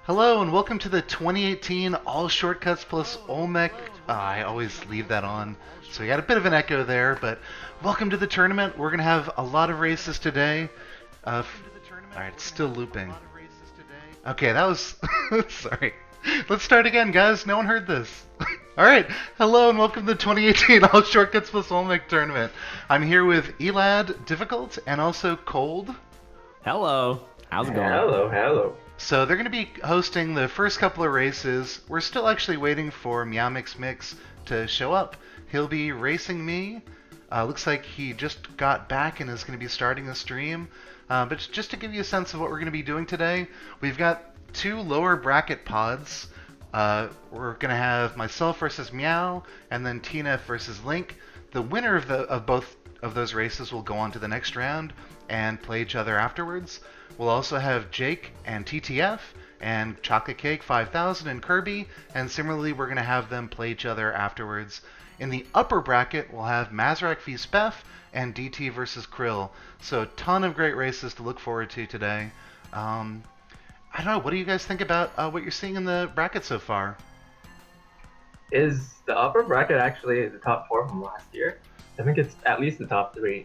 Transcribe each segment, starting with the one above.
Hello and welcome to the 2018 All Shortcuts plus Olmec. I always leave that on, so we got a bit of an echo there, but welcome to the tournament. We're going to have a lot of races today. Alright, it's still looping. Okay, that was... Sorry. Let's start again, guys. No one heard this. Alright, hello and welcome to the 2018 All Shortcuts plus Olmec tournament. I'm here with Elad, Difficult, and also Cold. Hello. How's it going? Hello. So they're going to be hosting the first couple of races. We're still actually waiting for Meow Mix to show up. He'll be racing me. Looks like he just got back and is going to be starting the stream. But just to give you a sense of what we're going to be doing today, we've got two lower bracket pods. We're going to have myself versus Meow, and then Tina versus Link. The winner of both of those races will go on to the next round and play each other afterwards. We'll also have Jake and TTF and Chocolate Cake 5000 and Kirby, and similarly we're going to have them play each other afterwards. In the upper bracket, we'll have Mazrak v Speff and DT versus Krill. So a ton of great races to look forward to today. I don't know, what do you guys think about what you're seeing in the bracket so far? Is the upper bracket actually the top four from last year? I think it's at least the top three.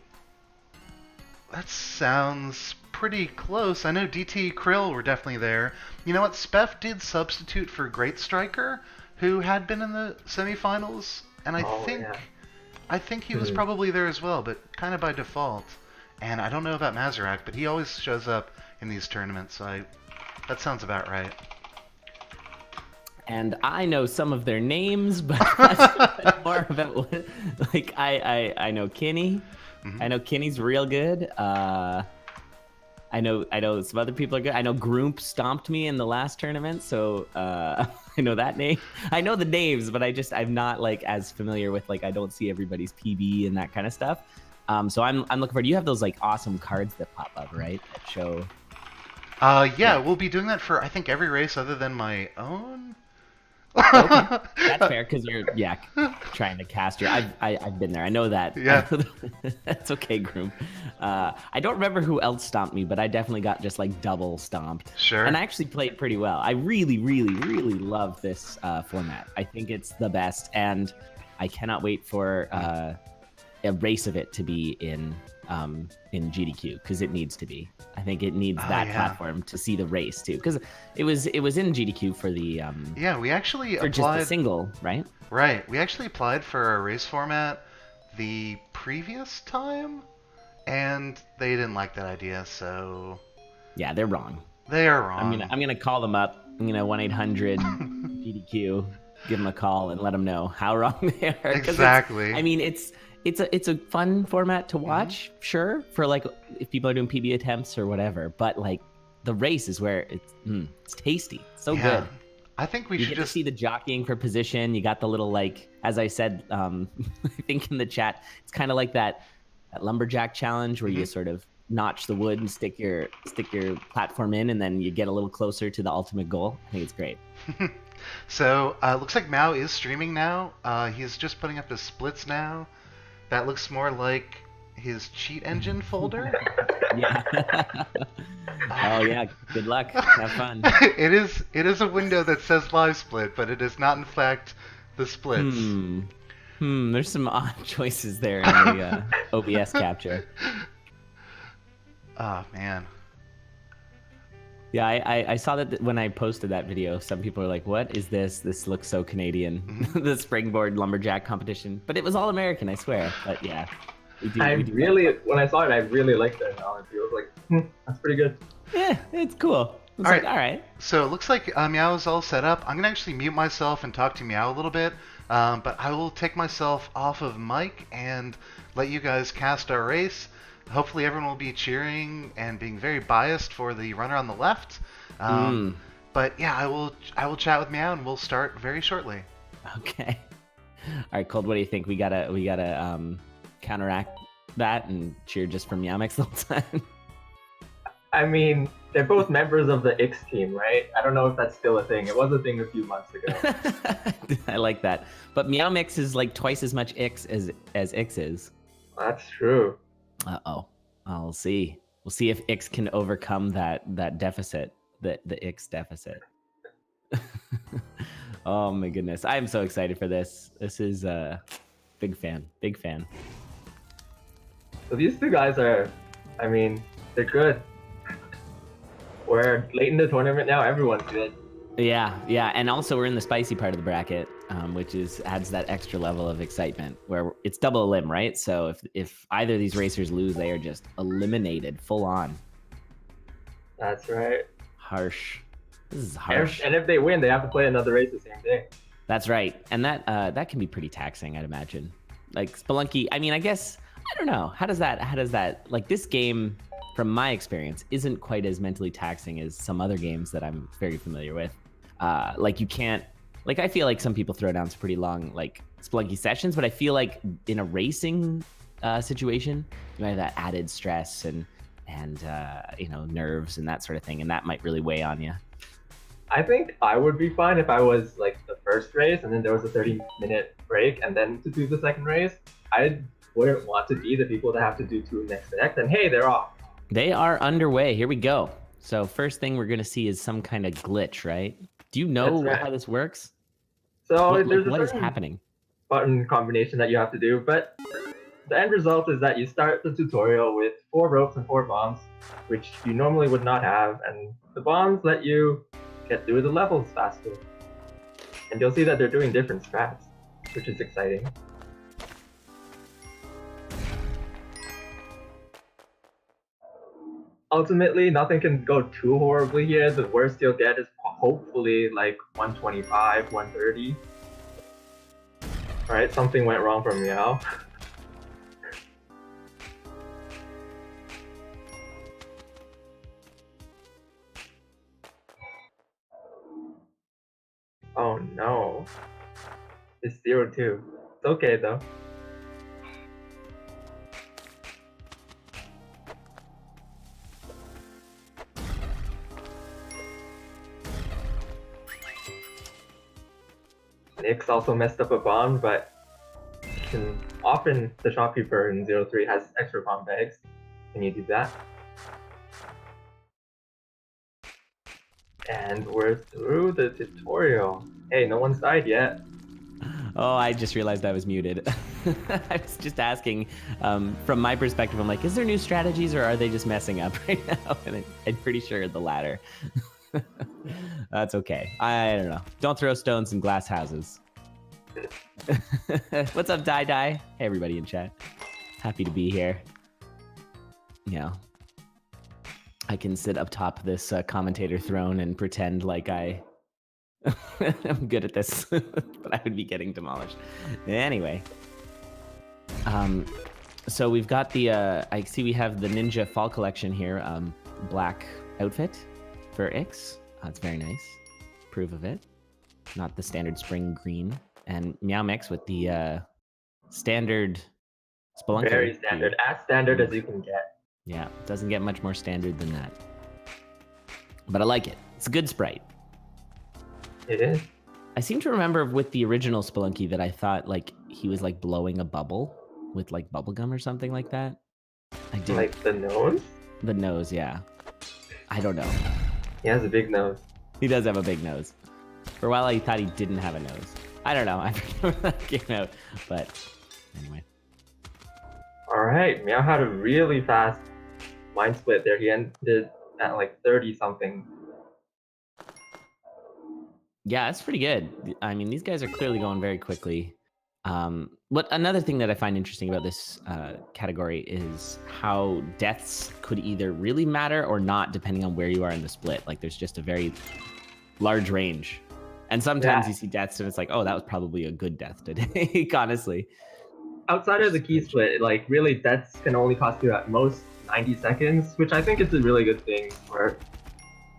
That sounds pretty close. I know DT Krill were definitely there. You know what? Speff did substitute for Great Striker, who had been in the semifinals, and I think he was probably there as well, but kind of by default. And I don't know about Mazrak, but he always shows up in these tournaments, so that sounds about right. And I know some of their names, but that's more about what, like I know Kinney. Mm-hmm. I know Kinney's real good. I know some other people are good. I know Groomp stomped me in the last tournament, so I know that name. I know the names, but I'm not like as familiar with, like, I don't see everybody's PB and that kind of stuff. So I'm looking forward. You have those like awesome cards that pop up, right? That show. Yeah, we'll be doing that for I think every race other than my own. Okay. That's fair because you're trying to cast your. I've been there. I know that. Yeah. That's okay, Groom. I don't remember who else stomped me, but I definitely got just like double stomped. Sure. And I actually played pretty well. I really, really, really love this format. I think it's the best, and I cannot wait for a race of it to be in GDQ because it needs to be. I think it needs that platform to see the race too, because it was in GDQ for the we actually for applied just the single, right? Right. We actually applied for a race format the previous time, and they didn't like that idea. So yeah, they're wrong. They are wrong. I'm gonna call them up. 1-800 GDQ. Give them a call and let them know how wrong they are. Exactly. I mean, it's a fun format to watch, sure, for like if people are doing PB attempts or whatever. But like the race is where it's tasty, so good. I think we you should get just to see the jockeying for position. You got the little, like, as I said, I think in the chat, it's kind of like that lumberjack challenge where you sort of notch the wood and stick your platform in, and then you get a little closer to the ultimate goal. I think it's great. So looks like Mao is streaming now. He's just putting up his splits now. That looks more like his cheat engine folder. Yeah. Oh yeah. Good luck. Have fun. It is a window that says live split, but it is not in fact the splits. There's some odd choices there in the OBS capture. Oh man. Yeah, I saw that when I posted that video, some people were like, "What is this? This looks so Canadian." The springboard lumberjack competition, but it was all American, I swear. But yeah, when I saw it, I really liked it. Honestly, I was like, that's pretty good. Yeah, it's cool. All right. So it looks like Meow is all set up. I'm gonna actually mute myself and talk to Meow a little bit, but I will take myself off of mic and let you guys cast our race. Hopefully everyone will be cheering and being very biased for the runner on the left. But yeah, I will chat with Meow and we'll start very shortly. Okay. All right, Cold. What do you think? We gotta counteract that and cheer just for Meow Mix the whole time. I mean, they're both members of the X team, right? I don't know if that's still a thing. It was a thing a few months ago. I like that. But Meow Mix is like twice as much X as X is. That's true. Uh-oh. I'll see. We'll see if Ix can overcome that deficit, the Ix deficit. Oh my goodness, I am so excited for this. This is big fan, big fan. So these two guys are, I mean, they're good. We're late in the tournament now. Everyone's good. Yeah, yeah, and also we're in the spicy part of the bracket, which adds that extra level of excitement where it's double elim, right? So if either of these racers lose, they are just eliminated full on. That's right. Harsh. This is harsh. And if they win, they have to play another race the same day. That's right, and that can be pretty taxing, I'd imagine. Like Spelunky, I mean, I guess I don't know. How does that like this game, from my experience, isn't quite as mentally taxing as some other games that I'm very familiar with. Like you can't, like I feel like some people throw down some pretty long like Spelunky sessions, but I feel like in a racing situation, you might have that added stress and you know, nerves and that sort of thing, and that might really weigh on you. I think I would be fine if I was like the first race and then there was a 30-minute break and then to do the second race. I wouldn't want to be the people that have to do two next to next, and hey, they're off. They are underway. Here we go. So first thing we're gonna see is some kind of glitch, right? Do you know That's right. how this works? So What there's is happening? button combination that you have to do, but the end result is that you start the tutorial with 4 ropes and 4 bombs, which you normally would not have, and the bombs let you get through the levels faster. And you'll see that they're doing different strats, which is exciting. Ultimately, nothing can go too horribly here. The worst you'll get is hopefully like 125, 130. Alright, something went wrong for Meow. Oh no. It's 0-2. It's okay though. Nick's also messed up a bomb, but often the shopkeeper in 0-3 has extra bomb bags. Can you do that? And we're through the tutorial. Hey, no one's died yet. Oh, I just realized I was muted. I was just asking, from my perspective, I'm like, is there new strategies or are they just messing up right now? And I'm pretty sure the latter. That's okay. I don't know. Don't throw stones in glass houses. What's up, Dai? Hey, everybody in chat. Happy to be here. You know, I can sit up top this commentator throne and pretend like I'm good at this, but I would be getting demolished. Anyway, so we've got the I see we have the Ninja Fall Collection here, black outfit for Ix. That's very nice. Approve of it. Not the standard spring green. And Meow Mix with the standard Spelunky. Very standard, as standard as you can get. Yeah, doesn't get much more standard than that. But I like it. It's a good sprite. It is. I seem to remember with the original Spelunky that I thought like he was like blowing a bubble with like bubble gum or something like that. I did. Like the nose? The nose, yeah. I don't know. He has a big nose. He does have a big nose. For a while I thought he didn't have a nose. I don't know. I forget when that came out. But anyway. Alright, Meow had a really fast mind split there. He ended at like 30 something. Yeah, that's pretty good. I mean, these guys are clearly going very quickly. What another thing that I find interesting about this category is how deaths could either really matter or not, depending on where you are in the split. Like, there's just a very large range, and sometimes you see deaths and it's like, oh, that was probably a good death today. Honestly, outside of the key split, like really, deaths can only cost you at most 90 seconds, which I think is a really good thing for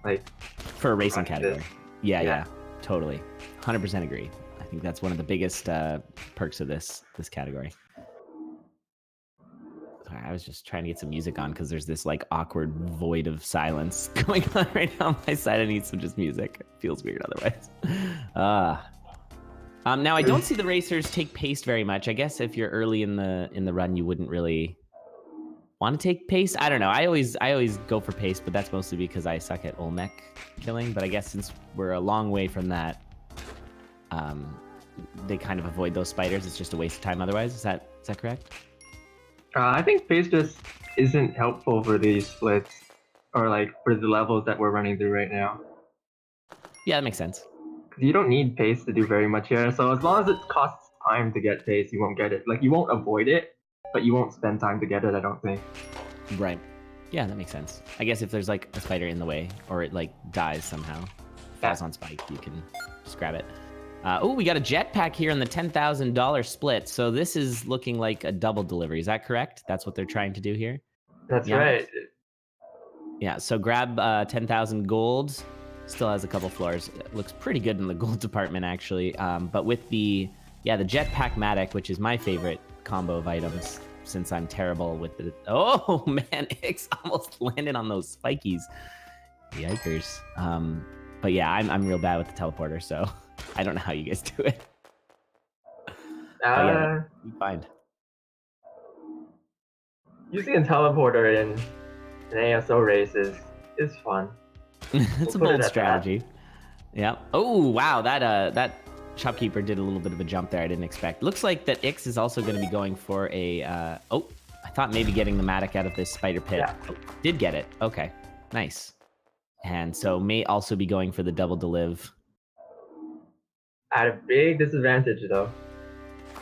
a racing category. Yeah, totally, 100% agree. I think that's one of the biggest perks of this category. Sorry, I was just trying to get some music on because there's this like awkward void of silence going on right now on my side. I need some just music. It feels weird otherwise. Now I don't see the racers take pace very much. I guess if you're early in the run, you wouldn't really want to take pace. I don't know. I always go for pace, but that's mostly because I suck at Olmec killing. But I guess since we're a long way from that, they kind of avoid those spiders. It's just a waste of time otherwise. Is that correct? I think pace just isn't helpful for these splits, or like for the levels that we're running through right now. Yeah, that makes sense. You don't need pace to do very much here, so as long as it costs time to get pace, you won't get it. Like, you won't avoid it, but you won't spend time to get it, I don't think. Right. Yeah, that makes sense. I guess if there's like a spider in the way, or it like dies somehow, falls on spike, you can just grab it. Oh, we got a jetpack here in the $10,000 split. So this is looking like a double delivery. Is that correct? That's what they're trying to do here? That's right. Yeah, so grab 10,000 gold. Still has a couple floors. It looks pretty good in the gold department, actually. But with the jetpack Matic, which is my favorite combo of items, since I'm terrible with the... Oh, man, X almost landed on those spikies. Yikers. But yeah, I'm real bad with the teleporter, so I don't know how you guys do it. Yeah, you find. Using a teleporter in an AS+O race is fun. It's a bold strategy. Yeah. Oh, wow, that shopkeeper did a little bit of a jump there I didn't expect. Looks like that Ix is also going to be going for a... oh, I thought maybe getting the Matic out of this spider pit. Yeah. Oh, did get it. Okay, nice. And so may also be going for the double deliv. At a big disadvantage, though.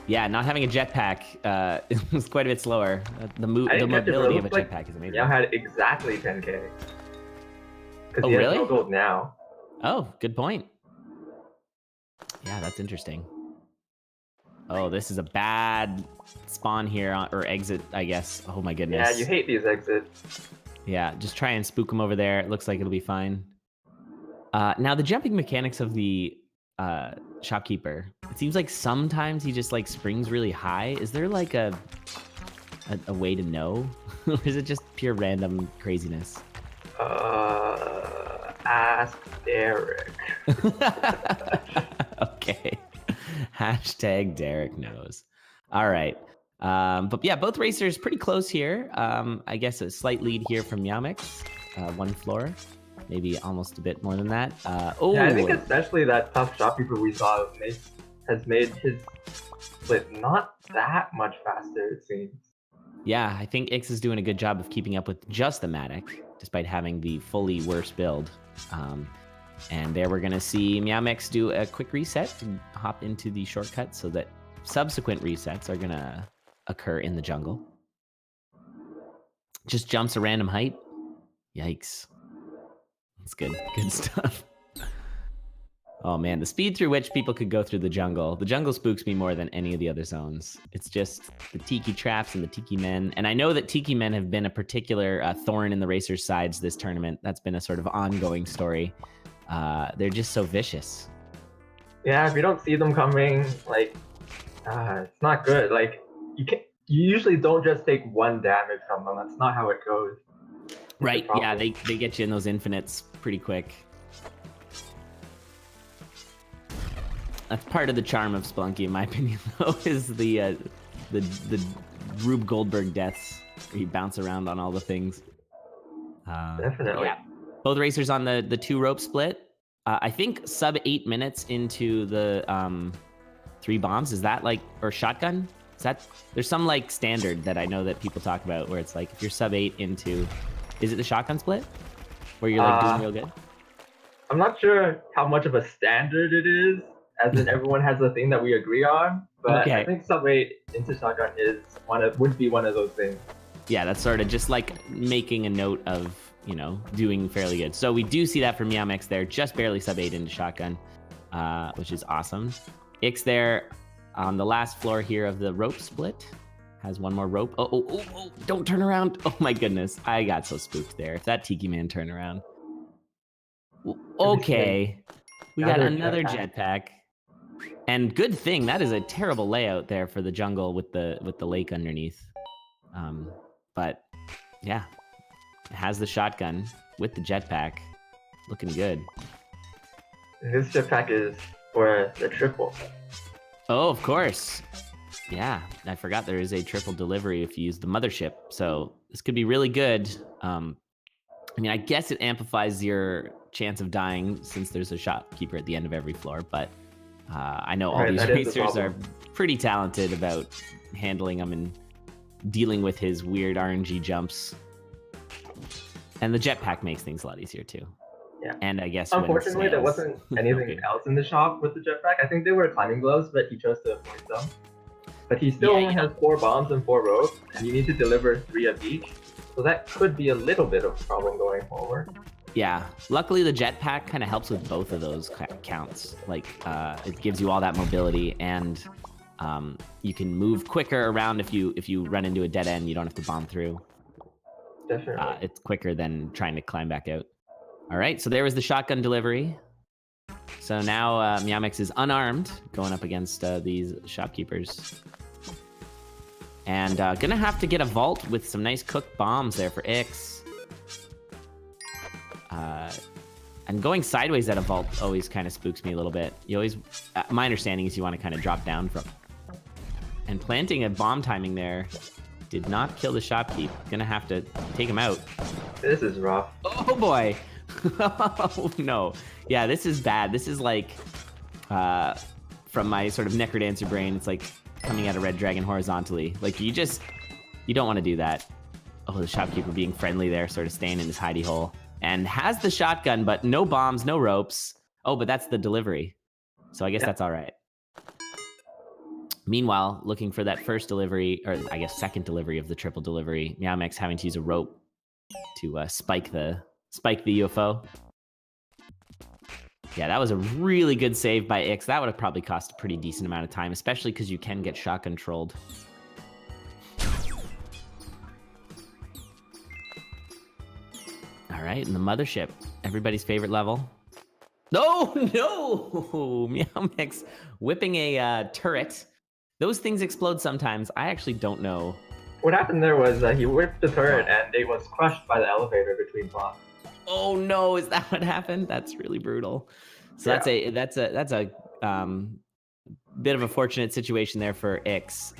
Yeah, not having a jetpack was quite a bit slower. The mobility of a jetpack is amazing. Now had exactly 10k. Oh, he really? has no gold now. Oh, good point. Yeah, that's interesting. Oh, this is a bad spawn here, or exit, I guess. Oh my goodness. Yeah, you hate these exits. Yeah, just try and spook him over there. It looks like it'll be fine. Now, the jumping mechanics of the shopkeeper, it seems like sometimes he just like springs really high. Is there like a way to know? Or is it just pure random craziness? Ask Derek. Okay. Hashtag Derek knows. All right. But yeah, both racers pretty close here. I guess a slight lead here from Yamix. One floor. Maybe almost a bit more than that. Oh, yeah, I think especially that tough shopkeeper we saw has made his split not that much faster, it seems. Yeah, I think Ix is doing a good job of keeping up with just the Matic, despite having the fully worse build. And there we're going to see Meowmix do a quick reset to hop into the shortcut so that subsequent resets are going to occur in the jungle. Just jumps a random height. Yikes. That's good. Good stuff. Oh man, the speed through which people could go through the jungle. The jungle spooks me more than any of the other zones. It's just the tiki traps and the tiki men. And I know that tiki men have been a particular thorn in the racers' sides this tournament. That's been a sort of ongoing story. They're just so vicious. Yeah, if you don't see them coming, like, it's not good. Like, you usually don't just take one damage from them. That's not how it goes. Right, yeah, they get you in those infinites pretty quick. That's part of the charm of Spelunky, in my opinion, though, is the Rube Goldberg deaths, where you bounce around on all the things. Definitely. Yeah. Both racers on the 2-rope split. I think sub 8 minutes into the 3 bombs. Is that like, or shotgun? Is that, there's some like standard that I know that people talk about where it's like if you're sub 8 into, is it the shotgun split? Where you're like doing real good? I'm not sure how much of a standard it is, as in everyone has a thing that we agree on, but okay. I think sub 8 into shotgun would be one of those things. Yeah, that's sort of just like making a note of, you know, doing fairly good. So we do see that from Meowmix there, just barely sub 8 into shotgun, which is awesome. Ix there on the last floor here of the rope split has one more rope. Oh, don't turn around. Oh my goodness, I got so spooked there. If that Tiki Man turned around. Okay, we got another jetpack. And good thing, that is a terrible layout there for the jungle with the lake underneath. But yeah, it has the shotgun with the jetpack. Looking good. This jetpack is for the triple. Oh, of course. Yeah, I forgot there is a triple delivery if you use the mothership. So this could be really good. I mean, I guess it amplifies your chance of dying since there's a shopkeeper at the end of every floor, but I know all Right, these that is the racers are problem. pretty talented about handling him and dealing with his weird RNG jumps. And the jetpack makes things a lot easier too. Yeah. And I guess when Unfortunately, there snails- wasn't anything Okay. else in the shop with the jetpack. I think they were climbing gloves, but he chose to avoid them. But he still Yeah, only has 4 bombs and 4 ropes, and you need to deliver 3 of each. So that could be a little bit of a problem going forward. Yeah, luckily the jetpack kind of helps with both of those counts. Like, it gives you all that mobility, and you can move quicker around if you run into a dead end. You don't have to bomb through. Definitely. It's quicker than trying to climb back out. All right, so there was the shotgun delivery. So now Meowmix is unarmed, going up against these shopkeepers. And gonna have to get a vault with some nice cooked bombs there for Ix. And going sideways at a vault always kind of spooks me a little bit. You always, my understanding is you want to kind of drop down from. And planting a bomb timing there did not kill the shopkeep. Gonna have to take him out. This is rough. Oh boy. Oh no. Yeah, this is bad. This is like, from my sort of necrodancer brain, it's like coming at a red dragon horizontally. Like you don't want to do that. Oh, the shopkeeper being friendly there, sort of staying in his hidey hole. And has the shotgun, but no bombs, no ropes. Oh, but that's the delivery. So I guess that's all right. Meanwhile, looking for that first delivery, or I guess second delivery of the triple delivery, Meowmix having to use a rope to spike the UFO. Yeah, that was a really good save by Ix. That would have probably cost a pretty decent amount of time, especially because you can get shotgun trolled. All right, and the mothership, everybody's favorite level. No, no! Meowmix whipping a turret. Those things explode sometimes. I actually don't know. What happened there was he whipped the turret and it was crushed by the elevator between blocks. Oh no, is that what happened? That's really brutal. So Yeah. that's a bit of a fortunate situation there for Ix.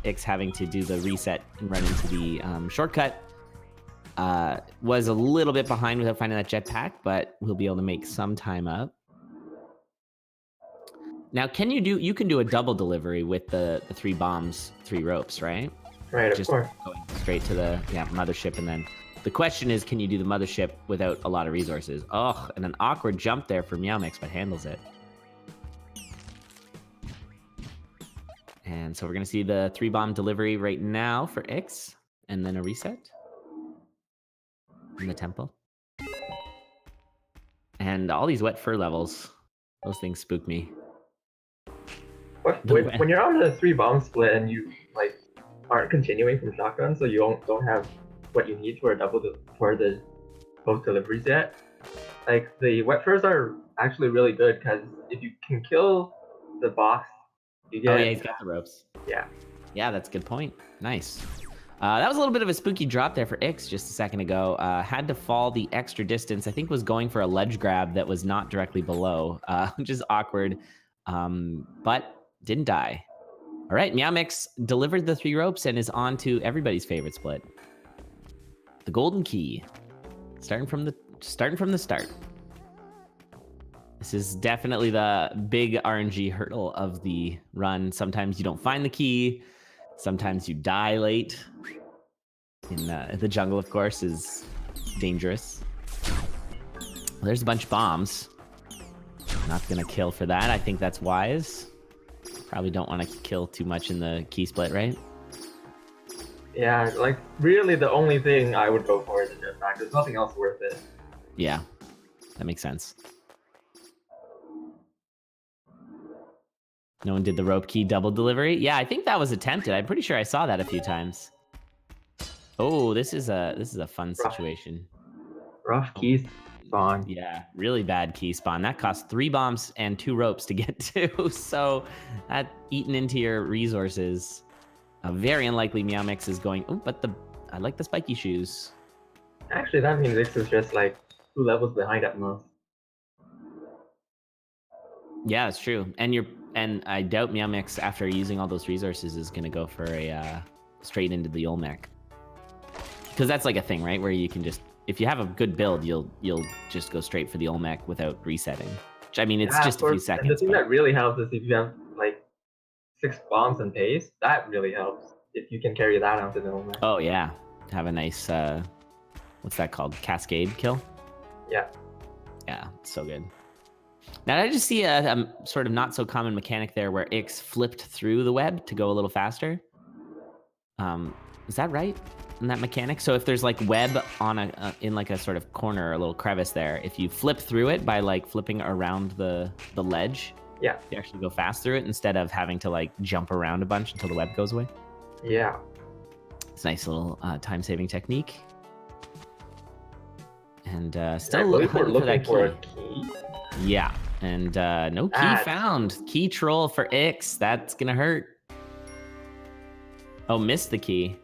Ix having to do the reset and run into the shortcut. Was a little bit behind without finding that jetpack, but we'll be able to make some time up. Now, you can do a double delivery with the 3 bombs, 3 ropes, right? Right, of Just course. going straight to the mothership, and then the question is, can you do the mothership without a lot of resources? Oh, and an awkward jump there for Meowmix, but handles it. And so we're gonna see the 3 bomb delivery right now for Ix, and then a reset in the temple. And all these wet fur levels, those things spook me. When you're on the 3 bomb split and you like aren't continuing from shotgun, so you don't have what you need for for the both deliveries yet. Like the wet furs are actually really good because if you can kill the boss, you get. Oh yeah, he's got the ropes. Yeah. Yeah, that's a good point. Nice. That was a little bit of a spooky drop there for Ix just a second ago. Had to fall the extra distance. I think was going for a ledge grab that was not directly below, which is awkward, but didn't die. All right, Meowmix delivered the 3 ropes and is on to everybody's favorite split. The golden key. Starting from the start. This is definitely the big RNG hurdle of the run. Sometimes you don't find the key. Sometimes you die late. In the jungle, of course, is dangerous. Well, there's a bunch of bombs. Not gonna kill for that. I think that's wise. Probably don't want to kill too much in the key split, right? Yeah, like really the only thing I would go for is a jetpack. There's nothing else worth it. Yeah, that makes sense. No one did the rope key double delivery. Yeah, I think that was attempted. I'm pretty sure I saw that a few times. Oh, this is a fun situation. Rough key spawn. Yeah, really bad key spawn. That cost 3 bombs and 2 ropes to get to. So that eaten into your resources. Very unlikely Meowmix is going. Oh, but I like the spiky shoes. Actually, that means Ix is just like 2 levels behind at most. Yeah, it's true. And and I doubt Meowmix, after using all those resources, is gonna go for a straight into the Olmec. Because that's like a thing, right? Where you can just, if you have a good build, you'll just go straight for the Olmec without resetting. Which, I mean, it's just a few seconds. And the thing that really helps is if you have like 6 bombs and pace, that really helps. If you can carry that onto the Olmec. Oh yeah, have a nice what's that called? Cascade kill? Yeah. Yeah, so good. Now did I just see a sort of not so common mechanic there where Ix flipped through the web to go a little faster. Is that right? In that mechanic? So if there's like web on in like a sort of corner, a little crevice there, if you flip through it by like flipping around the ledge, yeah, you actually go fast through it instead of having to like jump around a bunch until the web goes away. Yeah. It's a nice little time-saving technique. And still I believe we're looking for a key. key. Yeah, and no key found. Key troll for Ix. That's gonna hurt. Oh, missed the key.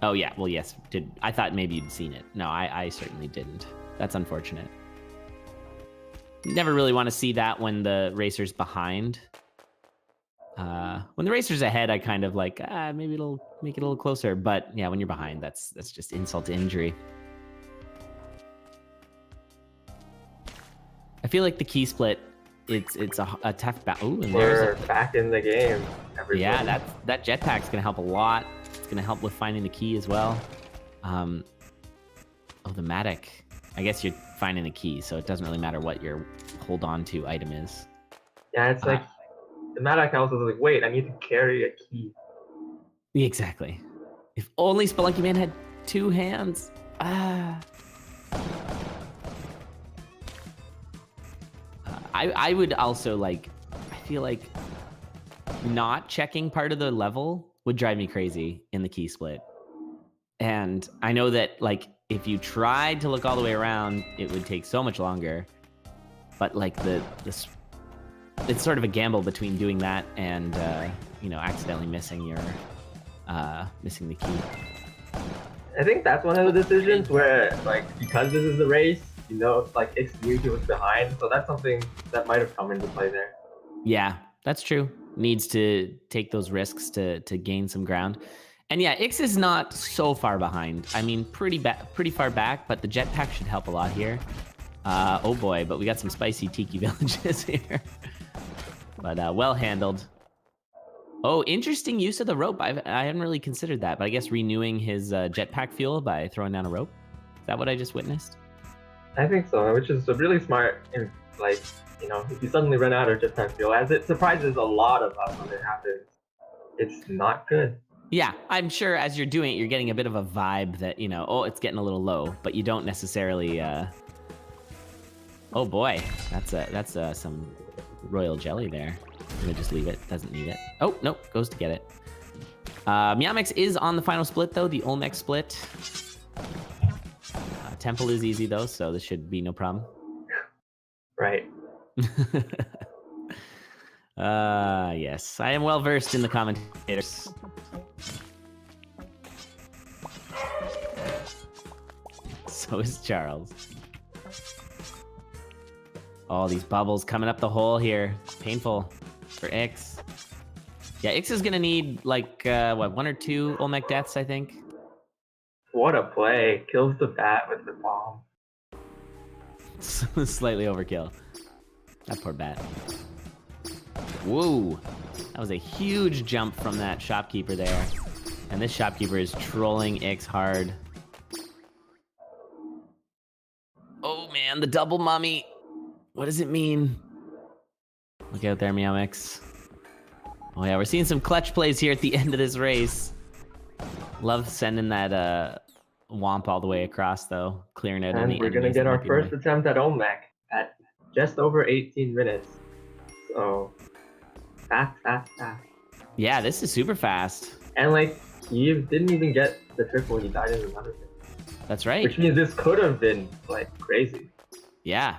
Oh yeah, well yes, I thought maybe you'd seen it. No, I certainly didn't. That's unfortunate. Never really want to see that when the racer's behind. When the racer's ahead, I kind of like, maybe it'll make it a little closer. But yeah, when you're behind, that's just insult to injury. I feel like the key split, it's a tough battle. Ooh, and we're back in the game. Everybody. Yeah, that jetpack's gonna help a lot. It's gonna help with finding the key as well. Oh, the Matic. I guess you're finding the key, so it doesn't really matter what your hold on to item is. Yeah, it's like the Matic house is like, wait, I need to carry a key. Exactly. If only Spelunky Man had 2 hands. I would also like, I feel like not checking part of the level would drive me crazy in the key split. And I know that like if you tried to look all the way around, it would take so much longer. But like it's sort of a gamble between doing that and accidentally missing your missing the key. I think that's one of the decisions where like because this is the race, like X knew he was behind, so that's something that might have come into play there. Yeah, that's true. Needs to take those risks to gain some ground. And yeah, Ix is not so far behind. I mean, pretty far back, but the jetpack should help a lot here. Oh boy, but we got some spicy tiki villages here. But well handled. Oh, interesting use of the rope. I hadn't really considered that, but I guess renewing his jetpack fuel by throwing down a rope. Is that what I just witnessed? I think so, which is really smart. Like, if you suddenly run out of jetpack fuel, as it surprises a lot of us when it happens, it's not good. Yeah, I'm sure as you're doing it, you're getting a bit of a vibe that, it's getting a little low, but you don't necessarily... Oh boy, that's some royal jelly there. I'm gonna just leave it, doesn't need it. Oh, nope, goes to get it. Meowmix is on the final split though, the Olmec split. Temple is easy though, so this should be no problem. Right. Yes, I am well versed in the commentators. So is Charles. Oh, these bubbles coming up the hole here. Painful for Ix. Yeah, Ix is gonna need like 1 or 2 Olmec deaths, I think. What a play! Kills the bat with the bomb. Slightly overkill. That poor bat. Whoa! That was a huge jump from that shopkeeper there. And this shopkeeper is trolling Ix hard. Oh man, the double mummy. What does it mean? Look out there, Meowmix. Oh yeah, we're seeing some clutch plays here at the end of this race. Love sending that womp all the way across though, clearing out any. And we're gonna get our first attempt at Olmec at just over 18 minutes. So fast. Yeah, this is super fast. And like, you didn't even get the triple, you died in another thing. That's right. Which means this could have been like crazy. Yeah,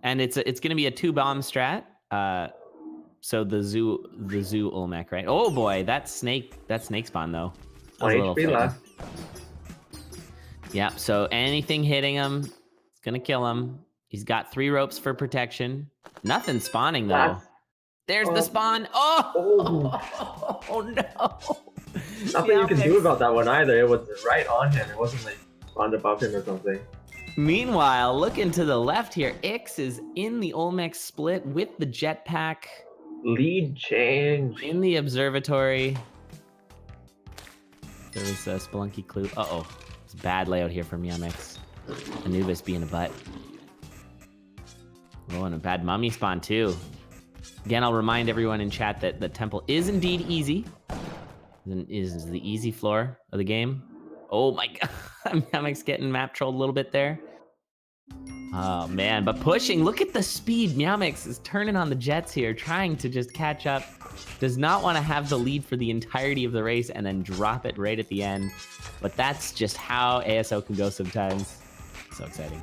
and it's gonna be a 2-bomb strat. So the zoo Olmec, right? Oh boy, that snake spawn though. That was a little HP left. Yeah, so anything hitting him, it's gonna kill him. He's got 3 ropes for protection. Nothing spawning though. There's the spawn. Oh, oh no. Nothing you can do about that one either. It was right on him. It wasn't like spawned above him or something. Meanwhile, looking to the left here, Ix is in the Olmec split with the jetpack. Lead change. In the observatory. There was a Spelunky clue. Uh-oh. It's a bad layout here for Meowmix. Anubis being a butt. Oh, and a bad mummy spawn too. Again, I'll remind everyone in chat that the temple is indeed easy. Is the easy floor of the game. Oh my god. Meowmix getting map trolled a little bit there. Oh man, but pushing. Look at the speed. Meowmix is turning on the jets here, trying to just catch up. Does not want to have the lead for the entirety of the race and then drop it right at the end. But that's just how AS+O can go sometimes. So exciting.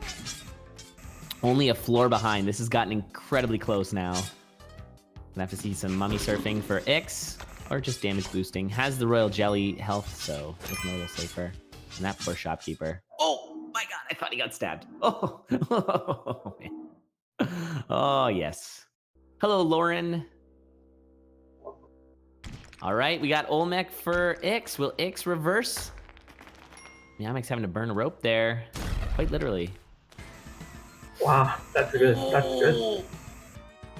Only a floor behind. This has gotten incredibly close now. Gonna have to see some mummy surfing for Ix, or just damage boosting. Has the royal jelly health, so looking a little safer. And that poor shopkeeper. Oh my god, I thought he got stabbed. Oh, oh man. Oh yes. Hello, Lauren. All right, we got Olmec for Ix. Will Ix reverse? Meowmix having to burn a rope there, quite literally. Wow, that's good. That's good.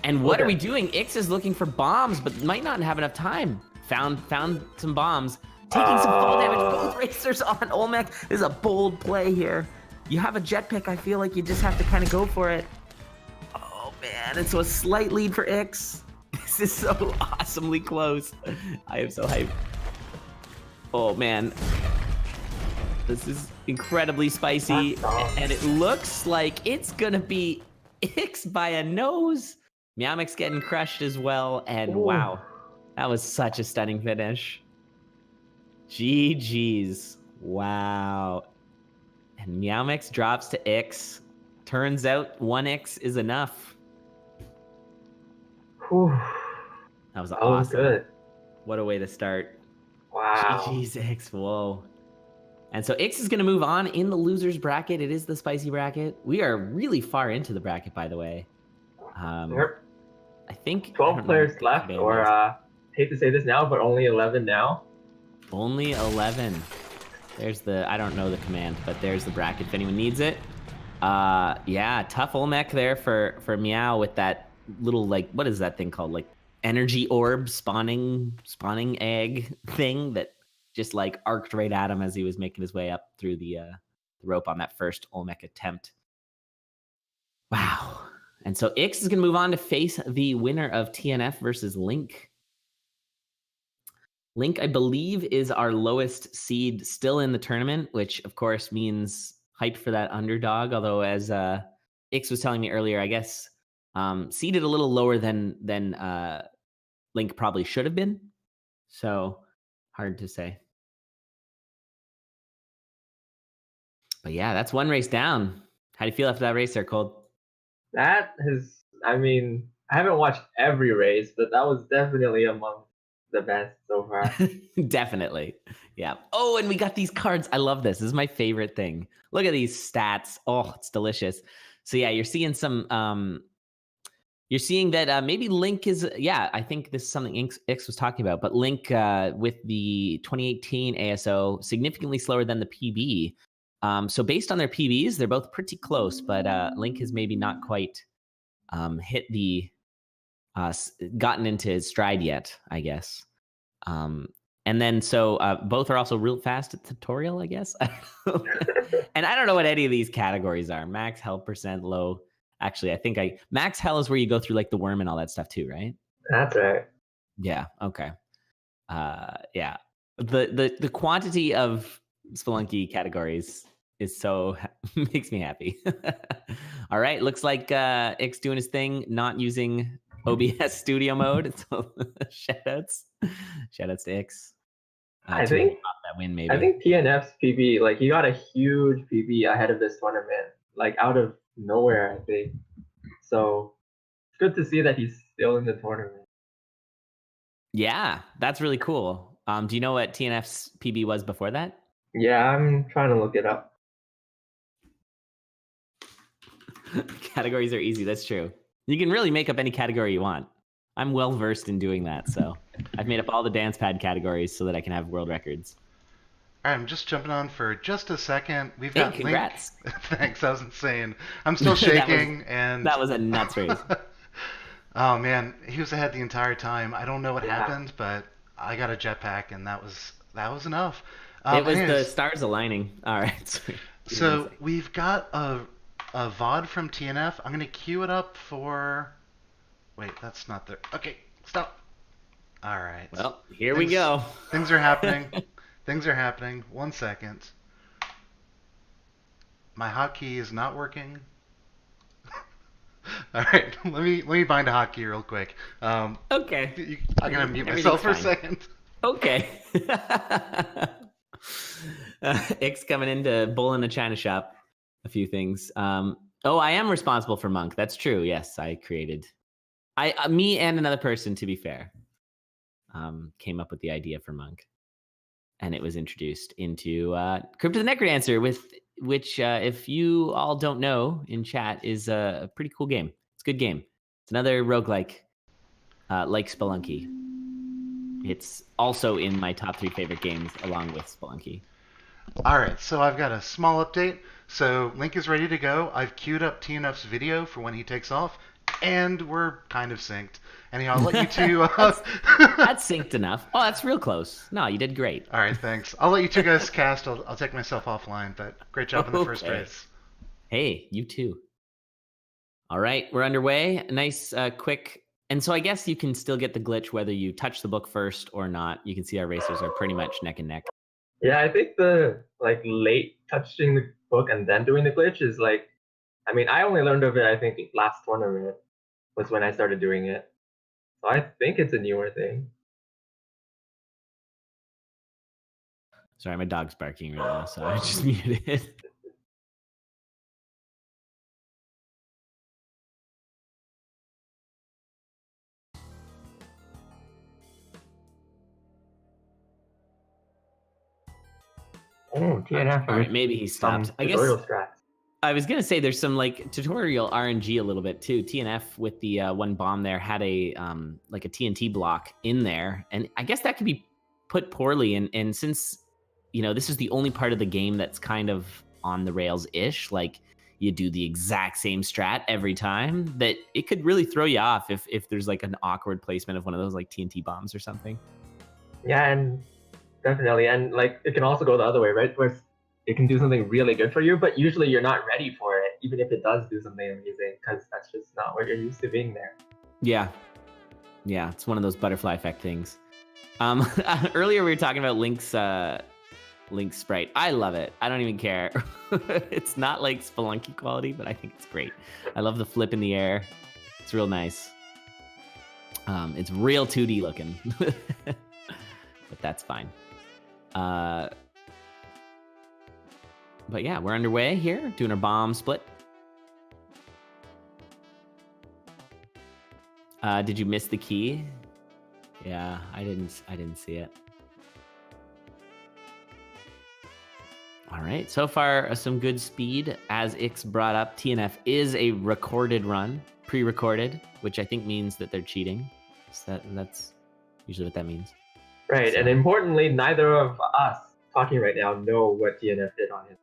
And what are we doing? Ix is looking for bombs, but might not have enough time. Found some bombs. Taking some fall damage. Both racers on Olmec. This is a bold play here. You have a jetpack. I feel like you just have to kind of go for it. Oh man, and so a slight lead for Ix. This is so awesomely close. I am so hyped. Oh man. This is incredibly spicy. And it looks like it's gonna be Ix by a nose. Meowmix getting crushed as well. And wow, that was such a stunning finish. GG's. Wow. And Meowmix drops to Ix. Turns out 1X is enough. Whew. That was That awesome. was good. What a way to start. Wow. GG's Ix. Whoa. And so Ix is going to move on in the losers bracket. It is the spicy bracket. We are really far into the bracket, by the way. Yep. I think 12 players left, or hate to say this now, but only 11 now. Only 11. There's the, I don't know the command, but there's the bracket if anyone needs it. Yeah, tough Olmec there for Meow with that little, like, what is that thing called? Like energy orb spawning egg thing that just like arced right at him as he was making his way up through the rope on that first Olmec attempt. Wow. And so Ix is going to move on to face the winner of TNF versus Link. Link, I believe, is our lowest seed still in the tournament, which of course means hyped for that underdog. Although, as Ix was telling me earlier, I guess seeded a little lower than Link probably should have been. So hard to say. But yeah, that's one race down. How do you feel after that race there, Cold? That is, I mean, I haven't watched every race, but that was definitely among the best so far. Definitely. Yeah. Oh, and we got these cards. I love this. This is my favorite thing. Look at these stats. Oh, it's delicious. So yeah, you're seeing some, you're seeing that maybe Link is, yeah, I think this is something Ix was talking about, but Link with the 2018 AS+O, significantly slower than the PB. So based on their PBs, they're both pretty close, but Link has maybe not quite hit the, gotten into his stride yet, I guess. And then so both are also real fast at tutorial, I guess. And I don't know what any of these categories are. Max health percent, low. Actually, I think max hell is where you go through like the worm and all that stuff too, right? That's right. Yeah. Okay. Yeah. The quantity of Spelunky categories is so makes me happy. All right. Looks like Ix doing his thing, not using OBS studio mode. So shoutouts to Ix. I think that win maybe. I think TNF's PB, like he got a huge PB ahead of this tournament, like out of nowhere, I think. So it's good to see that he's still in the tournament. Yeah, that's really cool. Do you know what TNF's PB was before that? Yeah, I'm trying to look it up. Categories are easy. That's true. You can really make up any category you want. I'm well versed in doing that, so I've made up all the dance pad categories so that I can have world records. All right, I'm just jumping on for just a second. We've Hey, got Link. congrats! Thanks, that was insane. I'm still that was shaking, and that was a nuts race. oh man, he was ahead the entire time. I don't know what Yeah. happened, but I got a jetpack, and that was enough. It was the Anyways, stars aligning. All right. Sorry. You were gonna so say. we've got a VOD from TNF. I'm gonna queue it up for. Wait, that's not there. Okay, stop. All right. Well, here we Things go. things are happening. Things are happening. 1 second. My hotkey is not working. All right, let me find a hotkey real quick. Okay. I'm gonna mute Everything's myself for a fine. second. Okay. Ick's coming in to bull in a china shop. A few things. Oh, I am responsible for Monk. That's true. Yes, I created. Me and another person, to be fair, came up with the idea for Monk, and it was introduced into Crypt of the Necrodancer, which, if you all don't know in chat, is a pretty cool game. It's a good game. It's another roguelike, like Spelunky. It's also in my top 3 favorite games, along with Spelunky. All right, so I've got a small update. So Link is ready to go. I've queued up TNF's video for when he takes off, and we're kind of synced. Anyhow, I'll let you two. That's synced enough. Oh, that's real close. No, you did great. All right, thanks. I'll let you two guys cast. I'll take myself offline, but great job in the first Okay. race. Hey, you too. All right, we're underway. Nice, quick. And so I guess you can still get the glitch whether you touch the book first or not. You can see our racers are pretty much neck and neck. Yeah, I think the late touching the book and then doing the glitch is I mean, I only learned of it I think last tournament was when I started doing it. So I think it's a newer thing. Sorry, my dog's barking right now, so I just muted it. Oh, TNF. All right, maybe he stopped. I guess tutorial strats. I was gonna say there's some like tutorial RNG a little bit too. TNF with the one bomb there had a like a TNT block in there, and I guess that could be put poorly. And since this is the only part of the game that's kind of on the rails ish, like you do the exact same strat every time, that it could really throw you off if there's like an awkward placement of one of those like TNT bombs or something. Yeah, and definitely, and it can also go the other way, right? Where it can do something really good for you, but usually you're not ready for it, even if it does do something amazing, because that's just not what you're used to being there. Yeah, it's one of those butterfly effect things. Earlier we were talking about Link's sprite. I love it. I don't even care. It's not like Spelunky quality, but I think it's great. I love the flip in the air. It's real nice. It's real 2D looking, but that's fine. But yeah, we're underway here, doing our bomb split. Did you miss the key? Yeah, I didn't see it. All right, so far some good speed. As Ix brought up, TNF is a recorded run, pre-recorded, which I think means that they're cheating. So that's usually what that means. Right, So. and importantly, neither of us talking right now know what TNF did on his.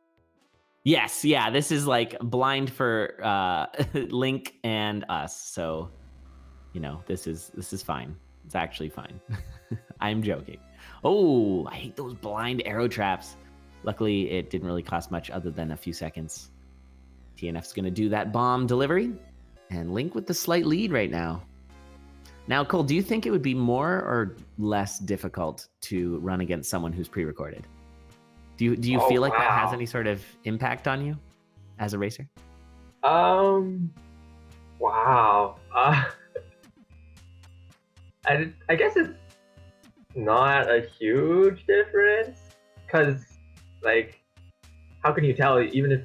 Yes, yeah, this is like blind for Link and us. So, this is fine. It's actually fine. I'm joking. Oh, I hate those blind arrow traps. Luckily, it didn't really cost much other than a few seconds. TNF's going to do that bomb delivery, and Link with the slight lead right now. Now, Cole, do you think it would be more or less difficult to run against someone who's pre-recorded? Do you feel like that has any sort of impact on you as a racer? Wow. I guess it's not a huge difference, because how can you tell even if?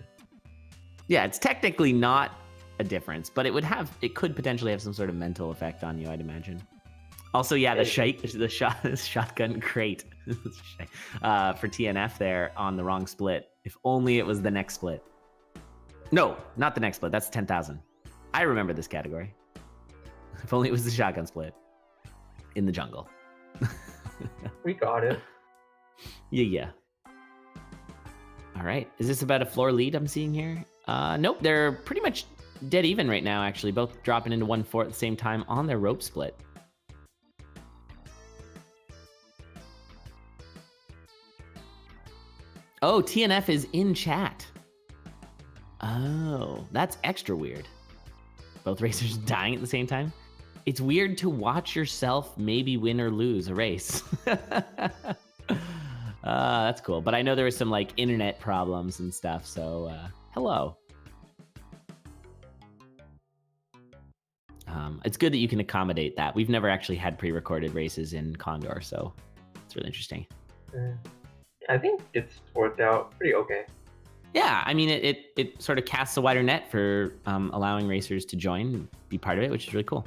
Yeah, it's technically not a difference, but it could potentially have some sort of mental effect on you, I'd imagine. Also, yeah, the shotgun crate for TNF there on the wrong split. If only it was the next split. No, not the next split. That's 10,000. I remember this category. If only it was the shotgun split in the jungle. We got it. Yeah. All right. Is this about a floor lead I'm seeing here? Nope. They're pretty much dead even right now, actually. Both dropping into 1-4 at the same time on their rope split. Oh, TNF is in chat. Oh, that's extra weird. Both racers dying at the same time. It's weird to watch yourself maybe win or lose a race. That's cool. But I know there was some like internet problems and stuff. So hello. It's good that you can accommodate that. We've never actually had pre-recorded races in Condor, so it's really interesting. I think it's worked out pretty okay. Yeah, I mean, it sort of casts a wider net for allowing racers to join, be part of it, which is really cool.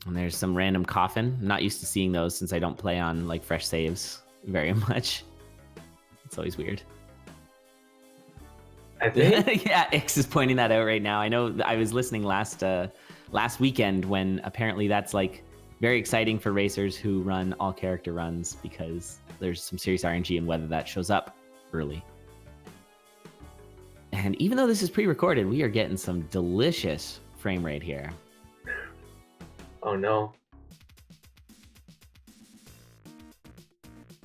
And there's some random coffin. I'm not used to seeing those since I don't play on like fresh saves very much. It's always weird. I think. Yeah, X is pointing that out right now. I know I was listening last weekend when apparently that's like very exciting for racers who run all character runs because there's some serious RNG in whether that shows up early. And even though this is pre-recorded, we are getting some delicious frame rate here. Oh no.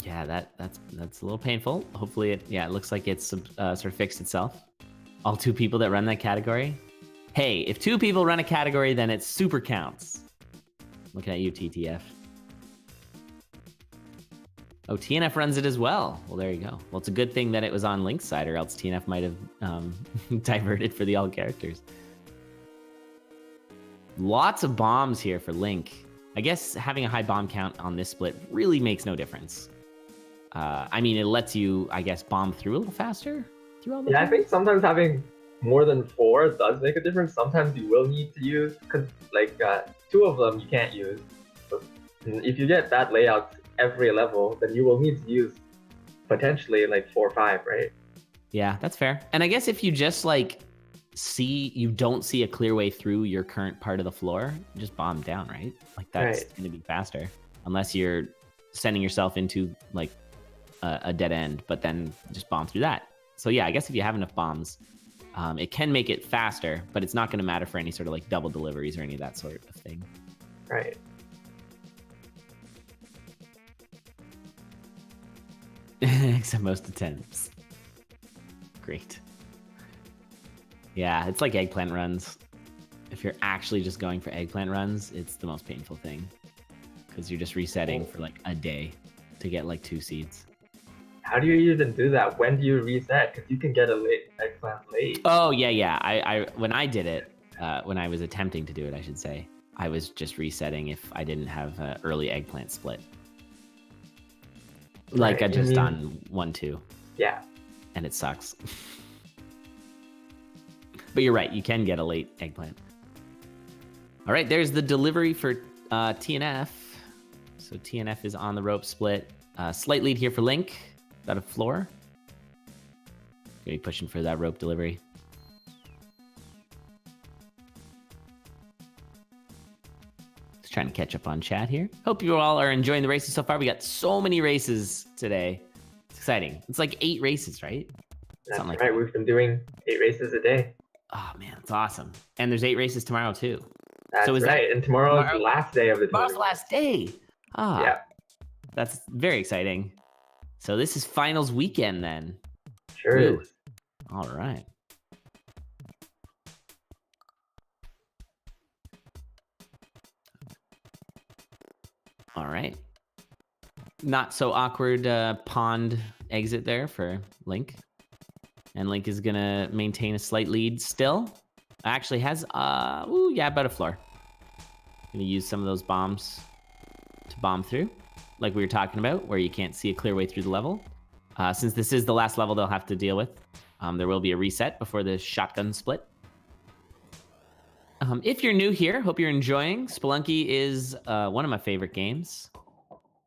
Yeah, that's a little painful. Hopefully it looks like it's sort of fixed itself. All 2 people that run that category. Hey, if 2 people run a category, then it super counts. Looking at you, TTF. Oh, TNF runs it as well. Well, there you go. Well, it's a good thing that it was on Link's side, or else TNF might have diverted for the all characters. Lots of bombs here for Link. I guess having a high bomb count on this split really makes no difference. I mean, it lets you, I guess, bomb through a little faster. Through all the I think sometimes having more than 4 does make a difference. Sometimes you will need to use, because like 2 of them you can't use. But if you get bad layouts every level, then you will need to use potentially like 4 or 5, right? Yeah, that's fair. And I guess if you just like you don't see a clear way through your current part of the floor, just bomb down, right? Like that's going to be faster, unless you're sending yourself into like a dead end, but then just bomb through that. So yeah, I guess if you have enough bombs, it can make it faster, but it's not going to matter for any sort of like double deliveries or any of that sort of thing. Right. Except most attempts. Great. Yeah, it's like eggplant runs. If you're actually just going for eggplant runs, it's the most painful thing. Because you're just resetting for like a day to get like 2 seeds. How do you even do that? When do you reset? Because you can get a late eggplant late. Oh, yeah. I when I did it, when I was attempting to do it, I should say, I was just resetting if I didn't have an early eggplant split. Like Right, I just on 1-2. Yeah. And it sucks. But you're right, you can get a late eggplant. All right, there's the delivery for TNF. So TNF is on the rope split. Slight lead here for Link. Got a floor. Gonna be pushing for that rope delivery. Just trying to catch up on chat here. Hope you all are enjoying the races so far. We got so many races today. It's exciting. It's like 8 races, right? That's Something like right. that. We've been doing 8 races a day. Oh man, it's awesome. And there's 8 races tomorrow too. That's So is right. And tomorrow is the last day of the Tomorrow's tournament. the last day. Ah, Yeah, that's very exciting. So this is finals weekend then. sure Ooh. is. All right. All right. Not so awkward pond exit there for Link. And Link is going to maintain a slight lead still. Actually has, about a floor. Going to use some of those bombs to bomb through, like we were talking about, where you can't see a clear way through the level. Since this is the last level they'll have to deal with, there will be a reset before the shotgun split. If you're new here, hope you're enjoying. Spelunky is one of my favorite games.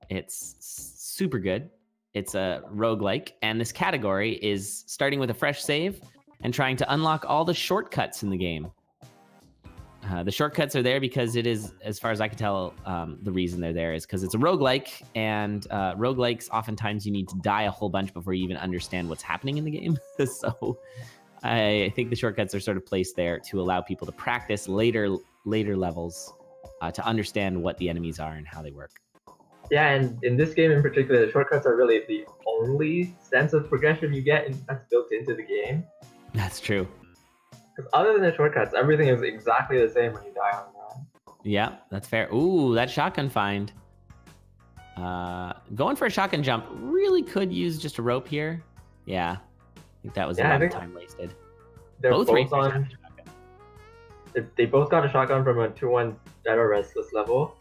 It's super good. It's a roguelike, and this category is starting with a fresh save and trying to unlock all the shortcuts in the game. The shortcuts are there because it is, as far as I can tell, the reason they're there is because it's a roguelike, and roguelikes, oftentimes you need to die a whole bunch before you even understand what's happening in the game. So I think the shortcuts are sort of placed there to allow people to practice later levels to understand what the enemies are and how they work. Yeah, and in this game in particular, the shortcuts are really the only sense of progression you get that's built into the game. That's true. Because other than the shortcuts, everything is exactly the same when you die on the run. Yeah, that's fair. Ooh, that shotgun find. Going for a shotgun jump really could use just a rope here. Yeah, I think that was a lot of time wasted. They're both racers on. have a shotgun. They both got a shotgun from a 2-1 Dead or Restless level,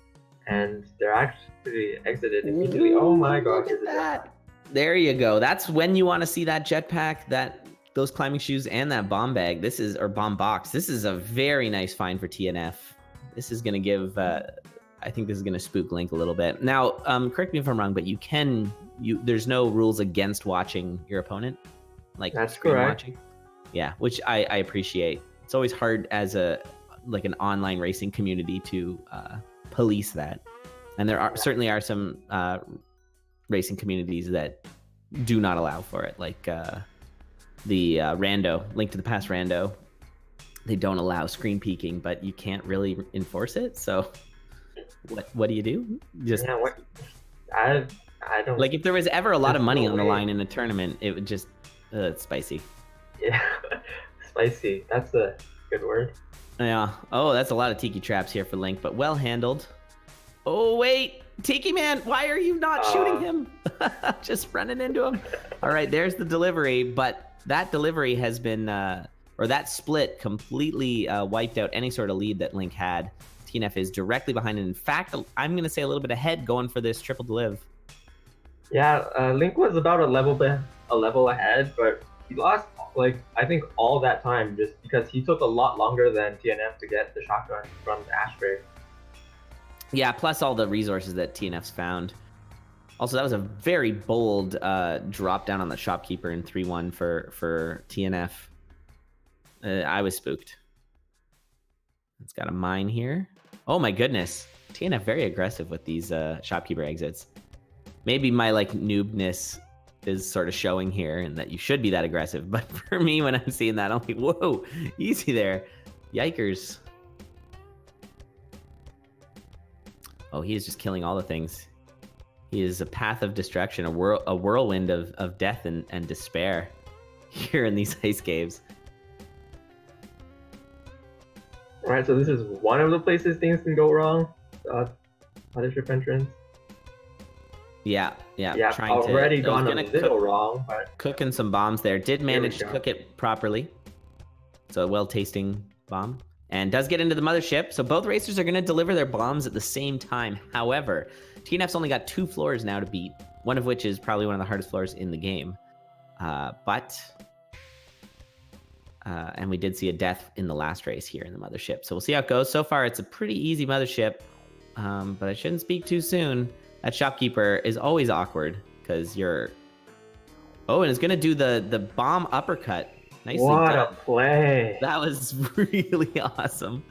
and they're actually exited immediately. Ooh, oh my god! Look at that. There you go. That's when you want to see that jetpack, those climbing shoes, and that bomb bag. Or bomb box. This is a very nice find for TNF. This is going to give, I think this is going to spook Link a little bit. Now, correct me if I'm wrong, but there's no rules against watching your opponent, like That's screen correct. watching. Yeah, which I appreciate. It's always hard as an online racing community to police that, and there certainly are some racing communities that do not allow for it, like the rando, Link to the Past rando. They don't allow screen peeking, but you can't really enforce it. So what do you do? Just what? I don't like, if there was ever a lot of money on the way. line in a tournament, it would just it's spicy. Yeah, spicy. That's a good word. Yeah. Oh, that's a lot of tiki traps here for Link, but well handled. Oh wait, Tiki Man, why are you not shooting him? Just running into him. All right, there's the delivery, but that delivery has been, or that split completely wiped out any sort of lead that Link had. TNF is directly behind, and in fact, I'm going to say a little bit ahead, going for this triple deliv. Yeah, Link was about a level ahead, but he lost I think all that time just because he took a lot longer than TNF to get the shotgun from the ashtray. Yeah, plus all the resources that TNF's found. Also, that was a very bold drop down on the shopkeeper in 3-1 for TNF. I was spooked. It's got a mine here. Oh my goodness. TNF very aggressive with these shopkeeper exits. Maybe my noobness is sort of showing here, and that you should be that aggressive. But for me, when I'm seeing that, I'm like, whoa, easy there. Yikers. Oh, he is just killing all the things. He is a path of destruction, a whirlwind of death and despair here in these ice caves. Alright, so this is one of the places things can go wrong. Mothership entrance. Yeah, already gone a little wrong, but cooking some bombs there. Did manage to go. cook it properly. It's a well-tasting bomb. And does get into the mothership, so both racers are going to deliver their bombs at the same time. However, TNF's only got 2 floors now to beat, one of which is probably one of the hardest floors in the game. And we did see a death in the last race here in the mothership. So we'll see how it goes. So far, it's a pretty easy mothership, but I shouldn't speak too soon. That shopkeeper is always awkward because you're... Oh, and it's going to do the bomb uppercut. Nicely what done. a play! That was really awesome.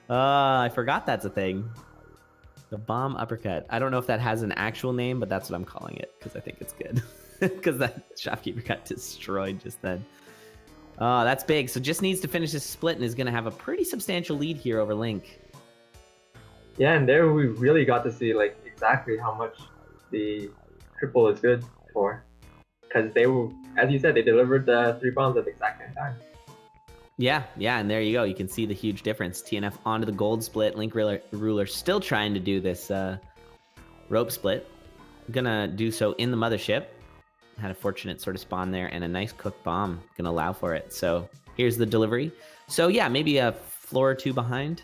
I forgot that's a thing. The bomb uppercut. I don't know if that has an actual name, but that's what I'm calling it because I think it's good. Because that shopkeeper got destroyed just then. Oh, that's big. So just needs to finish this split and is going to have a pretty substantial lead here over Link. Yeah, and there we really got to see exactly how much the triple is good for. Because they were, as you said, they delivered the 3 bombs at the exact same time. Yeah, and there you go. You can see the huge difference. TNF onto the gold split. Link Ruler still trying to do this rope split. Gonna do so in the mothership. Had a fortunate sort of spawn there and a nice cooked bomb. Gonna allow for it. So here's the delivery. So yeah, maybe a floor or 2 behind.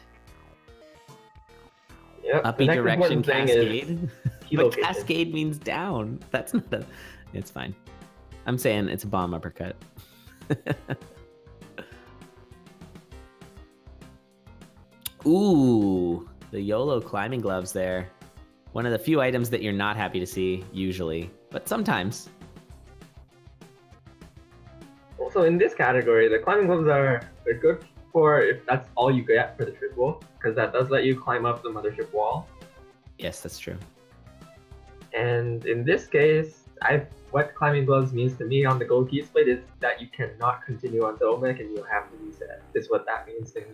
Yep. Uppy direction cascade. But location. cascade means down. That's not a... It's fine. I'm saying it's a bomb uppercut. Ooh, the YOLO climbing gloves there. One of the few items that you're not happy to see, usually. But sometimes. Well, so in this category, the climbing gloves they're good for if that's all you get for the triple, because that does let you climb up the mothership wall. Yes, that's true. And in this case, what climbing gloves means to me on the gold key split is that you cannot continue on the Olmec and you have to reset. Is what that means to me.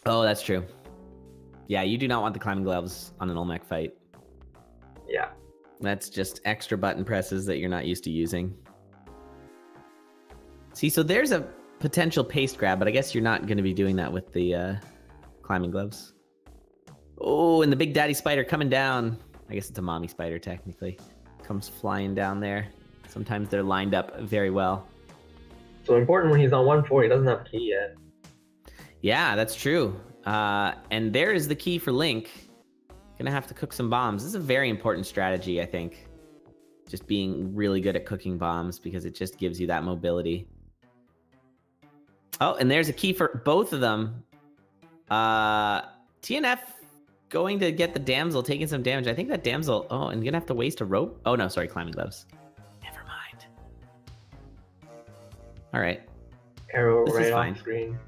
Oh, that's true. Yeah, you do not want the climbing gloves on an Olmec fight. Yeah. That's just extra button presses that you're not used to using. See, so there's a potential paste grab, but I guess you're not going to be doing that with the climbing gloves. Oh, and the big daddy spider coming down. I guess it's a mommy spider, technically. Comes flying down there. Sometimes they're lined up very well. So important when he's on 1-4, he doesn't have a key yet. Yeah, that's true. And there is the key for Link. Gonna have to cook some bombs. This is a very important strategy, I think. Just being really good at cooking bombs because it just gives you that mobility. Oh, and there's a key for both of them. TNF going to get the damsel, taking some damage. I think that damsel... Oh, and gonna have to waste a rope? Oh, no, sorry, climbing gloves. Never mind. All right. Arrow This right is off fine. screen.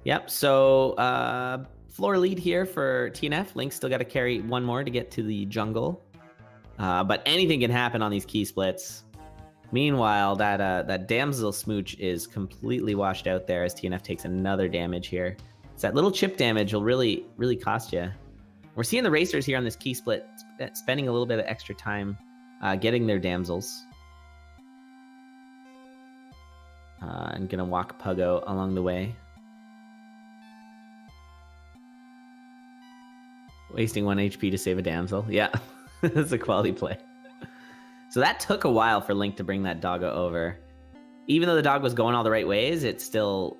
Yep, so floor lead here for TNF. Link's still got to carry one more to get to the jungle. But anything can happen on these key splits. Meanwhile, that damsel smooch is completely washed out there as TNF takes another damage here. So that little chip damage will really, really cost you. We're seeing the racers here on this key split spending a little bit of extra time getting their damsels. I'm going to walk Puggo along the way. Wasting 1 HP to save a damsel. Yeah, that's a quality play. So that took a while for Link to bring that doggo over. Even though the dog was going all the right ways, it still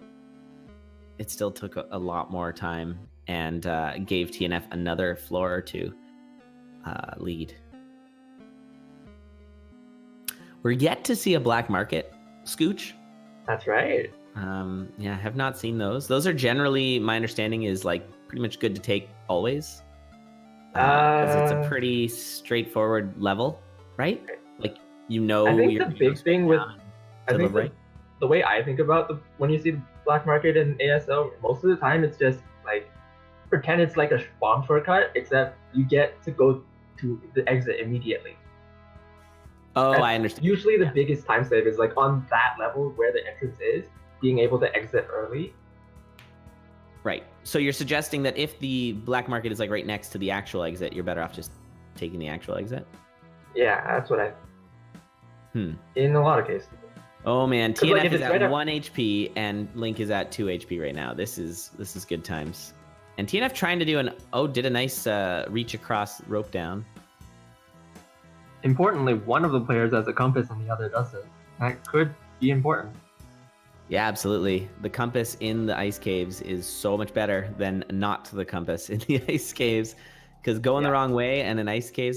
took a lot more time and gave TNF another floor or two lead. We're yet to see a black market scooch. That's right. Yeah, I have not seen those. Those are generally, my understanding is like pretty much good to take always. Because it's a pretty straightforward level, right? Like, you know, I think you're the big thing with the way I think about when you see the black market in AS+O, most of the time it's just like pretend it's like a bomb shortcut, except you get to go to the exit immediately. Oh, That's I understand. Usually the biggest time save is like on that level where the entrance is, being able to exit early. Right. So you're suggesting that if the black market is like right next to the actual exit, you're better off just taking the actual exit? Yeah, that's what in a lot of cases. Oh man, 'Cause, TNF like, if is it's at right 1 HP and Link is at 2 HP right now. This is good times. And TNF trying to do did a nice reach across rope down. Importantly, one of the players has a compass and the other doesn't. That could be important. Yeah, absolutely. The compass in the ice caves is so much better than not the compass in the ice caves. Because going the wrong way and a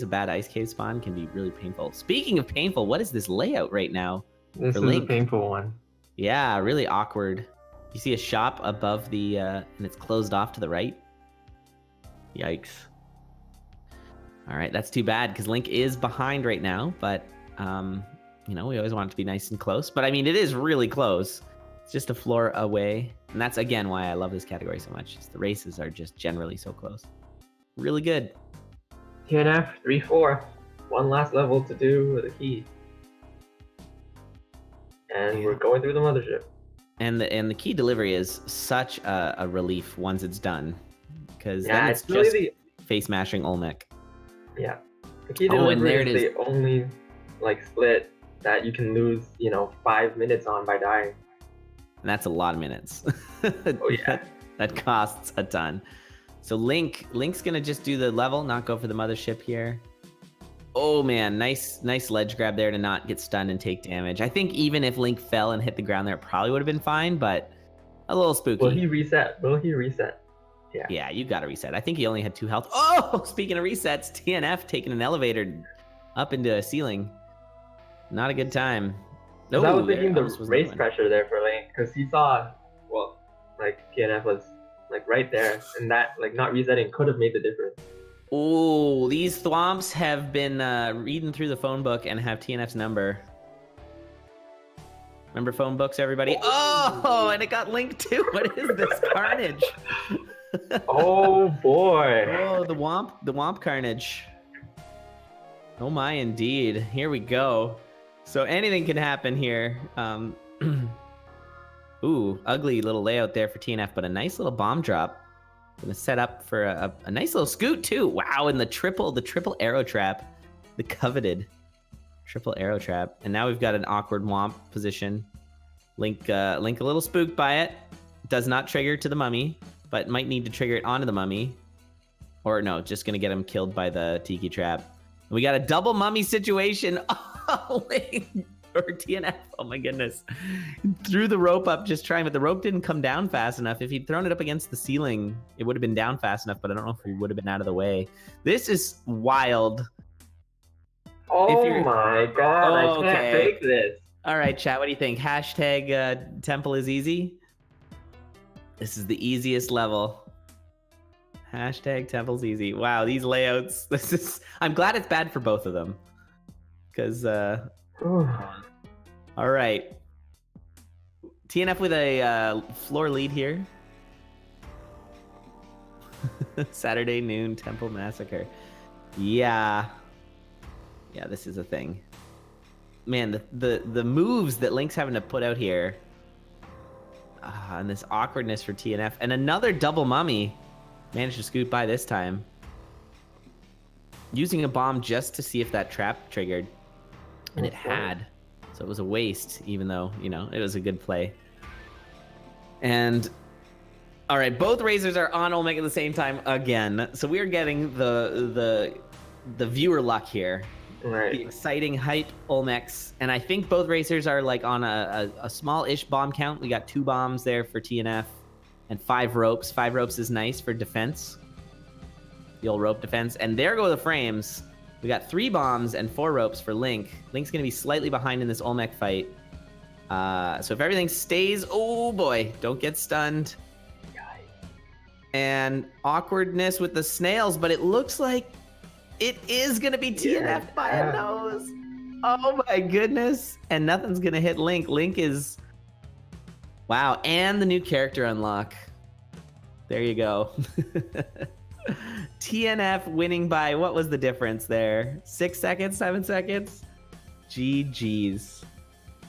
bad ice cave spawn can be really painful. Speaking of painful, what is this layout right now? This is Link? a painful one. Yeah, really awkward. You see a shop above the, and it's closed off to the right. Yikes. All right, that's too bad because Link is behind right now, but, we always want it to be nice and close. But, I mean, it is really close. It's just a floor away. And that's, again, why I love this category so much. The races are just generally so close. Really good. TNF 3-4. One last level to do with a key. And we're going through the mothership. And the key delivery is such a relief once it's done. Because then it's just really face mashing Olmec. Yeah. The key delivery is the only split that you can lose, 5 minutes on by dying. And that's a lot of minutes. Oh yeah. That costs a ton. So Link's gonna just do the level, not go for the mothership here. Oh man, nice ledge grab there to not get stunned and take damage. I think even if Link fell and hit the ground there, it probably would have been fine, but a little spooky. Will he reset? Yeah. Yeah, you gotta reset. I think he only had 2 health. Oh, speaking of resets, TNF taking an elevator up into a ceiling. Not a good time. I was thinking the race pressure there for Link, because he saw, TNF was right there, and that not resetting could have made the difference. Oh, these thwomps have been reading through the phone book and have TNF's number. Remember phone books, everybody? Oh, and it got linked too. What is this carnage? Oh boy. Oh, the womp carnage. Oh my, indeed. Here we go. So anything can happen here. Ooh, ugly little layout there for TNF, but a nice little bomb drop. Gonna set up for a nice little scoot too. Wow, and the triple arrow trap, the coveted triple arrow trap. And now we've got an awkward womp position. Link a little spooked by it. Does not trigger to the mummy, but might need to trigger it onto the mummy. Or no, just gonna get him killed by the tiki trap. We got a double mummy situation. Oh, Link or TNF. Oh my goodness. Threw the rope up just trying, but the rope didn't come down fast enough. If he'd thrown it up against the ceiling, it would have been down fast enough, but I don't know if he would have been out of the way. This is wild. Oh my god, I Okay. can't take this. All right, chat, what do you think? Hashtag temple is easy. This is the easiest level. Hashtag temple's easy. Wow, these layouts. I'm glad it's bad for both of them. Because, all right. TNF with a floor lead here. Saturday noon temple massacre. Yeah. Yeah, this is a thing. Man, the moves that Link's having to put out here. And this awkwardness for TNF. And another double mummy. Managed to scoot by this time. Using a bomb just to see if that trap triggered. And it had. So it was a waste, even though, you know, it was a good play. And, all right, both Razors are on Olmec at the same time again. So we are getting the viewer luck here. Right. The exciting hype Olmecs. And I think both Racers are like on a small-ish bomb count. We got 2 bombs there for TNF and 5 ropes. 5 ropes is nice for defense. The old rope defense. And there go the frames. We got 3 bombs and 4 ropes for Link. Link's going to be slightly behind in this Olmec fight. So if everything stays... Oh, boy. Don't get stunned. And awkwardness with the snails, but it looks like it is going to be TNF by a nose. Oh, my goodness. And nothing's going to hit Link. Link is... Wow. And the new character unlock. There you go. TNF winning by, what was the difference there? 6 seconds, 7 seconds? GG's.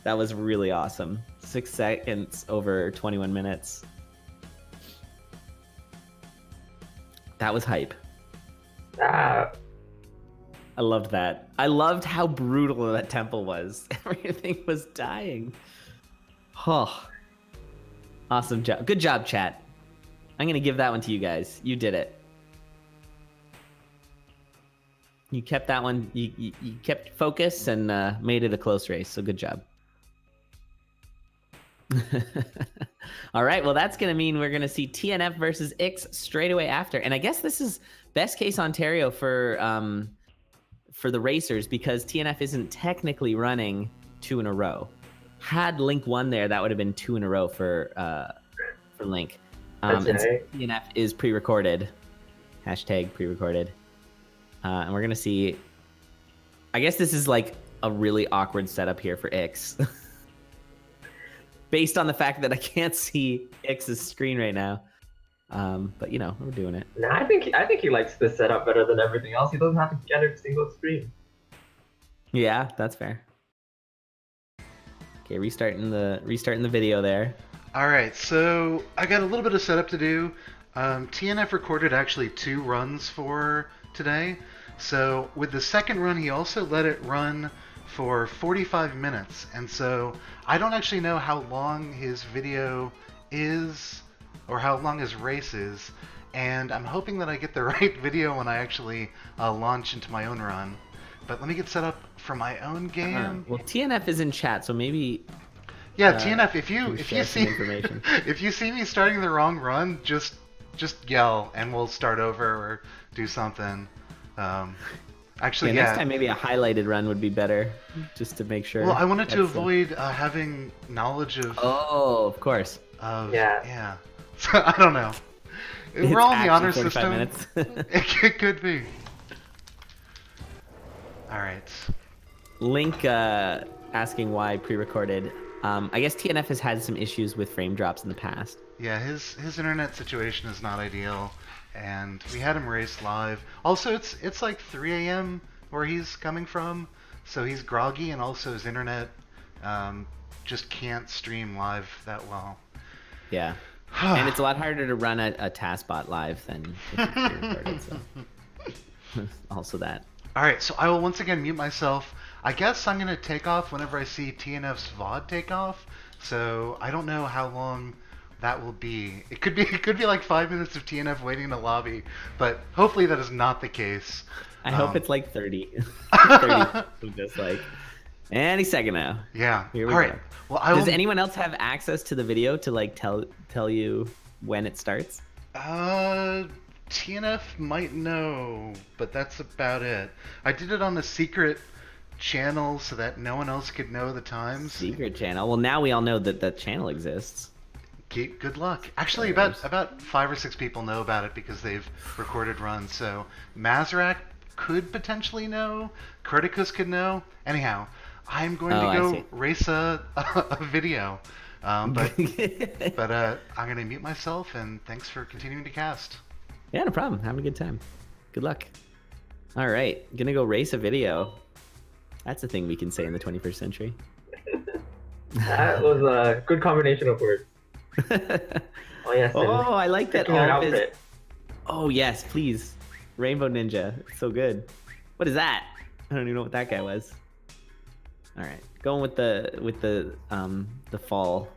That was really awesome. 6 seconds over 21 minutes. That was hype. I loved that. I loved how brutal that temple was. Everything was dying. Oh. Awesome job. Good job, chat. I'm going to give that one to you guys. You did it. You kept that one. You kept focus and made it a close race. So good job. All right. Well, that's going to mean we're going to see TNF versus Ix straight away after. And I guess this is best case Ontario for the racers because TNF isn't technically running 2 in a row. Had Link won there, that would have been 2 in a row for Link. And TNF is pre-recorded. Hashtag pre-recorded. And we're going to see... I guess this is like a really awkward setup here for Ix. Based on the fact that I can't see X's screen right now. But, you know, we're doing it. Nah, I think he likes this setup better than everything else. He doesn't have to get a single screen. Yeah, that's fair. Okay, restarting the video there. All right, so I got a little bit of setup to do. TNF recorded actually 2 runs for today. So with the second run, he also let it run for 45 minutes. And so I don't actually know how long his video is or how long his race is. And I'm hoping that I get the right video when I actually launch into my own run. But let me get set up for my own game. Well, TNF is in chat, so maybe... Yeah, TNF, if you see information. if you see me starting the wrong run, just yell and we'll start over or do something. Actually, next time maybe a highlighted run would be better, just to make sure. Well, I wanted to avoid having knowledge of. Oh, of course. Yeah. So I don't know. We're all in the honor system. Minutes. It could be. All right. Link asking why pre-recorded. I guess TNF has had some issues with frame drops in the past. Yeah, his internet situation is not ideal, and we had him race live. Also, it's like 3 a.m. where he's coming from, so he's groggy, and also his internet just can't stream live that well. Yeah. And it's a lot harder to run a TaskBot live than if it's pre-recorded, so. Also that. Alright, so I will once again mute myself. I guess I'm going to take off whenever I see TNF's VOD take off, so I don't know how long that will be. It could be like 5 minutes of TNF waiting in the lobby, but hopefully that is not the case. I hope it's like 30. 30 just like any second now. Yeah. Here we All right. go. Well, Does anyone else have access to the video to like tell you when it starts? TNF might know, but that's about it. I did it on a secret channel so that no one else could know the times. Secret channel. Well, now we all know that that channel exists. Good luck. Actually, about 5 or 6 people know about it because they've recorded runs. So Mazrak could potentially know. Curticus could know. Anyhow, I'm going to go race a video. But I'm going to mute myself, and thanks for continuing to cast. Yeah, no problem. Having a good time. Good luck. All right, gonna go race a video. That's a thing we can say in the 21st century. That was a good combination of words. Oh yes. Oh, I like that outfit. Oh yes, please. Rainbow Ninja. It's so good. What is that? I don't even know what that guy was. All right, going with the fall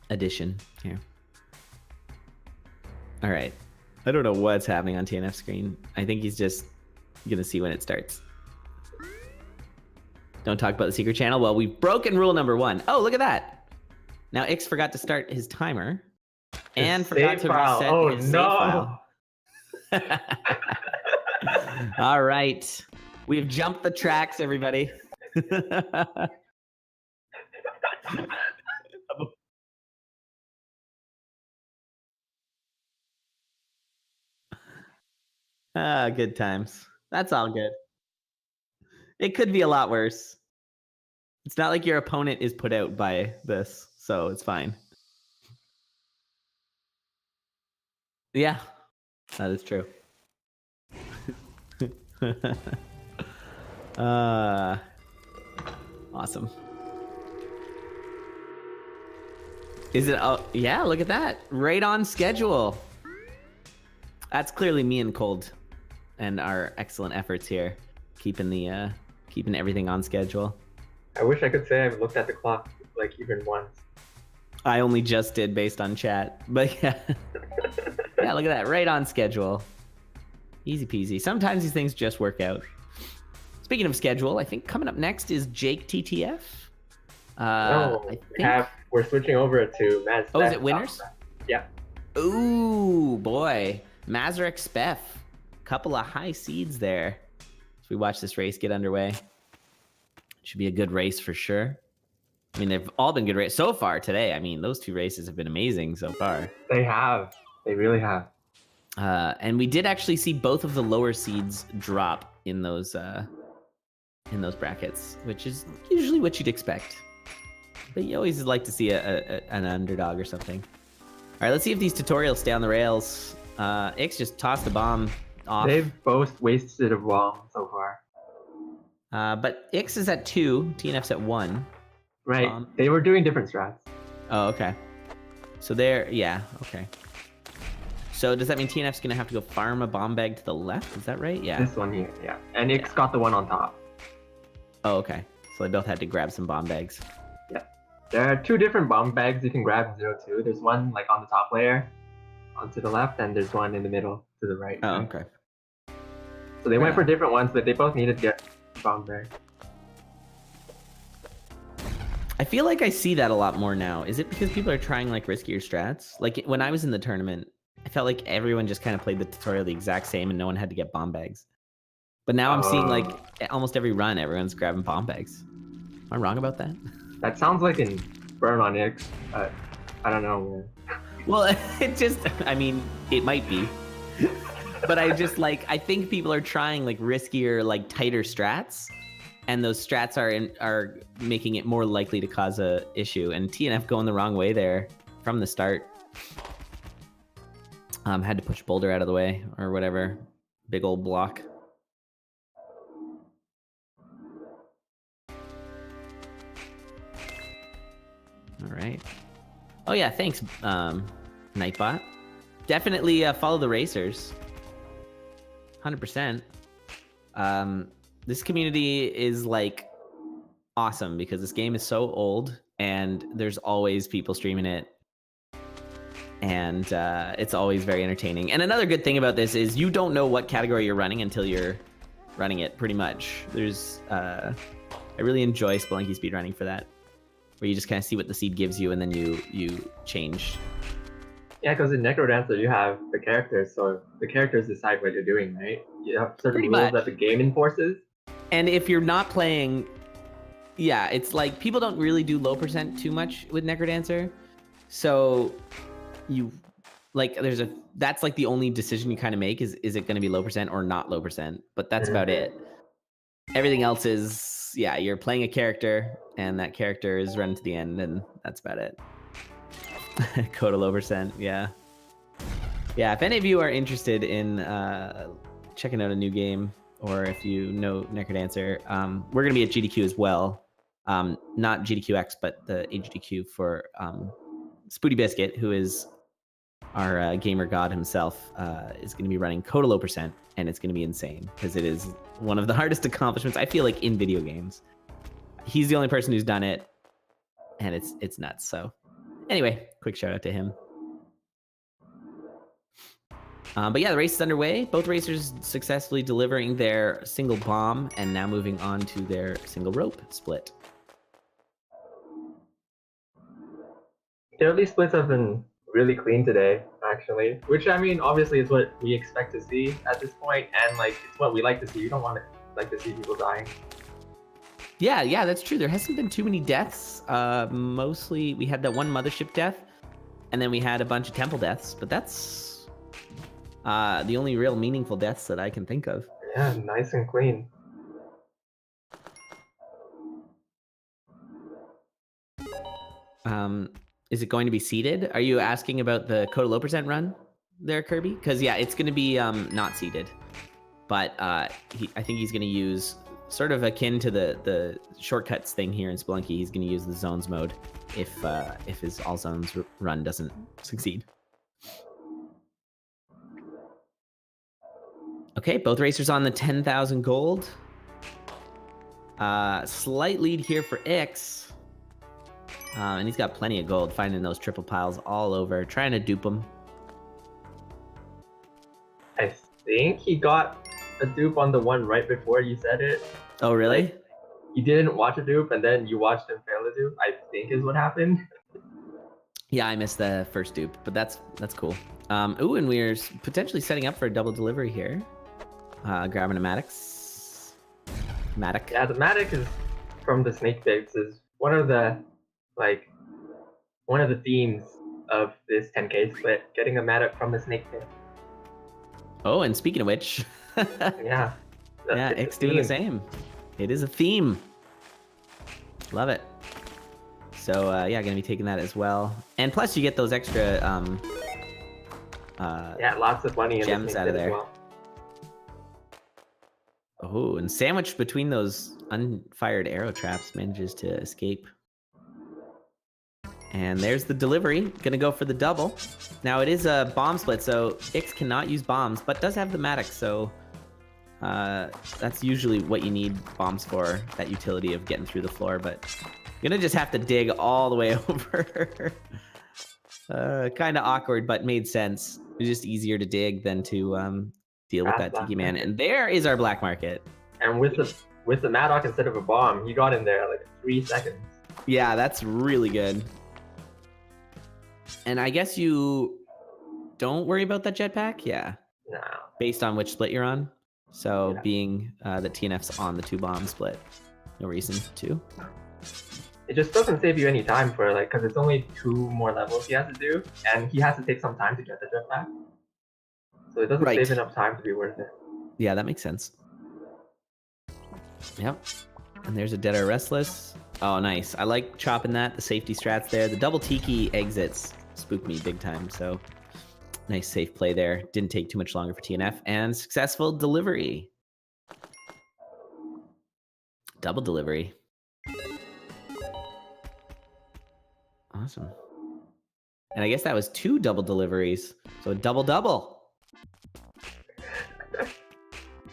edition here. All right. I don't know what's happening on TNF screen. I think he's just gonna see when it starts. Don't talk about the secret channel. Well, we've broken rule number 1. Oh, look at that. Now Ix forgot to start his timer and forgot to reset his save file. All right. We've jumped the tracks, everybody. Good times. That's all good. It could be a lot worse. It's not like your opponent is put out by this, so it's fine. Yeah, that is true. Awesome. Is it? Oh, yeah, look at that. Right on schedule. That's clearly me and Cold and our excellent efforts here, keeping everything on schedule. I wish I could say I've looked at the clock like even once. I only just did based on chat, but yeah. Yeah, look at that, right on schedule. Easy peasy. Sometimes these things just work out. Speaking of schedule, I think coming up next is Jake TTF. We're switching over to Maz. Oh, is it winners? Yeah. Ooh, boy. Mazarek Speff. Couple of high seeds there. As we watch this race get underway. Should be a good race for sure. I mean, they've all been good races so far today. I mean, those 2 races have been amazing so far. They have. They really have. And we did actually see both of the lower seeds drop in those brackets, which is usually what you'd expect. But you always like to see an underdog or something. All right, let's see if these tutorials stay on the rails. Ix just tossed a bomb off. They've both wasted a bomb so far. But Ix is at 2, TNF's at 1. Right. They were doing different strats. Oh, okay. So yeah, okay. So does that mean TNF's gonna have to go farm a bomb bag to the left? Is that right? Yeah. This one here, yeah. And Ix got the one on top. Oh, okay. So they both had to grab some bomb bags. Yeah. There are 2 different bomb bags you can grab in 0-2. There's one like on the top layer, onto the left, and there's one in the middle to the right. Oh, okay. So they went for different ones, but they both needed to get bomb bag. I feel like I see that a lot more now. Is it because people are trying like riskier strats? Like when I was in the tournament, I felt like everyone just kind of played the tutorial the exact same and no one had to get bomb bags. But now I'm seeing like almost every run, everyone's grabbing bomb bags. Am I wrong about that? That sounds like an burn on Ix, but I don't know, man. Well, I mean, it might be. But I think people are trying like riskier, like tighter strats. and those strats are making it more likely to cause a issue. And TNF going the wrong way there from the start. Had to push Boulder out of the way or whatever. Big old block. All right. Oh yeah, thanks, Nightbot. Definitely follow the racers. 100%. This community is like awesome because this game is so old and there's always people streaming it. And it's always very entertaining. And another good thing about this is you don't know what category you're running until you're running it, pretty much. There's, I really enjoy Spelunky speedrunning for that, where you just kind of see what the seed gives you and then you change. Yeah, because in Necrodancer you have the characters, so the characters decide what you're doing, right? You have certain Pretty rules much. that the game enforces. And if you're not playing, yeah, it's like people don't really do low percent too much with Necrodancer. So you like that's like the only decision you kind of make is it going to be low percent or not low percent, but that's about it. Everything else is, yeah, you're playing a character and that character is run to the end and that's about it. Coda low percent, yeah. Yeah, if any of you are interested in checking out a new game, or if you know Necrodancer, we're going to be at GDQ as well. Not GDQX, but the HDQ for Spooty Biscuit, who is our gamer god himself, is going to be running Coda low percent, and it's going to be insane because it is one of the hardest accomplishments I feel like in video games. He's the only person who's done it, and it's nuts. So anyway, quick shout out to him. But yeah, the race is underway. Both racers successfully delivering their single bomb and now moving on to their single rope split. The early splits have been really clean today, actually. Which, I mean, obviously is what we expect to see at this point, and like it's what we like to see. You don't want to see people dying. Yeah, that's true. There hasn't been too many deaths. Mostly we had that one mothership death, and then we had a bunch of temple deaths, but that's the only real meaningful deaths that I can think of. Yeah, nice and clean. Is it going to be seeded? Are you asking about the Coda low percent run there, Kirby? Because yeah, it's going to be not seeded, but I think he's going to use sort of akin to the shortcuts thing here in Spelunky. He's going to use the zones mode if his all zones run doesn't succeed. Okay, both racers on the 10,000 gold. Slight lead here for Ix. And he's got plenty of gold, finding those triple piles all over, trying to dupe him. I think he got a dupe on the one right before you said it. Oh, really? Like, you didn't watch a dupe, and then you watched him fail a dupe, I think is what happened. Yeah, I missed the first dupe, but that's cool. Ooh, and we're potentially setting up for a double delivery here. Grabbing a Maddox. Maddox. Yeah, the Maddox is from the Snake Pits is one of the themes of this 10K split, getting a Maddox from the Snake Pit. Oh, and speaking of which, yeah, yeah, Ix doing the same. It is a theme. Love it. So yeah, gonna be taking that as well, and plus you get those extra yeah, lots of money in gems the out of Snake Pit there. as well. Oh, and sandwiched between those unfired arrow traps, manages to escape. And there's the delivery. Gonna go for the double. Now it is a bomb split, so Ix cannot use bombs, but does have the Maddox, so that's usually what you need bombs for, that utility of getting through the floor, but you're gonna just have to dig all the way over. Kind of awkward, but made sense. It's just easier to dig than to deal with that Tiki Man. And there is our black market. And with the Maddox instead of a bomb, he got in there like 3 seconds. Yeah, that's really good. And I guess you don't worry about that jetpack? Yeah. No. Based on which split you're on. So Yeah. being that TNF's on the 2-bomb split, no reason to. It just doesn't save you any time for because it's only 2 more levels he has to do, and he has to take some time to get the jetpack. So it doesn't Right. save enough time to be worth it. Yeah, that makes sense. Yep. And there's a Dead or Restless. Oh, nice. I like chopping that. The safety strats there. The double tiki exits spooked me big time. So nice safe play there. Didn't take too much longer for TNF. And successful delivery. Double delivery. Awesome. And I guess that was 2 double deliveries. So a double-double.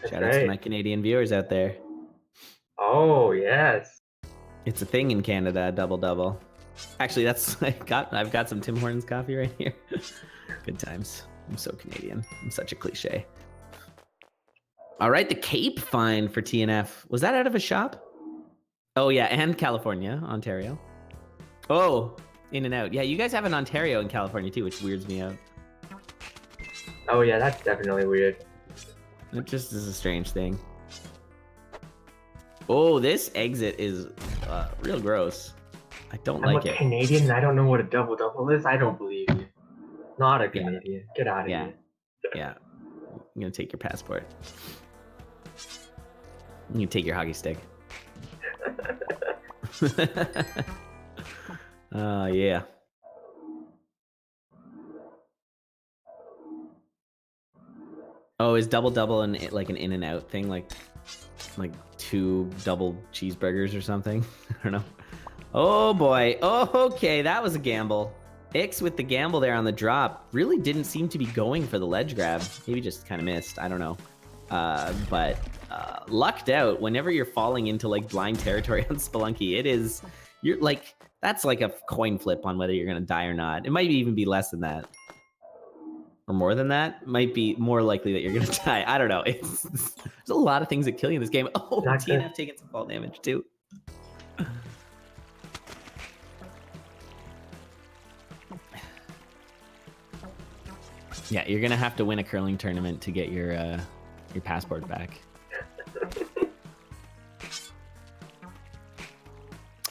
Shout out to my Canadian viewers out there. Oh, yes. It's a thing in Canada, double-double. Actually, that's I've got some Tim Hortons coffee right here. Good times. I'm so Canadian. I'm such a cliche. All right, the Cape find for TNF. Was that out of a shop? Oh yeah, and California, Ontario. Oh, in and out. Yeah, you guys have an Ontario in California too, which weirds me out. Oh yeah, that's definitely weird. It just is a strange thing. Oh, this exit is real gross. I don't like it. I'm a Canadian and I don't know what a double-double is. I don't believe you. Not a Canadian. Get out of here. Yeah. I'm gonna take your passport. I'm gonna take your hockey stick. Oh, yeah. Oh, is double-double and like an in and out thing, like 2 double cheeseburgers or something? I don't know. Oh boy. Oh, okay, that was a gamble. Ix with the gamble there on the drop really didn't seem to be going for the ledge grab. Maybe just kind of missed. I don't know. But lucked out whenever you're falling into like blind territory on Spelunky. You're like, that's like a coin flip on whether you're gonna die or not. It might even be less than that. Or more than that. Might be more likely that you're gonna die. I don't know. There's a lot of things that kill you in this game. Oh, TNF taking some fall damage too. Yeah, you're gonna have to win a curling tournament to get your passport back.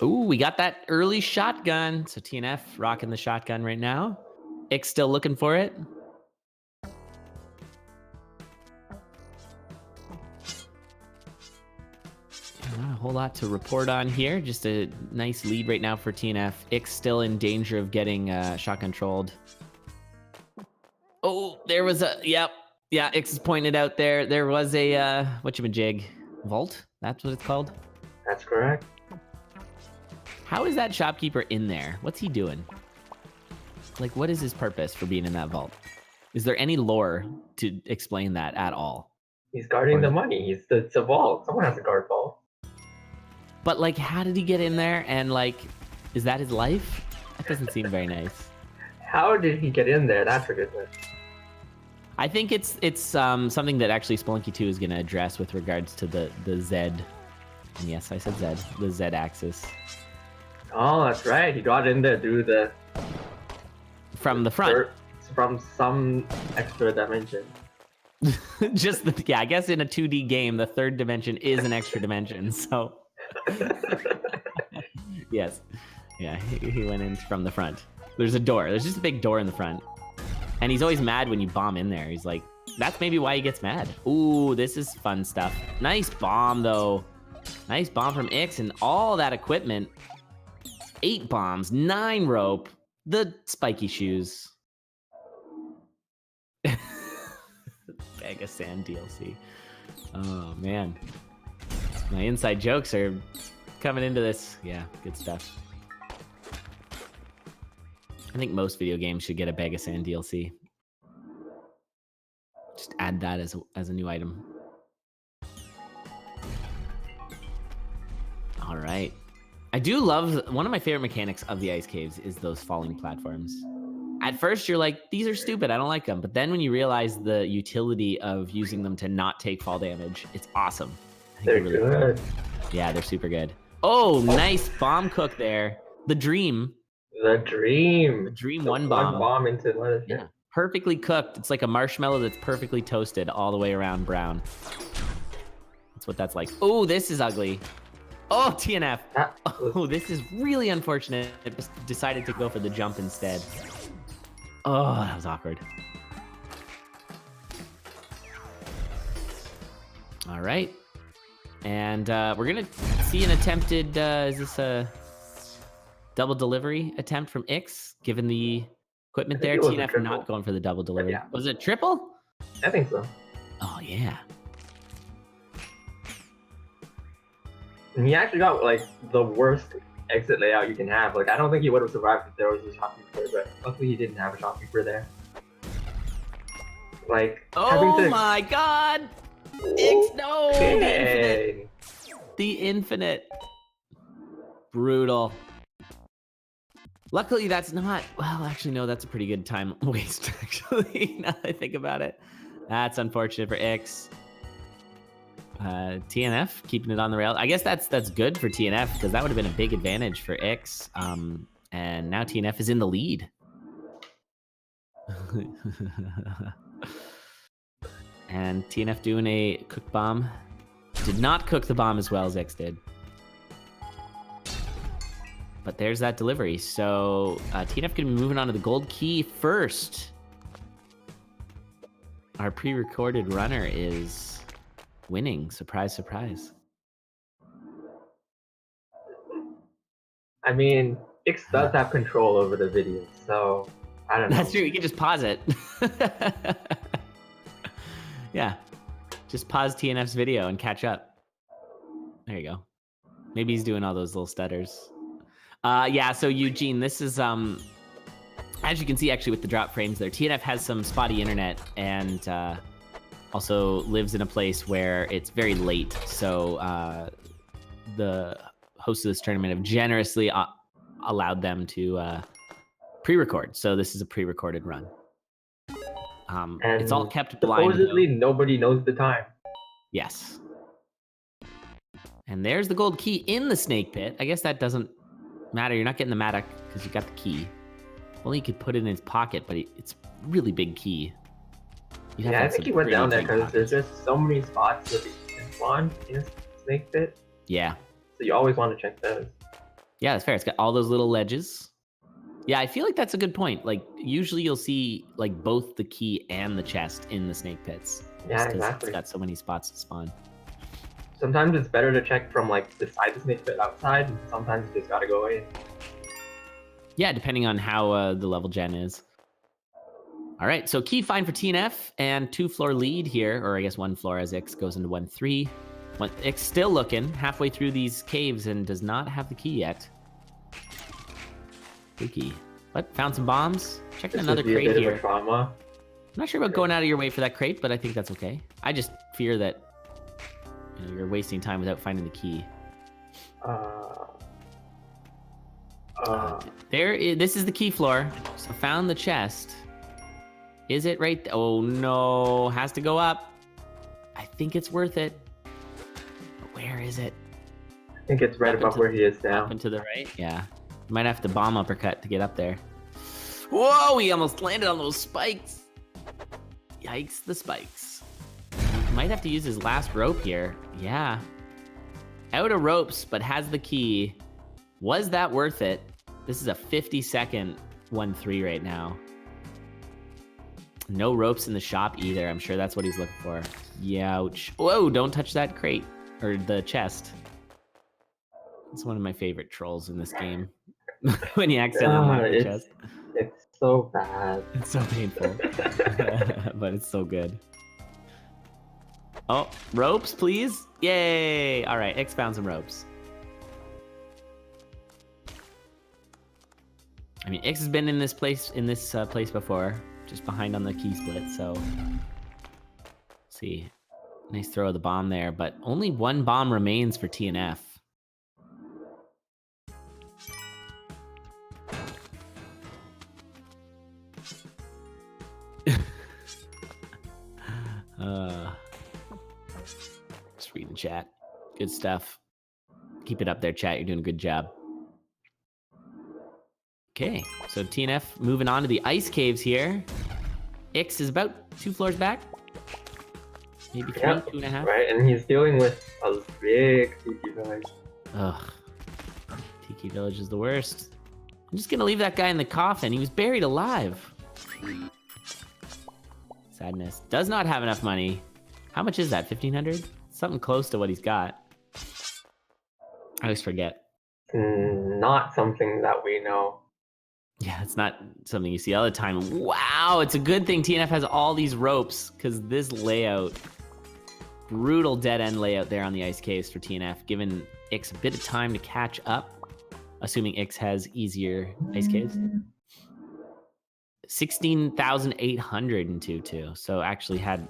Ooh, we got that early shotgun. So TNF rocking the shotgun right now. Ix still looking for it. Not a whole lot to report on here. Just a nice lead right now for TNF. Ix still in danger of getting shotgun trolled. Oh, there was a, yep. Yeah, Ix is pointed out there. There was a, whatchamajig, vault? That's what it's called? That's correct. How is that shopkeeper in there? What's he doing? Like, what is his purpose for being in that vault? Is there any lore to explain that at all? He's guarding the money. It's a vault. Someone has to guard vault. But, like, how did he get in there? And, like, is that his life? That doesn't seem very nice. How did he get in there? That's a good one. I think it's something that actually Spelunky 2 is going to address with regards to the Z. And yes, I said Z. The Z axis. Oh, that's right. He got in there through the... From the front. From some extra dimension. Just, I guess in a 2D game, the third dimension is an extra dimension, so... Yes. Yeah, he went in from the front. There's a door. There's just a big door in the front. And he's always mad when you bomb in there. He's like, that's maybe why he gets mad. Ooh, this is fun stuff. Nice bomb, though. Nice bomb from Ix and all that equipment. 8 bombs, 9 rope, the spiky shoes. Bag of Sand DLC. Oh, man. My inside jokes are coming into this. Yeah, good stuff. I think most video games should get a Bag of Sand DLC. Just add that as a new item. All right. I do love, one of my favorite mechanics of the ice caves is those falling platforms. At first you're like, these are stupid, I don't like them. But then when you realize the utility of using them to not take fall damage, it's awesome. They're really good. Cool. Yeah, they're super good. Oh, nice bomb cook there. The dream. The dream. The dream one bomb. One bomb into one. Yeah, perfectly cooked. It's like a marshmallow that's perfectly toasted all the way around brown. That's what that's like. Oh, this is ugly. Oh, TNF. Oh, this is really unfortunate. It just decided to go for the jump instead. Oh, that was awkward. All right. And we're going to see an attempted, is this a double delivery attempt from Ix, given the equipment there? it was a TNF triple. not going for the double delivery. yeah. Was it triple? I think so. Oh, yeah. And he actually got like the worst exit layout you can have. Like I don't think he would have survived if there was a shopkeeper, but luckily he didn't have a shopkeeper there. Like having Oh to... my god! Ix, no! The infinite. Dang. The infinite. Brutal. Luckily, that's not... Well, actually, no, that's a pretty good time waste, actually, now that I think about it. That's unfortunate for Ix. TNF, keeping it on the rail. I guess that's good for TNF, because that would have been a big advantage for Ix. And now TNF is in the lead. And TNF doing a cook bomb. Did not cook the bomb as well as Ix did. But there's that delivery. So TNF going to be moving on to the gold key first. Our pre-recorded runner is winning. Surprise, surprise. I mean, Ix does have control over the video, so I don't know. That's true. You can just pause it. Yeah. Just pause TNF's video and catch up. There you go. Maybe he's doing all those little stutters. Yeah, so Eugene, this is, as you can see actually with the drop frames there, TNF has some spotty internet and also lives in a place where it's very late. So the hosts of this tournament have generously allowed them to pre-record. So this is a pre-recorded run. It's all kept blind. Supposedly nobody knows the time. Yes. And there's the gold key in the snake pit. I guess that doesn't matter. You're not getting the Matic because you got the key. Only you could put it in his pocket, but it's a really big key. Yeah, I think he went down there because there's just so many spots that you can spawn in a snake pit. Yeah. So you always want to check those. Yeah, that's fair. It's got all those little ledges. Yeah, I feel like that's a good point. Like, usually you'll see, like, both the key and the chest in the snake pits. Yeah, exactly. It's got so many spots to spawn. Sometimes it's better to check from, like, the side of the snake pit outside, and sometimes you just gotta go in. Yeah, depending on how the level gen is. All right, so key find for TNF, and 2-floor lead here, or I guess 1 floor as Ix goes into 1-3. Ix still looking halfway through these caves and does not have the key yet. Spooky. What? Found some bombs? Checking another crate here. I'm not sure about going out of your way for that crate, but I think that's okay. I just fear that you're wasting time without finding the key. This is the key floor. So found the chest. Is it right? Oh no, has to go up. I think it's worth it. But where is it? I think it's right above where he is now. Up and to the right? Yeah. You might have to bomb uppercut to get up there. Whoa, he almost landed on those spikes. Yikes, the spikes. He might have to use his last rope here. Yeah. Out of ropes, but has the key. Was that worth it? This is a 50-second 1-3 right now. No ropes in the shop either. I'm sure that's what he's looking for. Youch. Whoa, don't touch that crate. Or the chest. It's one of my favorite trolls in this game. When you accidentally mark the chest. It's so bad. It's so painful. But it's so good. Oh, ropes, please. Yay. All right, X found some ropes. I mean, X has been in this place before, just behind on the key split. So, let's see, nice throw of the bomb there, but only 1 bomb remains for TNF. Just reading chat. Good stuff. Keep it up there, chat. You're doing a good job. Okay, so TNF moving on to the ice caves here. Ix is about 2 floors back. Maybe 3, 2.5. Right, and he's dealing with a big Tiki Village. Ugh. Tiki Village is the worst. I'm just gonna leave that guy in the coffin. He was buried alive. Sadness. Does not have enough money. How much is that? 1,500? Something close to what he's got. I always forget. Not something that we know. Yeah, it's not something you see all the time. Wow, it's a good thing TNF has all these ropes, because this layout, brutal dead-end layout there on the ice caves for TNF, giving Ix a bit of time to catch up, assuming Ix has easier ice caves. 16,800 in 2-2, so actually had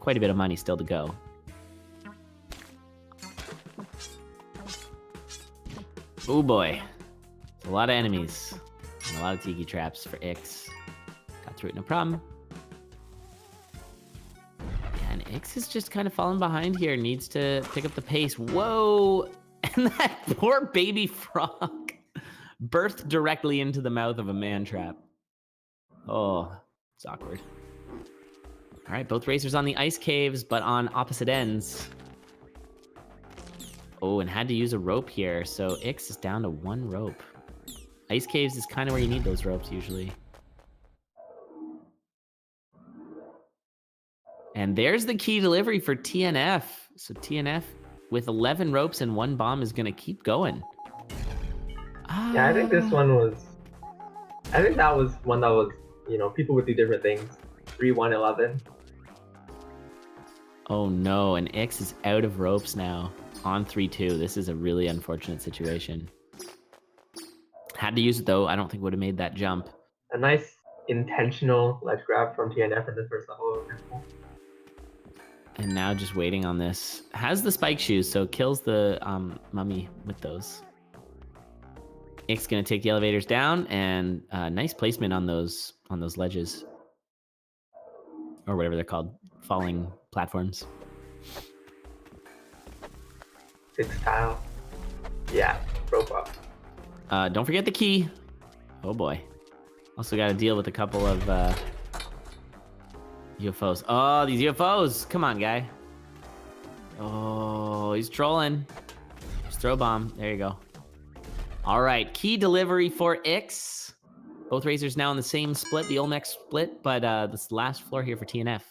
quite a bit of money still to go. Oh boy, a lot of enemies. And a lot of tiki traps for Ix. Got through it, no problem. Yeah, and Ix is just kind of falling behind here. Needs to pick up the pace. Whoa! And that poor baby frog birthed directly into the mouth of a man trap. Oh, it's awkward. All right, both racers on the ice caves, but on opposite ends. Oh, and had to use a rope here, so Ix is down to 1 rope. Ice caves is kind of where you need those ropes usually. And there's the key delivery for TNF. So TNF with 11 ropes and 1 bomb is gonna keep going. Yeah, I think this one was. I think that was one that was, people would do different things. 3-1-11. Oh no, and Ix is out of ropes now on 3-2. This is a really unfortunate situation. Had to use it though. I don't think would have made that jump. A nice intentional ledge grab from TNF in the first level. And now just waiting on this. Has the spike shoes, so kills the mummy with those. Ix gonna take the elevators down, and nice placement on those ledges, or whatever they're called, falling platforms. 6 tile. Yeah, rope up. Don't forget the key. Oh boy. Also got to deal with a couple of UFOs. Oh, these UFOs! Come on, guy. Oh, he's trolling. Just throw a bomb. There you go. All right, key delivery for Ix. Both racers now in the same split, the Olmec split, but this last floor here for TNF.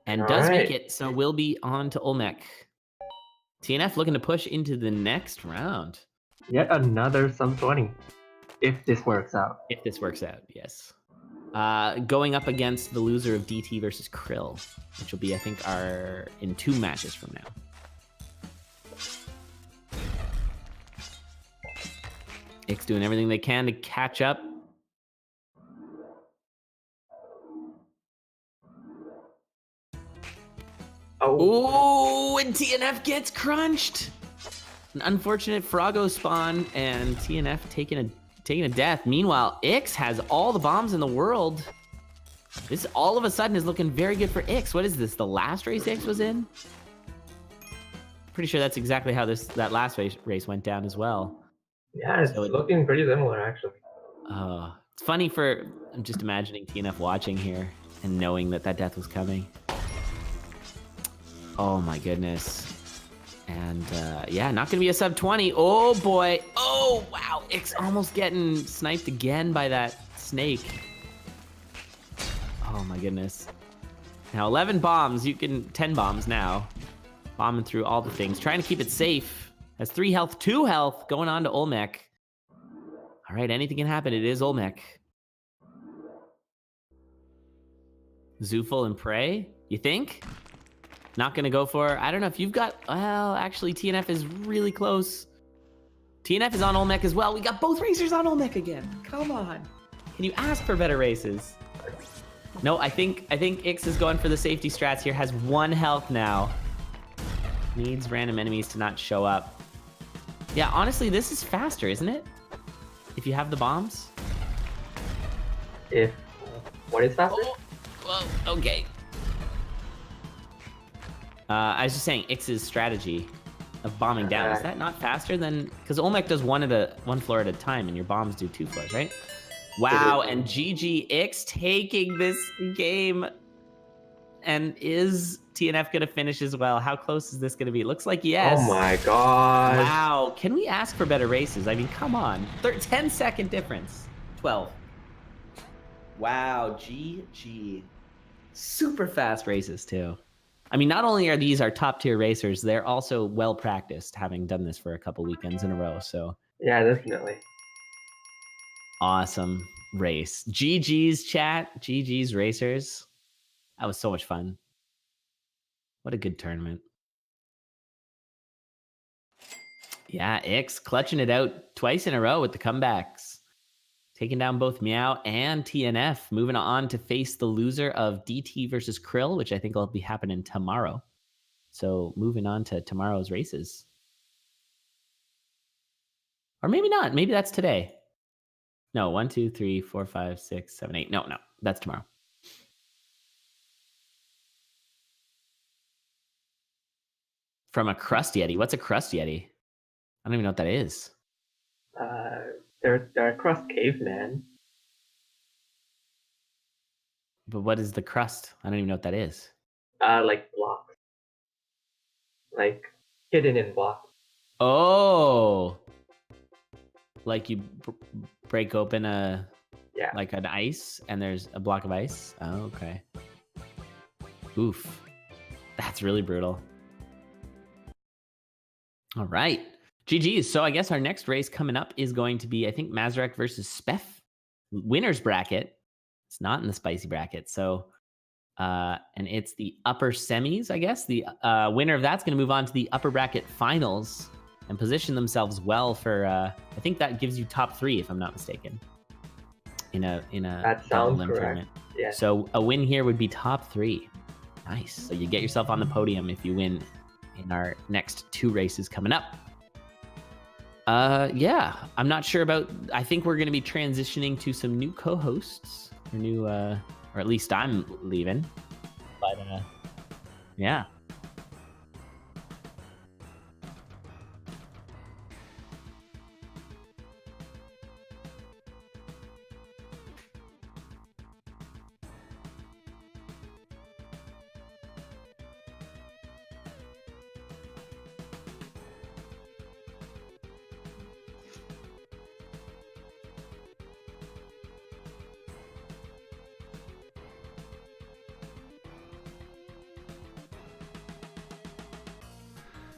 And does make it, so we'll be on to Olmec. TNF looking to push into the next round. Yet another sub 20. If this works out. If this works out, yes. Going up against the loser of DT versus Krill, which will be, I think, in 2 matches from now. Ix doing everything they can to catch up. Oh, and TNF gets crunched. An unfortunate Froggo spawn, and TNF taking a death. Meanwhile, Ix has all the bombs in the world. This all of a sudden is looking very good for Ix. What is this? The last race Ix was in? Pretty sure that's exactly how that last race went down as well. Yeah, it's looking pretty similar actually. It's funny I'm just imagining TNF watching here and knowing that death was coming. Oh my goodness. And yeah, not gonna be a sub 20. Oh boy. Oh wow. Ix almost getting sniped again by that snake. Oh my goodness. Now 11 bombs. 10 bombs now. Bombing through all the things. Trying to keep it safe. Has 3 health, 2 health. Going on to Olmec. All right, anything can happen. It is Olmec. Zooful and Prey, you think? Not gonna go for, I don't know if you've got, well, actually TNF is really close. TNF is on Olmec as well. We got both racers on Olmec again. Come on. Can you ask for better races? No, I think Ix is going for the safety strats here. Has 1 health now. Needs random enemies to not show up. Yeah, honestly, this is faster, isn't it? If you have the bombs. What is faster? Oh, whoa, okay. I was just saying, Ix's strategy of bombing down, is that not faster than... Because Olmec does one floor at a time, and your bombs do 2 floors, right? Wow, and GG Ix taking this game. And is TNF gonna finish as well? How close is this gonna be? Looks like yes. Oh my god. Wow, can we ask for better races? I mean, come on. 10-second difference. 12. Wow, GG. Super fast races too. I mean, not only are these our top tier racers, they're also well practiced, having done this for a couple weekends in a row. So Yeah, definitely. awesome race. GG's chat. GG's racers. That was so much fun. What a good tournament. Yeah, Ix clutching it out twice in a row with the comebacks. Taking down both Meow and TNF. Moving on to face the loser of DT versus Krill, which I think will be happening tomorrow. So moving on to tomorrow's races. Or maybe not. Maybe that's today. No, 1, 2, 3, 4, 5, 6, 7, 8. No, that's tomorrow. From a crust yeti. What's a crust yeti? I don't even know what that is. They're a crust caveman. But what is the crust? I don't even know what that is. Like blocks. Like hidden in blocks. Oh, like you break open like an ice and there's a block of ice. Oh, okay. Oof, that's really brutal. All right, GG's. So I guess our next race coming up is going to be, I think, Mazarek versus Speff. Winners bracket. It's not in the spicy bracket. So, and it's the upper semis, I guess. The winner of that's going to move on to the upper bracket finals and position themselves well for, I think that gives you top 3, if I'm not mistaken, in a double limb tournament. Yeah. So a win here would be top 3. Nice. So you get yourself on the podium if you win in our next 2 races coming up. Yeah, I'm not sure about, I think we're going to be transitioning to some new co-hosts, or new, or at least I'm leaving, but yeah.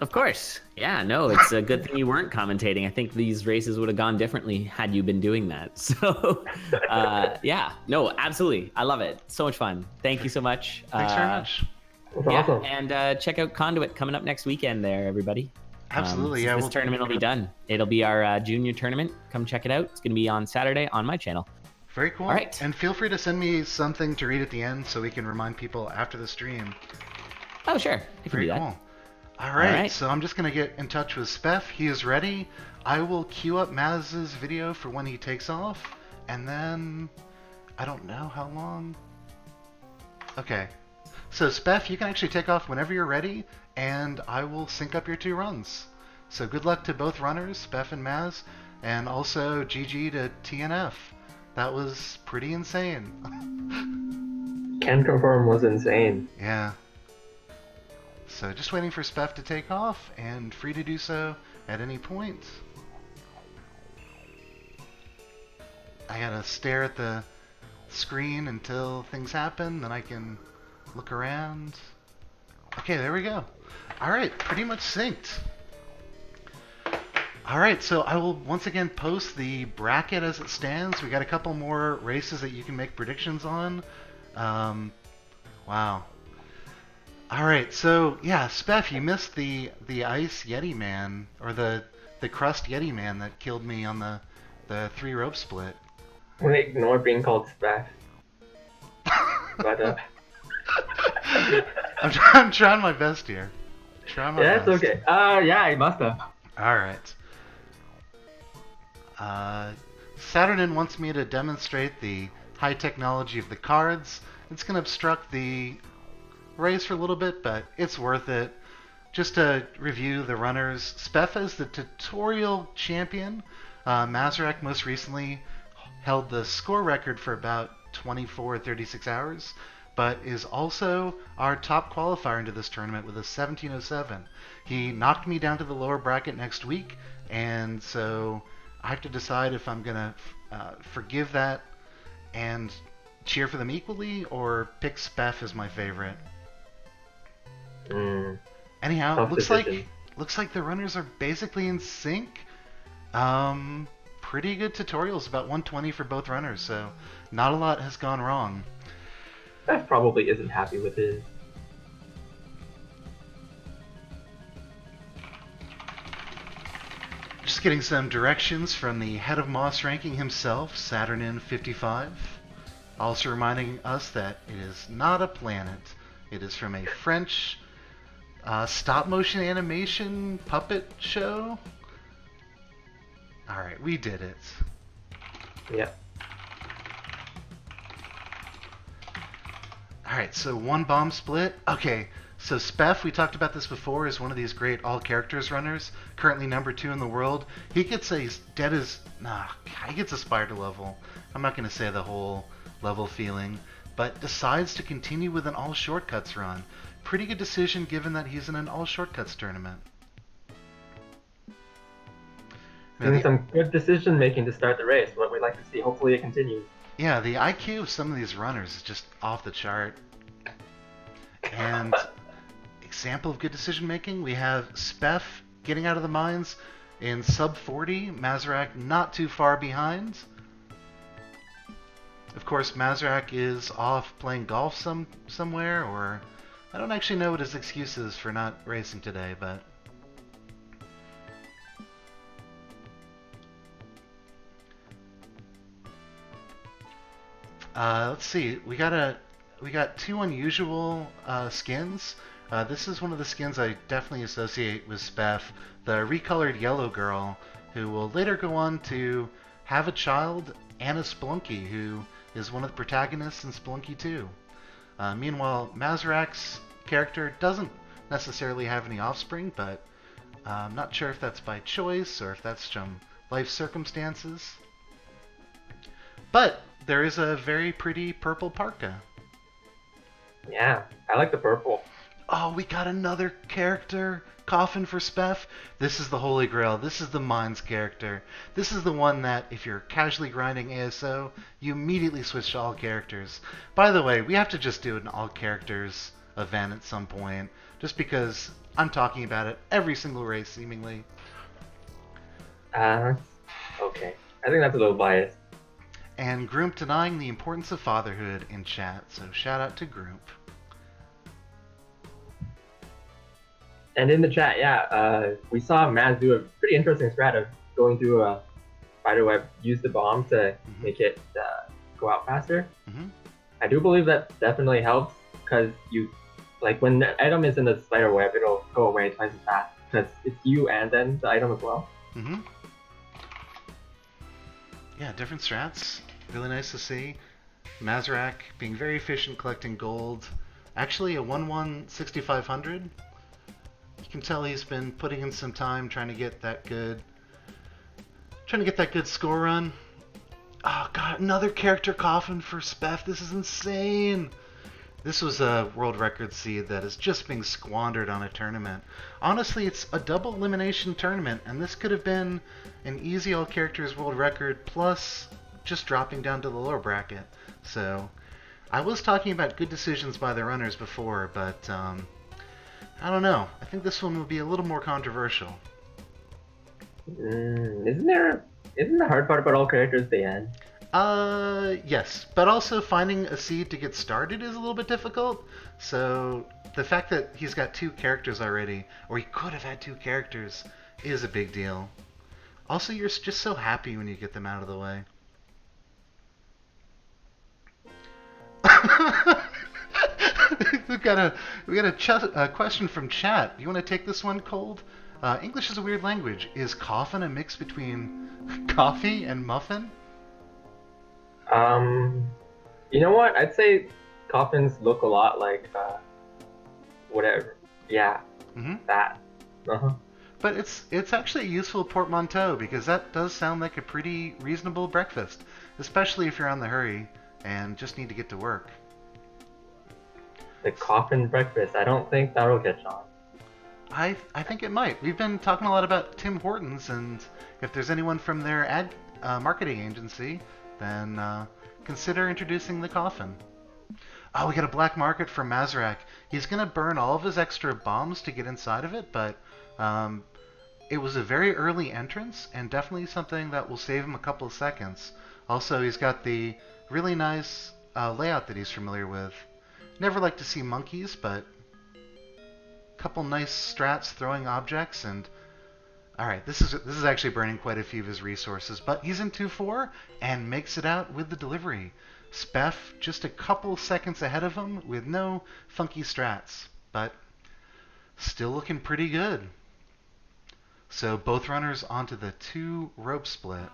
Of course. Yeah, no, it's a good thing you weren't commentating. I think these races would have gone differently had you been doing that. So, yeah, no, absolutely. I love it. So much fun. Thank you so much. Thanks very much. That's awesome. And check out Conduit coming up next weekend there, everybody. Absolutely, This tournament will be done. It'll be our junior tournament. Come check it out. It's going to be on Saturday on my channel. Very cool. All right. And feel free to send me something to read at the end so we can remind people after the stream. Oh, sure. You can Very do that. cool. All right, so I'm just going to get in touch with Speff. He is ready. I will queue up Maz's video for when he takes off, and then I don't know how long. Okay. So Speff, you can actually take off whenever you're ready, and I will sync up your 2 runs. So good luck to both runners, Speff and Maz, and also GG to TNF. That was pretty insane. Can confirm was insane. Yeah. So just waiting for Speff to take off, and free to do so at any point. I gotta stare at the screen until things happen, then I can look around. Okay, there we go. Alright, pretty much synced. Alright, so I will once again post the bracket as it stands. We got a couple more races that you can make predictions on. Wow. Alright, so yeah, Speff, you missed the ice Yeti man, or the crust Yeti man that killed me on the 3 rope split. I'm gonna ignore being called Speff. But I'm trying my best here. Trying my yeah, best. it's okay. Yeah, I must have. Alright. Saturnin wants me to demonstrate the high technology of the cards. It's gonna obstruct the race for a little bit, but it's worth it. Just to review the runners, Speff is the tutorial champion. Mazarek most recently held the score record for about 24-36 hours, but is also our top qualifier into this tournament with a 1707. He knocked me down to the lower bracket next week, and so I have to decide if I'm gonna forgive that and cheer for them equally, or pick Speff as my favorite. Mm, Anyhow, tough decision. looks like the runners are basically in sync. Pretty good tutorials, about 120 for both runners, so not a lot has gone wrong. Beth probably isn't happy with his. Just getting some directions from the head of Moss ranking himself, Saturnin55. Also reminding us that it is not a planet. It is from a French stop motion animation puppet show. Alright, we did it. Yep. Alright, so one bomb split. Okay, so Speff, we talked about this before, is one of these great all characters runners, currently number 2 in the world. He gets a he gets a spider level. I'm not going to say the whole level feeling, but decides to continue with an all shortcuts run. Pretty good decision given that he's in an all shortcuts tournament. Doing some good decision making to start the race. What we'd like to see. Hopefully it continues. Yeah, the IQ of some of these runners is just off the chart. And example of good decision making, we have Speff getting out of the mines in sub 40, Mazarak not too far behind. Of course, Mazarak is off playing golf somewhere, or I don't actually know what his excuse is for not racing today, but let's see. We got 2 unusual skins. This is one of the skins I definitely associate with Speff, the recolored yellow girl, who will later go on to have a child, Anna Spelunky, who is one of the protagonists in Spelunky 2. Meanwhile, Mazarak's character doesn't necessarily have any offspring, but I'm not sure if that's by choice or if that's from life circumstances. But there is a very pretty purple parka. Yeah, I like the purple. Oh, we got another character coffin for Speff. This is the Holy Grail. This is the Mines character. This is the one that, if you're casually grinding AS+O, you immediately switch to all characters. By the way, we have to just do an all characters event at some point, just because I'm talking about it every single race, seemingly. Okay. I think that's a little biased. And Groomp denying the importance of fatherhood in chat, so shout out to Groomp. And in the chat, yeah, we saw Maz do a pretty interesting strat of going through a spiderweb, use the bomb to make it go out faster. Mm-hmm. I do believe that definitely helps, because when the item is in the spiderweb, it'll go away twice as fast, because it's you and then the item as well. Mm-hmm. Yeah, different strats. Really nice to see. Mazarak being very efficient collecting gold. Actually, a 1-1 6500. You can tell he's been putting in some time trying to get that good score run. Oh god, another character coffin for Speff. This is insane. This was a world record seed that is just being squandered on a tournament. Honestly, it's a double elimination tournament, and this could have been an easy all characters world record plus just dropping down to the lower bracket. So, I was talking about good decisions by the runners before, but I don't know. I think this one will be a little more controversial. Isn't the hard part about all characters the end? Yes, but also finding a seed to get started is a little bit difficult. So the fact that he's got 2 characters already, or he could have had 2 characters, is a big deal. Also, you're just so happy when you get them out of the way. we got a question from chat. You want to take this one, Cold? English is a weird language. Is coffin a mix between coffee and muffin? You know what? I'd say coffins look a lot like whatever. Yeah, that. But it's actually a useful portmanteau, because that does sound like a pretty reasonable breakfast, especially if you're on the hurry and just need to get to work. The coffin breakfast. I don't think that'll catch on. I think it might. We've been talking a lot about Tim Hortons, and if there's anyone from their ad marketing agency, then consider introducing the coffin. Oh, we got a black market for Mazrak. He's gonna burn all of his extra bombs to get inside of it, but um, it was a very early entrance and definitely something that will save him a couple of seconds. Also, he's got the really nice layout that he's familiar with. Never like to see monkeys, but a couple nice strats throwing objects and alright, this is actually burning quite a few of his resources, but he's in 2-4 and makes it out with the delivery. Speff just a couple seconds ahead of him with no funky strats, but still looking pretty good. So both runners onto the 2 rope split.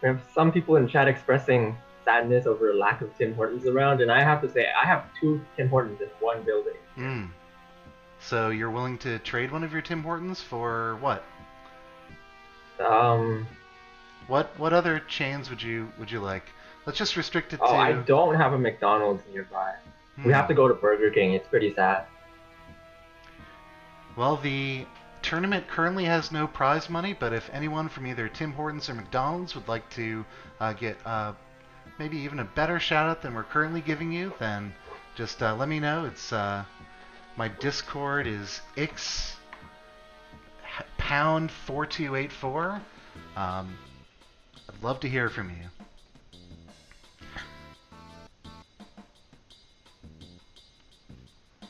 We have some people in chat expressing sadness over a lack of Tim Hortons around, and I have to say, I have 2 Tim Hortons in one building. So you're willing to trade one of your Tim Hortons for what? What other chains would you like? Let's just restrict it to. Oh, I don't have a McDonald's nearby. We have to go to Burger King. It's pretty sad. Well, the tournament currently has no prize money, but if anyone from either Tim Hortons or McDonald's would like to get maybe even a better shout out than we're currently giving you, then just let me know. It's my Discord is X pound 4284. I'd love to hear from you.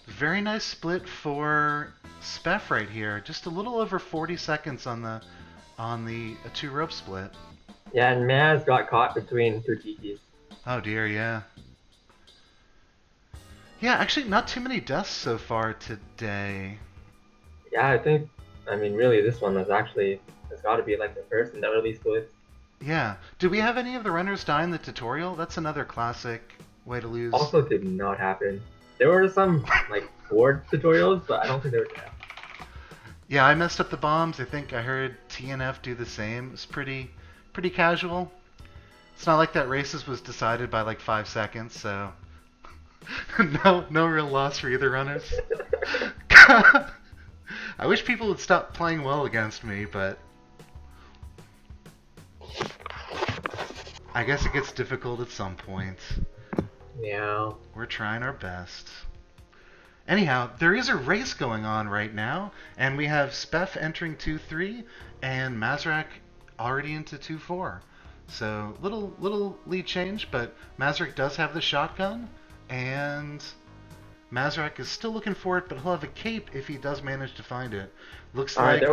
Very nice split for Speff right here. Just a little over 40 seconds on the 2 rope split. Yeah, and Maz got caught between 2 tikis. Oh dear, yeah. Yeah, actually not too many deaths so far today. Yeah, I mean, really, this one has got to be like the first in the early splits. Yeah. Did we have any of the runners die in the tutorial? That's another classic way to lose. Also did not happen. There were some, like, board tutorials, but I don't think they were death. Yeah, I messed up the bombs. I think I heard TNF do the same. It was pretty casual. It's not like that races was decided by like 5 seconds, so no real loss for either runners. I wish people would stop playing well against me, but I guess it gets difficult at some point. Yeah. We're trying our best. Anyhow, there is a race going on right now, and we have Speff entering 2-3 and Mazrak already into 2-4. So little lead change, but Mazrak does have the shotgun, and Mazrak is still looking for it, but he'll have a cape if he does manage to find it. Looks like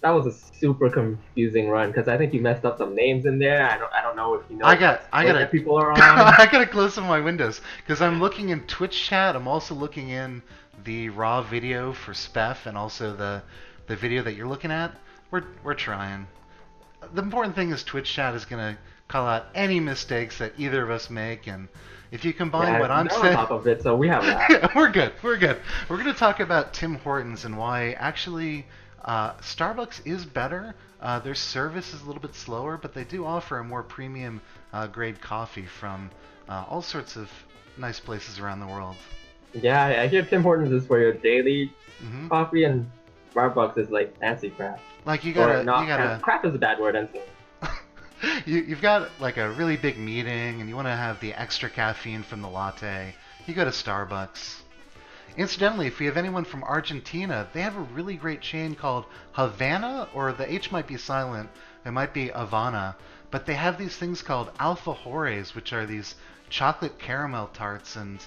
that was a super confusing run because I think you messed up some names in there. I don't know if you know. I got people are on. I gotta close some of my windows because I'm looking in Twitch chat. I'm also looking in the raw video for Speff and also the video that you're looking at. We're trying. The important thing is Twitch chat is gonna call out any mistakes that either of us make, and if you combine what I'm saying, on top of it, so we have that. we're good. We're gonna talk about Tim Hortons and why actually. Starbucks is better. Their service is a little bit slower, but they do offer a more premium grade coffee from all sorts of nice places around the world. Yeah, I hear Tim Hortons is for your daily coffee, and Starbucks is like fancy crap. Like crap is a bad word, and so. You've got like a really big meeting, and you want to have the extra caffeine from the latte. You go to Starbucks. Incidentally, if we have anyone from Argentina, they have a really great chain called Havana, or the H might be silent, it might be Havana, but they have these things called alfajores, which are these chocolate caramel tarts, and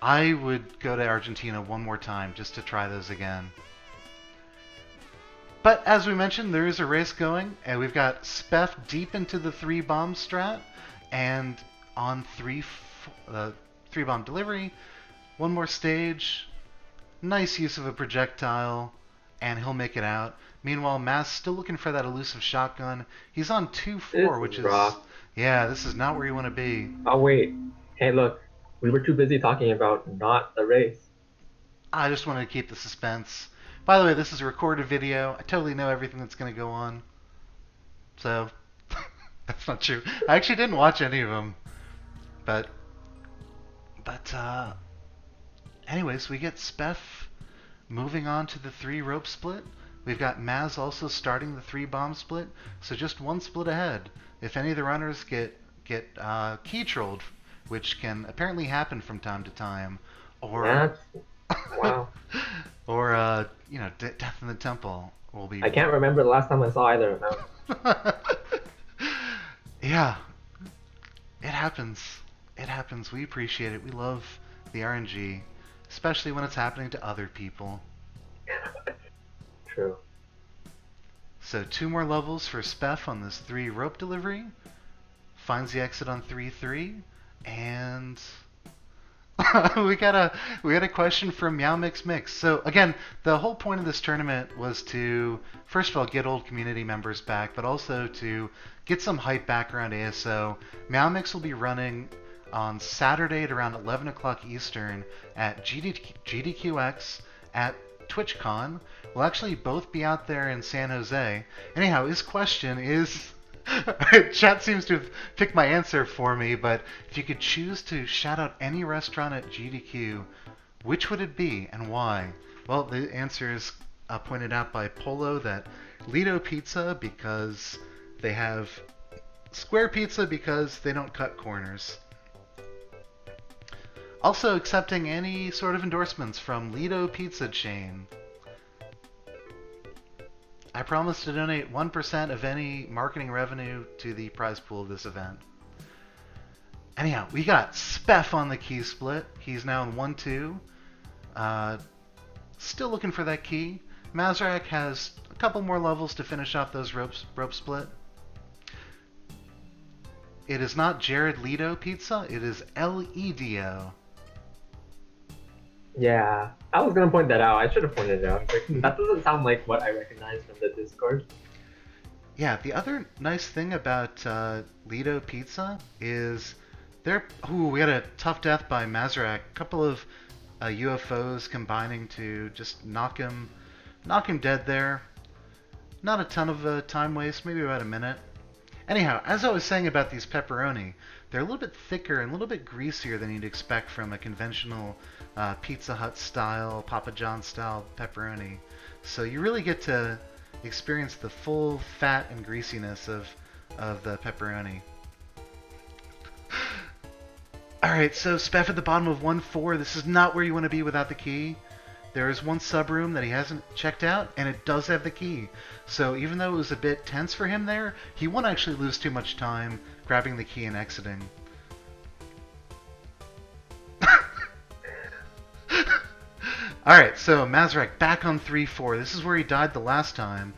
I would go to Argentina one more time just to try those again. But as we mentioned, there is a race going, and we've got Speff deep into the 3-bomb strat, and on 3-bomb delivery. One more stage, nice use of a projectile, and he'll make it out. Meanwhile, Mass still looking for that elusive shotgun. He's on 2-4, which is rough. Yeah, this is not where you want to be. Oh wait, hey look, we were too busy talking about not the race. I just wanted to keep the suspense. By the way, this is a recorded video. I totally know everything that's going to go on. So, that's not true. I actually didn't watch any of them. But anyways, we get Speff moving on to the 3-rope split. We've got Maz also starting the 3-bomb split, so just one split ahead. If any of the runners get key trolled which can apparently happen from time to time, or That's wow. or Death in the Temple will be. I can't remember the last time I saw either of them. Yeah, it happens. It happens. We appreciate it. We love the RNG, especially when it's happening to other people. True. So 2 more levels for Speff on this 3 rope delivery. Finds the exit on 3-3, and we got a question from Meow Mix Mix. So again, the whole point of this tournament was to first of all get old community members back, but also to get some hype back around AS+O. Meow Mix will be running on Saturday at around 11 o'clock Eastern at GDQX at TwitchCon. We'll actually both be out there in San Jose. Anyhow, his question is... Chat seems to have picked my answer for me, but if you could choose to shout out any restaurant at GDQ, which would it be and why? Well, the answer is pointed out by Polo that Lido Pizza because they have Square Pizza because they don't cut corners. Also accepting any sort of endorsements from Lido Pizza chain. I promise to donate 1% of any marketing revenue to the prize pool of this event. Anyhow, we got Speff on the key split. He's now in 1-2. Still looking for that key. Mazrak has a couple more levels to finish off those rope split. It is not Jared Leto Pizza. It is Ledo. Yeah, I was gonna point that out. I should have pointed it out. That doesn't sound like what I recognize from the Discord. Yeah, the other nice thing about Lido Pizza is we had a tough death by Mazrak. A couple of UFOs combining to just knock him dead there. Not a ton of time waste, maybe about a minute. Anyhow, as I was saying about these pepperoni, they're a little bit thicker and a little bit greasier than you'd expect from a conventional Pizza Hut style, Papa John style pepperoni. So you really get to experience the full fat and greasiness of the pepperoni. Alright, so Speff at the bottom of 1-4. This is not where you want to be without the key. There is one sub room that he hasn't checked out, and it does have the key. So even though it was a bit tense for him there, he won't actually lose too much time grabbing the key and exiting. Alright, so Mazrak back on 3-4. This is where he died the last time.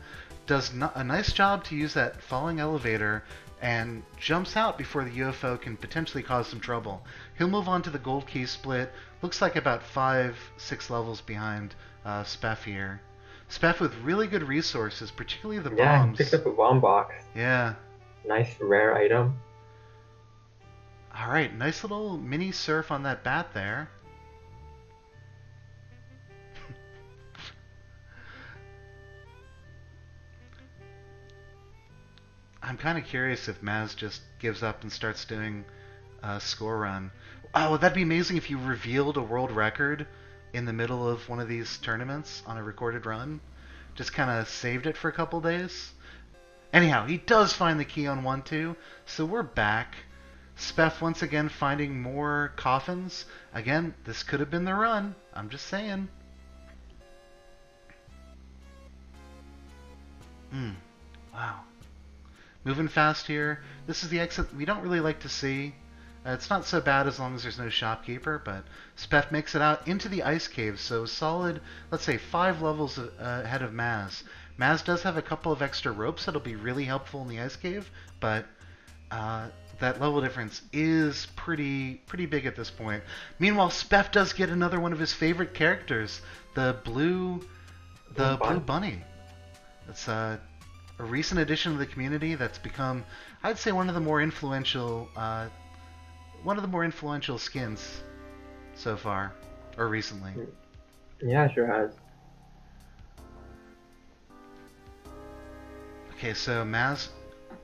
Does a nice job to use that falling elevator and jumps out before the UFO can potentially cause some trouble. He'll move on to the gold key split. Looks like about 5-6 levels behind Speff here. Speff with really good resources, particularly the bombs. Yeah, picked up a bomb box. Yeah. Nice rare item. Alright, nice little mini surf on that bat there. I'm kind of curious if Maz just gives up and starts doing a score run. Oh, that'd be amazing if you revealed a world record in the middle of one of these tournaments on a recorded run. Just kind of saved it for a couple days. Anyhow, he does find the key on 1-2, so we're back. Speff once again finding more coffins. Again, this could have been the run. I'm just saying. Wow. Moving fast here. This is the exit we don't really like to see. It's not so bad as long as there's no shopkeeper, but Speff makes it out into the ice cave, so solid, let's say 5 levels ahead of Maz. Maz does have a couple of extra ropes that'll be really helpful in the ice cave, but that level difference is pretty big at this point. Meanwhile, Speff does get another one of his favorite characters, the blue bunny. That's a recent addition to the community that's become, I'd say, one of the more influential skins so far, or recently. Yeah, it sure has. Okay, so Maz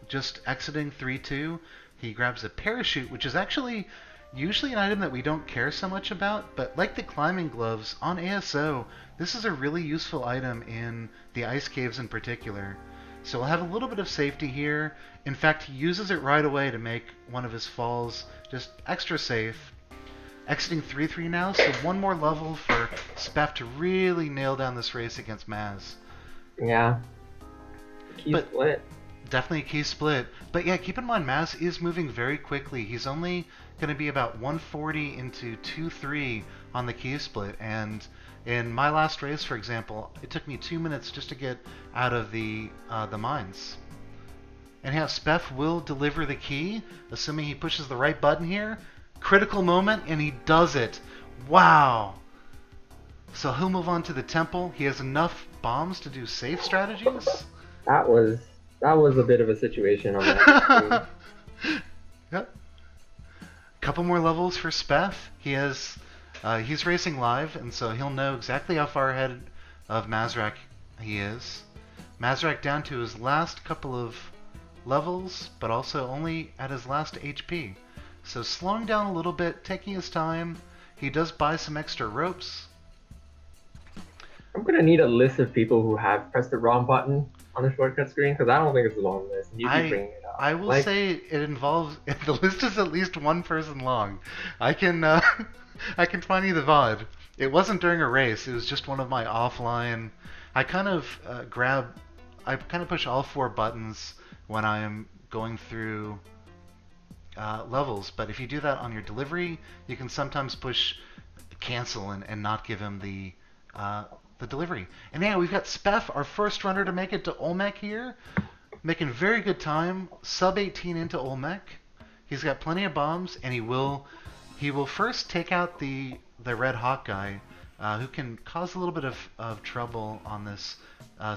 just exiting 3-2. He grabs a parachute, which is actually usually an item that we don't care so much about, but like the climbing gloves on AS+O, this is a really useful item in the ice caves in particular. So we'll have a little bit of safety here. In fact, he uses it right away to make one of his falls just extra safe. Exiting 3-3 now, so one more level for Speff to really nail down this race against Maz. Yeah. Key split. Definitely a key split. But yeah, keep in mind, Maz is moving very quickly. He's only going to be about 140 into 2-3 on the key split. And in my last race, for example, it took me 2 minutes just to get out of the mines. And yeah, Speff will deliver the key, assuming he pushes the right button here. Critical moment, and he does it. Wow. So he'll move on to the temple. He has enough bombs to do safe strategies. That was a bit of a situation on that. Yep. Couple more levels for Speff. He's racing live, and so he'll know exactly how far ahead of Mazrak he is. Mazrak down to his last couple of levels, but also only at his last HP. So slowing down a little bit, taking his time. He does buy some extra ropes. I'm gonna need a list of people who have pressed the wrong button on the shortcut screen, because I don't think it's a long list. You keep bringing it up. I will say it involves the list is at least one person long. I can I can find you the VOD. It wasn't during a race. It was just one of my offline. I kind of push all 4 buttons when I am going through levels, but if you do that on your delivery, you can sometimes push cancel and not give him the delivery. And yeah, we've got Speff, our first runner to make it to Olmec here, making very good time, sub 18 into Olmec. He's got plenty of bombs, and he will first take out the Red Hawk guy, who can cause a little bit of trouble on this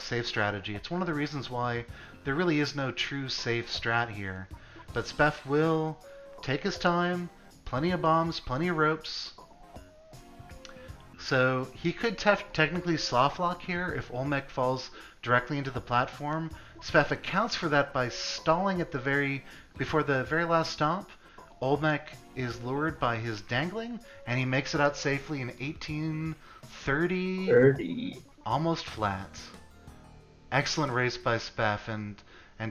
safe strategy. It's one of the reasons why there really is no true safe strat here. But Speff will take his time, plenty of bombs, plenty of ropes. So he could technically soft lock here if Olmec falls directly into the platform. Speff accounts for that by stalling at before the very last stomp. Olmec is lured by his dangling, and he makes it out safely in 18:30. Almost flat. Excellent race by Speff, and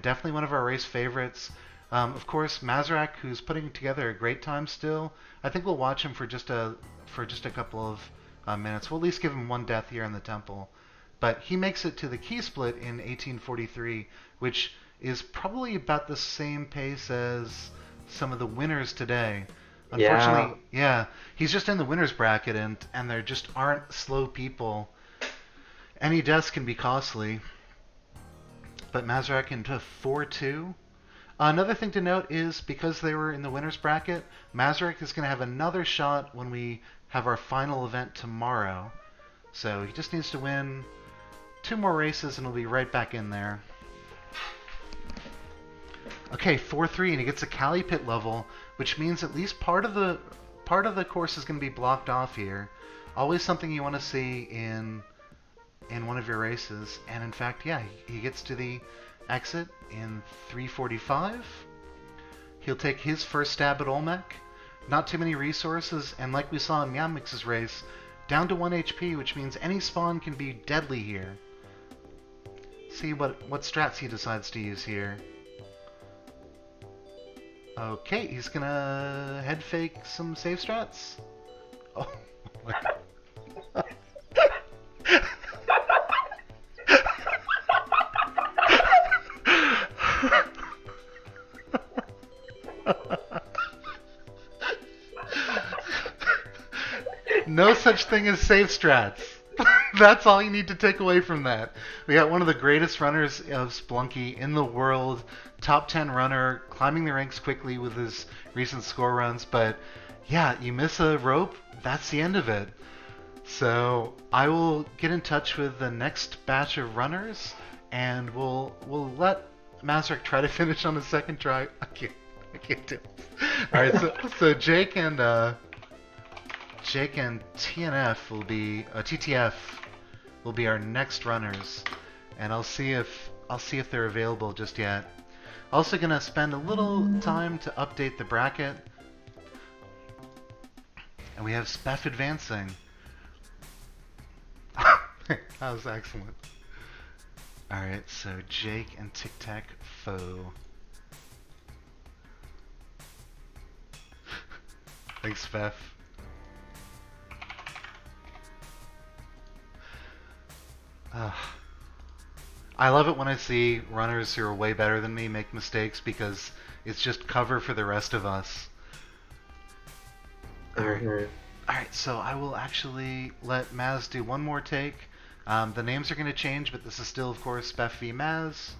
definitely one of our race favorites. Of course, Mazrak, who's putting together a great time still. I think we'll watch him for just a couple of minutes. We'll at least give him one death here in the temple. But he makes it to the key split in 1843, which is probably about the same pace as some of the winners today. Unfortunately, yeah, he's just in the winners bracket, and there just aren't slow people. Any deaths can be costly. But Mazrak into 4-2. Another thing to note is, because they were in the winners bracket, Mazrak is going to have another shot when we have our final event tomorrow. So he just needs to win 2 more races and he'll be right back in there. Okay, 4-3, and he gets a Cali Pit level, which means at least part of the course is going to be blocked off here. Always something you want to see in one of your races. And in fact, yeah, he gets to the exit in 3:45. He'll take his first stab at Olmec. Not too many resources, and like we saw in Meowmix's race, down to 1 HP, which means any spawn can be deadly here. See what strats he decides to use here. Okay, he's gonna head fake some safe strats. Oh my god. No such thing as safe strats. That's all you need to take away from that. We got one of the greatest runners of Splunky in the world, top 10 runner, climbing the ranks quickly with his recent score runs. But yeah, you miss a rope, that's the end of it. So I will get in touch with the next batch of runners, and we'll let Mazrak try to finish on the second try. I can't do it. All right, so Jake and TNF will be TTF will be our next runners, and I'll see if they're available just yet. Also gonna spend a little time to update the bracket, and we have Speff advancing. That was excellent. Alright, so Jake and Tic Tac Foe. Thanks, Beth. I love it when I see runners who are way better than me make mistakes because it's just cover for the rest of us. Alright, so I will actually let Maz do one more take. The names are going to change, but this is still, of course, Beth v. Maz.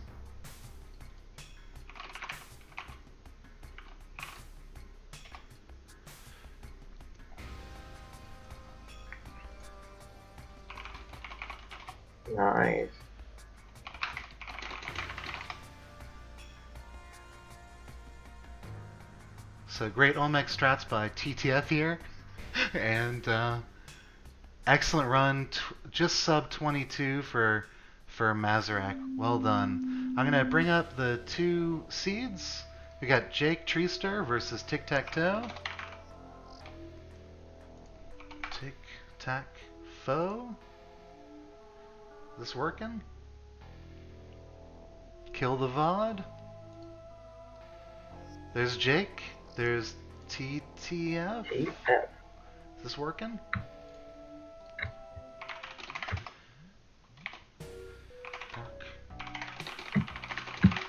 Nice. So great Olmec strats by TTF here. And excellent run, just sub 22 for Mazarak. Well done. I'm going to bring up the 2 seeds. We got Jake Treester versus Tic Tac Toe. Tic Tac Foe. Is this working? Kill the VOD. There's Jake. There's TTF. Is this working?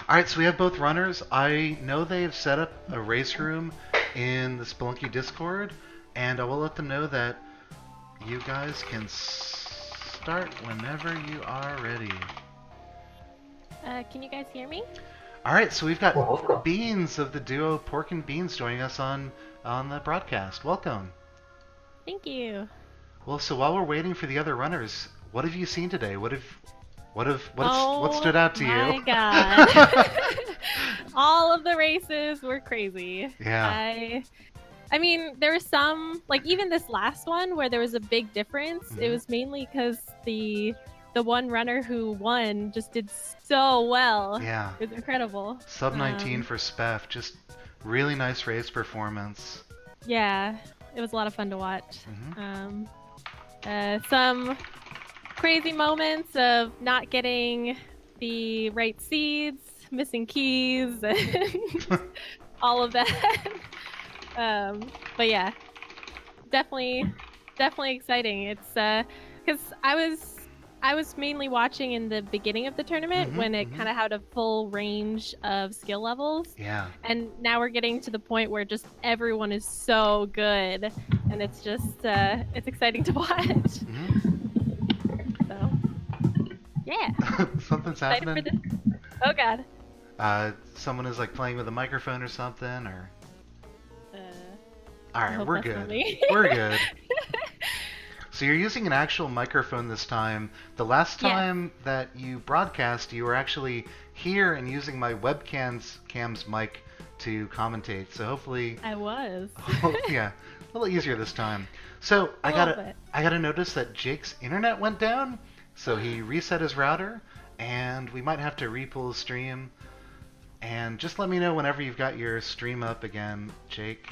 Alright, so we have both runners. I know they've set up a race room in the Spelunky Discord, and I will let them know that you guys can start whenever you are ready. Can you guys hear me? Alright, so we've got Beans of the duo Pork and Beans joining us on the broadcast. Welcome. Thank you. Well, so while we're waiting for the other runners, what have you seen today? What stood out to you? Oh my god. All of the races were crazy. Yeah. I mean, there was some, like even this last one where there was a big difference. Mm-hmm. It was mainly because the one runner who won just did so well. Yeah. It was incredible. Sub 19 for Spef. Just really nice race performance. Yeah, it was a lot of fun to watch. Mm-hmm. Some crazy moments of not getting the right seeds, missing keys, and all of that. But yeah, definitely exciting. It's because I was mainly watching in the beginning of the tournament when it kind of had a full range of skill levels. Yeah. And now we're getting to the point where just everyone is so good, and it's just it's exciting to watch. Mm-hmm. So yeah. Something's Excited happening. for this. Oh god. Someone is like playing with a microphone or something, or. I All right, hope we're that's not good. me. We're good. So you're using an actual microphone this time. The last time that you broadcast, you were actually here and using my webcam's mic to commentate. So hopefully, I was. yeah, a little easier this time. So I gotta notice that Jake's internet went down, so he reset his router, and we might have to repull the stream. And just let me know whenever you've got your stream up again, Jake.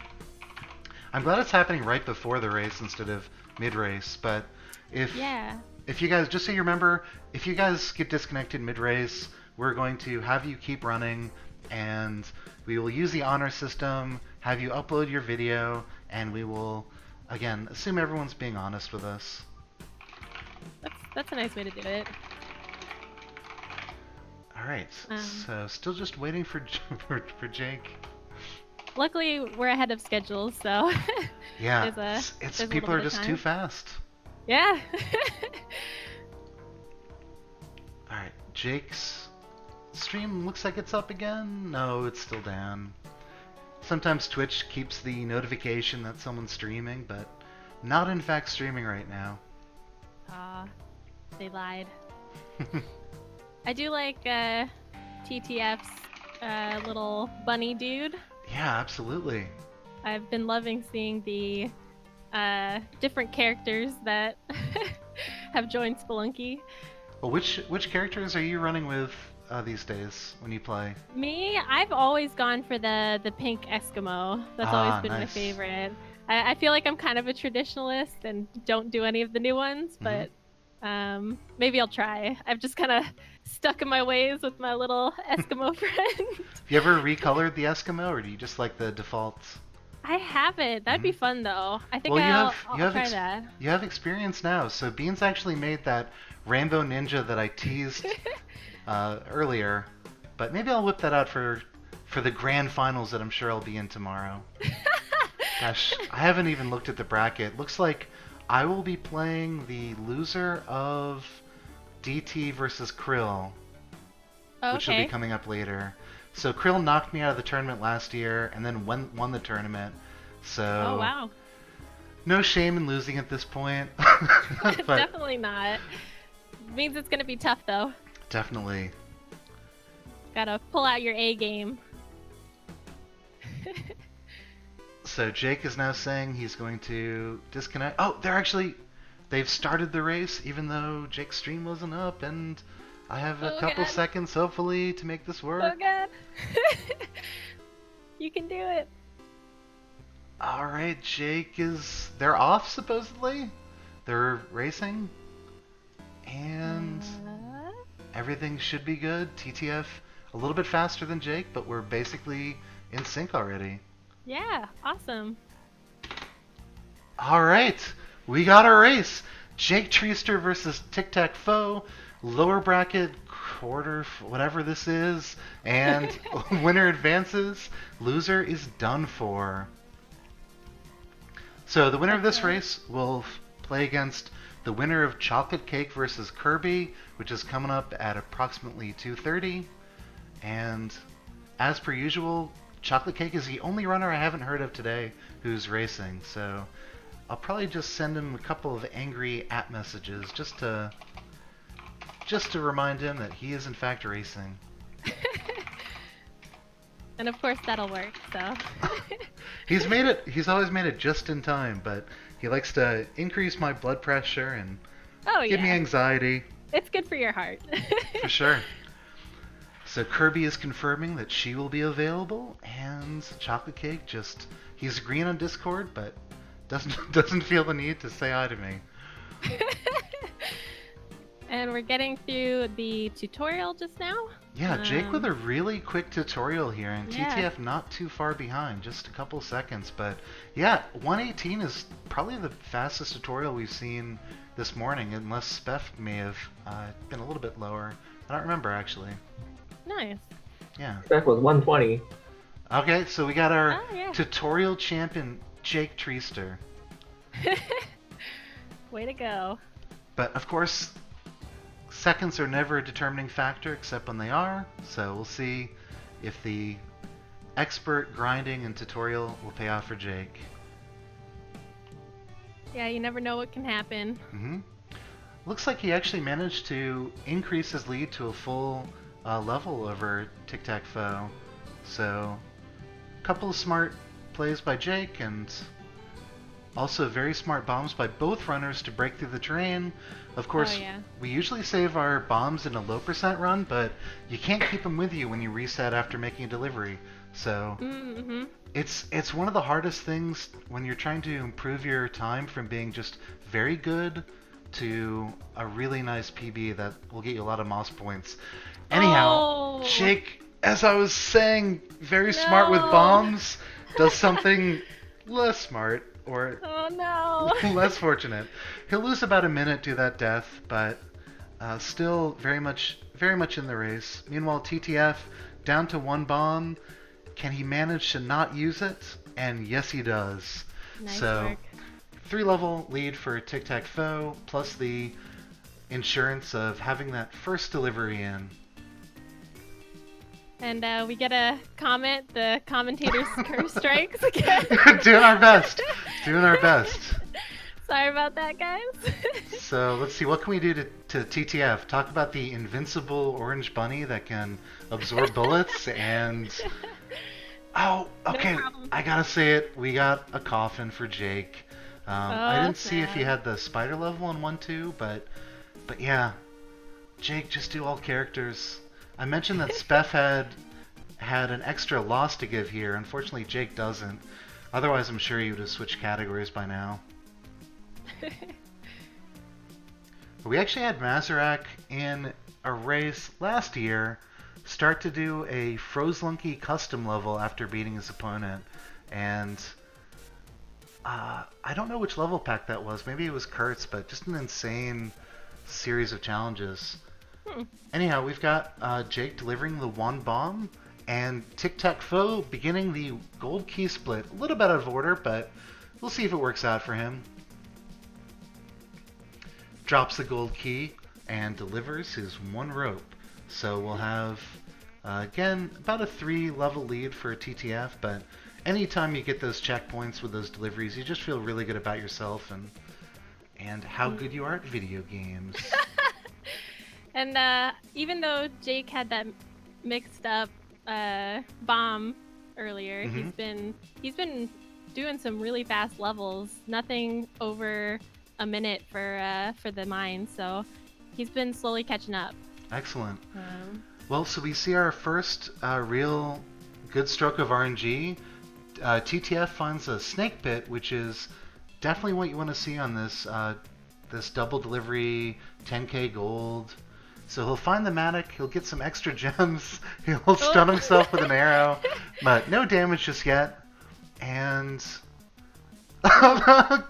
I'm glad it's happening right before the race instead of mid-race, but if you guys, just so you remember, if you guys get disconnected mid-race, we're going to have you keep running, and we will use the honor system, have you upload your video, and we will, again, assume everyone's being honest with us. That's a nice way to do it. Alright, so still just waiting for Jake. Luckily, we're ahead of schedule, so yeah, there's a people little are bit of just time. too fast. Yeah. Alright, Jake's stream looks like it's up again. No, it's still down. Sometimes Twitch keeps the notification that someone's streaming, but not in fact streaming right now. They lied. I do like TTF's little bunny dude. Yeah, absolutely. I've been loving seeing the different characters that have joined Spelunky. Well, which characters are you running with these days when you play? Me, I've always gone for the pink Eskimo. That's always been my favorite. I feel like I'm kind of a traditionalist and don't do any of the new ones, but Maybe I'll try. I've just kind of stuck in my ways with my little Eskimo friend. Have you ever recolored the Eskimo, or do you just like the defaults? I haven't. That'd be fun though. I think Well, I'll try that. you have experience now. So Beans actually made that Rainbow Ninja that I teased earlier, but maybe I'll whip that out for the grand finals that I'm sure I'll be in tomorrow. Gosh, I haven't even looked at the bracket. Looks like I will be playing the loser of DT versus Krill, which will be coming up later. So Krill knocked me out of the tournament last year and then won the tournament. So Oh wow. no shame in losing at this point. But Definitely not. Means it's gonna be tough though. definitely. Gotta pull out your A game. So Jake is now saying he's going to disconnect. Oh, they've started the race even though Jake's stream wasn't up, and I have a couple God. seconds hopefully to make this Oh work. god. You can do it. All right, they're off supposedly. They're racing, and everything should be good. TTF a little bit faster than Jake, but we're basically in sync already. Yeah, awesome. All right, we got a race. Jake Treester versus Tic Tac Foe, lower bracket quarter, whatever this is, and winner advances. Loser is done for. So the winner of this race will play against the winner of Chocolate Cake versus Kirby, which is coming up at approximately 2:30. And as per usual, Chocolate Cake is the only runner I haven't heard of today who's racing. So I'll probably just send him a couple of angry @ messages just to remind him that he is in fact racing. And of course that'll work, so. He's always made it just in time, but he likes to increase my blood pressure and give me anxiety. It's good for your heart. For sure. So Kirby is confirming that she will be available, and Chocolate Cake he's green on Discord, but doesn't feel the need to say hi to me. And we're getting through the tutorial just now. Yeah, Jake with a really quick tutorial here, and Yeah. TTF not too far behind, just a couple seconds. But yeah, 118 is probably the fastest tutorial we've seen this morning, unless Speff may have been a little bit lower. I don't remember actually. Nice. Yeah. Spec was 120. Okay, so we got our Oh, yeah. tutorial champion, Jake Treester. Way to go. But of course, seconds are never a determining factor except when they are, so we'll see if the expert grinding and tutorial will pay off for Jake. Yeah, you never know what can happen. Looks like he actually managed to increase his lead to a full level over Tic Tac Foe. So, a couple of smart plays by Jake, and also very smart bombs by both runners to break through the terrain. Of course, we usually save our bombs in a low percent run, but you can't keep them with you when you reset after making a delivery. So it's one of the hardest things when you're trying to improve your time from being just very good to a really nice PB that will get you a lot of moss points. Anyhow, Jake, as I was saying, very smart with bombs, does something less smart. Or less fortunate. He'll lose about a minute to that death, but still very much in the race. Meanwhile, TTF down to 1 bomb. Can he manage to not use it? And yes, he does. Nice so, work. 3-level lead for Tic Tac Foe, plus the insurance of having that first delivery in. And we get a comment. The commentator's curse strikes again. Doing our best. Sorry about that, guys. So let's see, what can we do to TTF? Talk about the invincible orange bunny that can absorb bullets and... Oh, okay, I gotta say it. We got a coffin for Jake. I didn't see if he had the spider level on 1-2, but yeah. Jake, just do all characters. I mentioned that Speff had an extra loss to give here. Unfortunately, Jake doesn't. Otherwise, I'm sure he would have switched categories by now. We actually had Mazarak in a race last year start to do a Frozlunky custom level after beating his opponent. And I don't know which level pack that was. Maybe it was Kurt's, but just an insane series of challenges. Anyhow, we've got Jake delivering the one bomb, and Tic-Tac-Foe beginning the gold key split. A little bit out of order, but we'll see if it works out for him. Drops the gold key and delivers his one rope. So we'll have, again, about a 3-level lead for TTF, but anytime you get those checkpoints with those deliveries, you just feel really good about yourself and how good you are at video games. And even though Jake had that mixed up bomb earlier, he's been doing some really fast levels. Nothing over a minute for the mine, so he's been slowly catching up. Excellent. Well, so we see our first real good stroke of RNG. TTF finds a snake pit, which is definitely what you want to see on this this double delivery 10k gold. So he'll find the Matic, he'll get some extra gems, he'll stun himself with an arrow, but no damage just yet. And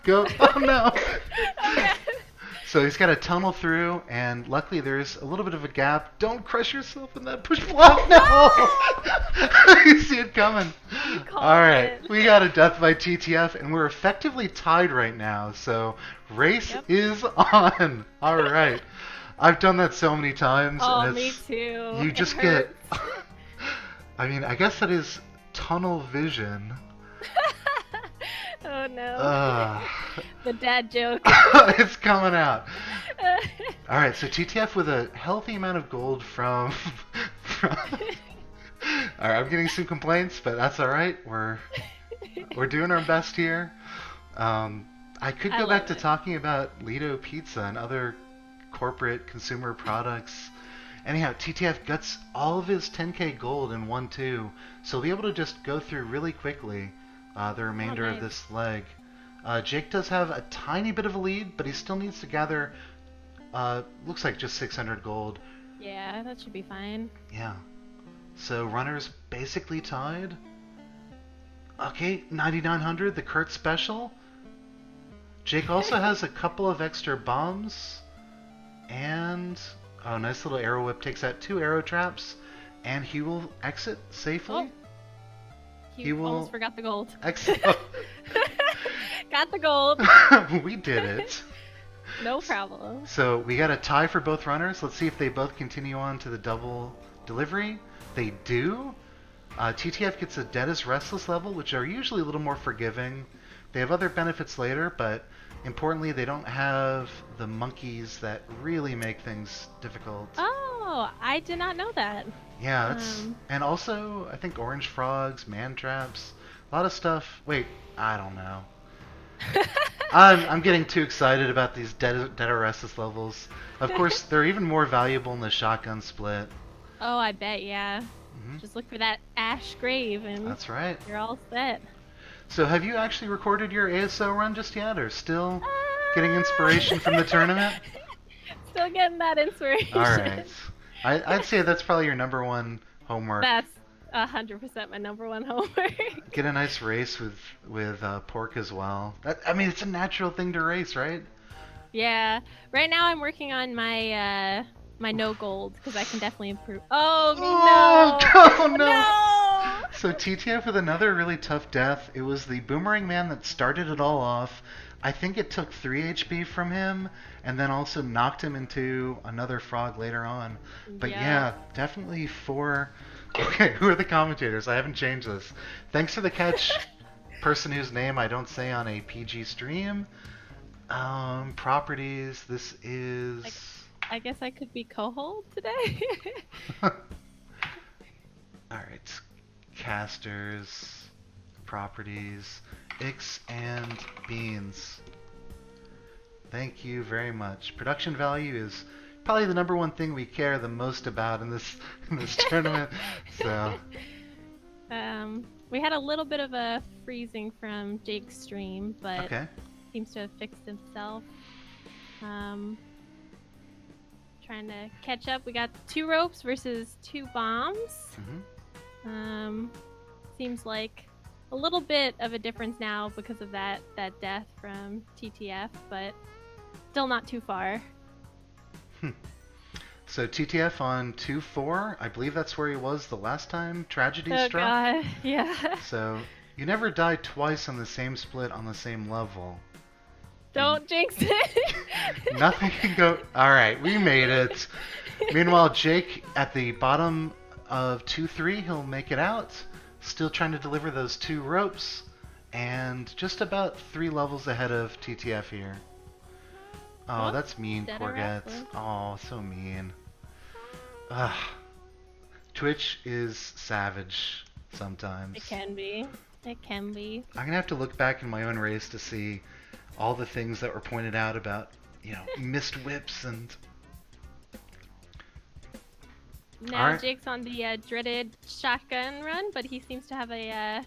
go! Oh no! So he's got to tunnel through, and luckily there's a little bit of a gap. Don't crush yourself in that push block. No! You see it coming. All right, we got a death by TTF, and we're effectively tied right now. So race is on. All right. I've done that so many times. Oh, and me too. You just get. I mean, I guess that is tunnel vision. Oh no. The dad joke. It's coming out. All right, so TTF with a healthy amount of gold from. All right, I'm getting some complaints, but that's all right. We're doing our best here. I could go back to talking about Lido Pizza and other corporate consumer products. Anyhow, TTF gets all of his 10k gold in 1-2, so he'll be able to just go through really quickly the remainder of this leg. Jake does have a tiny bit of a lead, but he still needs to gather, looks like just 600 gold. Yeah, that should be fine. Yeah. So runners basically tied. Okay, 9,900, the Kurt special. Jake also has a couple of extra bombs. And, oh, nice little arrow whip takes out 2 arrow traps. And he will exit safely. Oh. He will almost forgot the gold. Exit. Got the gold. We did it. No problem. So we got a tie for both runners. Let's see if they both continue on to the double delivery. They do. TTF gets a Dead as Restless level, which are usually a little more forgiving. They have other benefits later, but importantly, they don't have the monkeys that really make things difficult. Oh, I did not know that. Yeah, that's and also I think orange frogs, man traps, a lot of stuff. Wait, I don't know. I'm getting too excited about these Dead or Restless levels. Of course, they're even more valuable in the shotgun split. Oh, I bet, yeah. Just look for that ash grave and that's right. You're all set. So have you actually recorded your AS+O run just yet, or still getting inspiration from the tournament? Still getting that inspiration. All right. I'd say that's probably your number one homework. That's 100% my number one homework. Get a nice race with pork as well. I mean, it's a natural thing to race, right? Yeah. Right now I'm working on my my no gold because I can definitely improve. Oh no! No! So TTF with another really tough death. It was the Boomerang Man that started it all off. I think it took 3 HP from him and then also knocked him into another frog later on. But yeah, definitely 4. Okay, who are the commentators? I haven't changed this. Thanks for the catch, person whose name I don't say on a PG stream. Properties, this is... I guess I could be co-hold today. Alright, casters, properties, Ix and Beans. Thank you very much. Production value is probably the number one thing we care the most about in this tournament. So we had a little bit of a freezing from Jake's stream, but seems to have fixed himself. trying to catch up. We got 2 ropes versus 2 bombs. Mhm. Seems like a little bit of a difference now because of that death from TTF, but still not too far. So TTF on 2-4, I believe that's where he was the last time tragedy Oh struck. god, yeah. So you never die twice on the same split on the same level. Don't jinx it. Nothing can go. All right, we made it. Meanwhile, Jake at the bottom of 2-3, he'll make it out. Still trying to deliver those 2 ropes, and just about 3 levels ahead of TTF here. Oh, Oh, that's mean, dead or Corgette. wrestling. Oh, so mean. Ugh. Twitch is savage sometimes. It can be. It can be. I'm gonna have to look back in my own race to see all the things that were pointed out about, missed whips and. Now Alright. Jake's on the dreaded shotgun run, but he seems to have a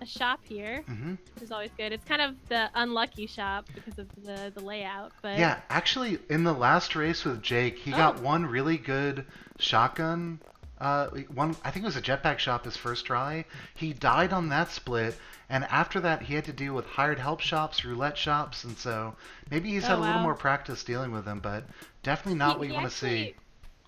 shop here, Mm-hmm. which is always good. It's kind of the unlucky shop because of the layout, but Yeah, actually, in the last race with Jake, he got one really good shotgun. I think it was a jetpack shop his first try. He died on that split, and after that, he had to deal with hired help shops, roulette shops, and so maybe he's had a little wow. more practice dealing with them, but definitely not what you want to see.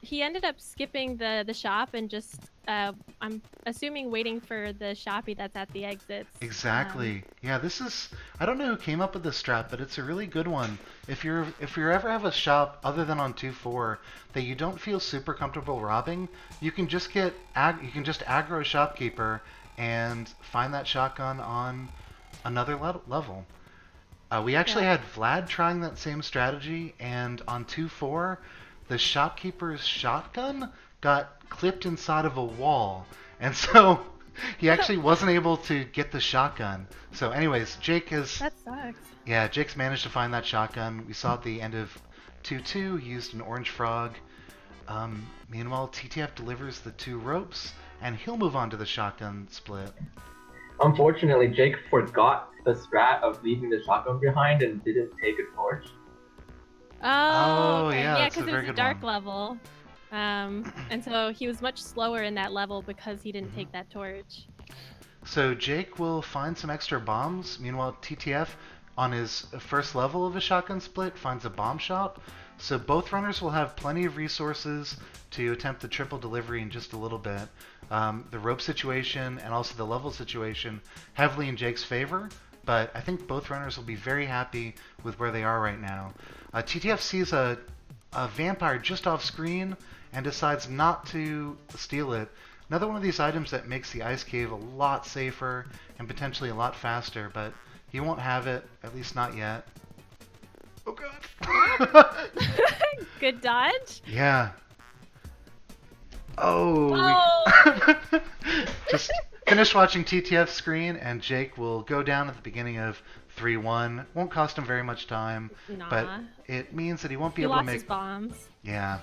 He ended up skipping the shop and just I'm assuming waiting for the shoppy that's at the exits. Exactly. Yeah, this is. I don't know who came up with this strat, but it's a really good one. If you ever have a shop other than on 2-4 that you don't feel super comfortable robbing, you can just aggro a shopkeeper and find that shotgun on another level. We actually had Vlad trying that same strategy, and on 2-4, the shopkeeper's shotgun got clipped inside of a wall, and so he actually wasn't able to get the shotgun. So anyways, Jake has... That sucks. Yeah, Jake's managed to find that shotgun. We saw at the end of 2-2, he used an orange frog. Meanwhile, TTF delivers the 2 ropes, and he'll move on to the shotgun split. Unfortunately, Jake forgot the strat of leaving the shotgun behind and didn't take a torch. Oh, okay. Yeah, Yeah, that's a because it very was a good dark one. level. And so he was much slower in that level because he didn't take that torch. So Jake will find some extra bombs. Meanwhile, TTF, on his first level of a shotgun split, finds a bomb shop. So both runners will have plenty of resources to attempt the triple delivery in just a little bit. The rope situation and also the level situation heavily in Jake's favor, but I think both runners will be very happy with where they are right now. TTF sees a vampire just off screen and decides not to steal it. Another one of these items that makes the ice cave a lot safer and potentially a lot faster, but he won't have it, at least not yet. Oh god. Good dodge. Yeah. Oh. Oh! Just finish watching TTF's screen, and Jake will go down at the beginning of 3-1. Won't cost him very much time, but Nah. it means that he won't be He able to lost make. his bombs. Yeah.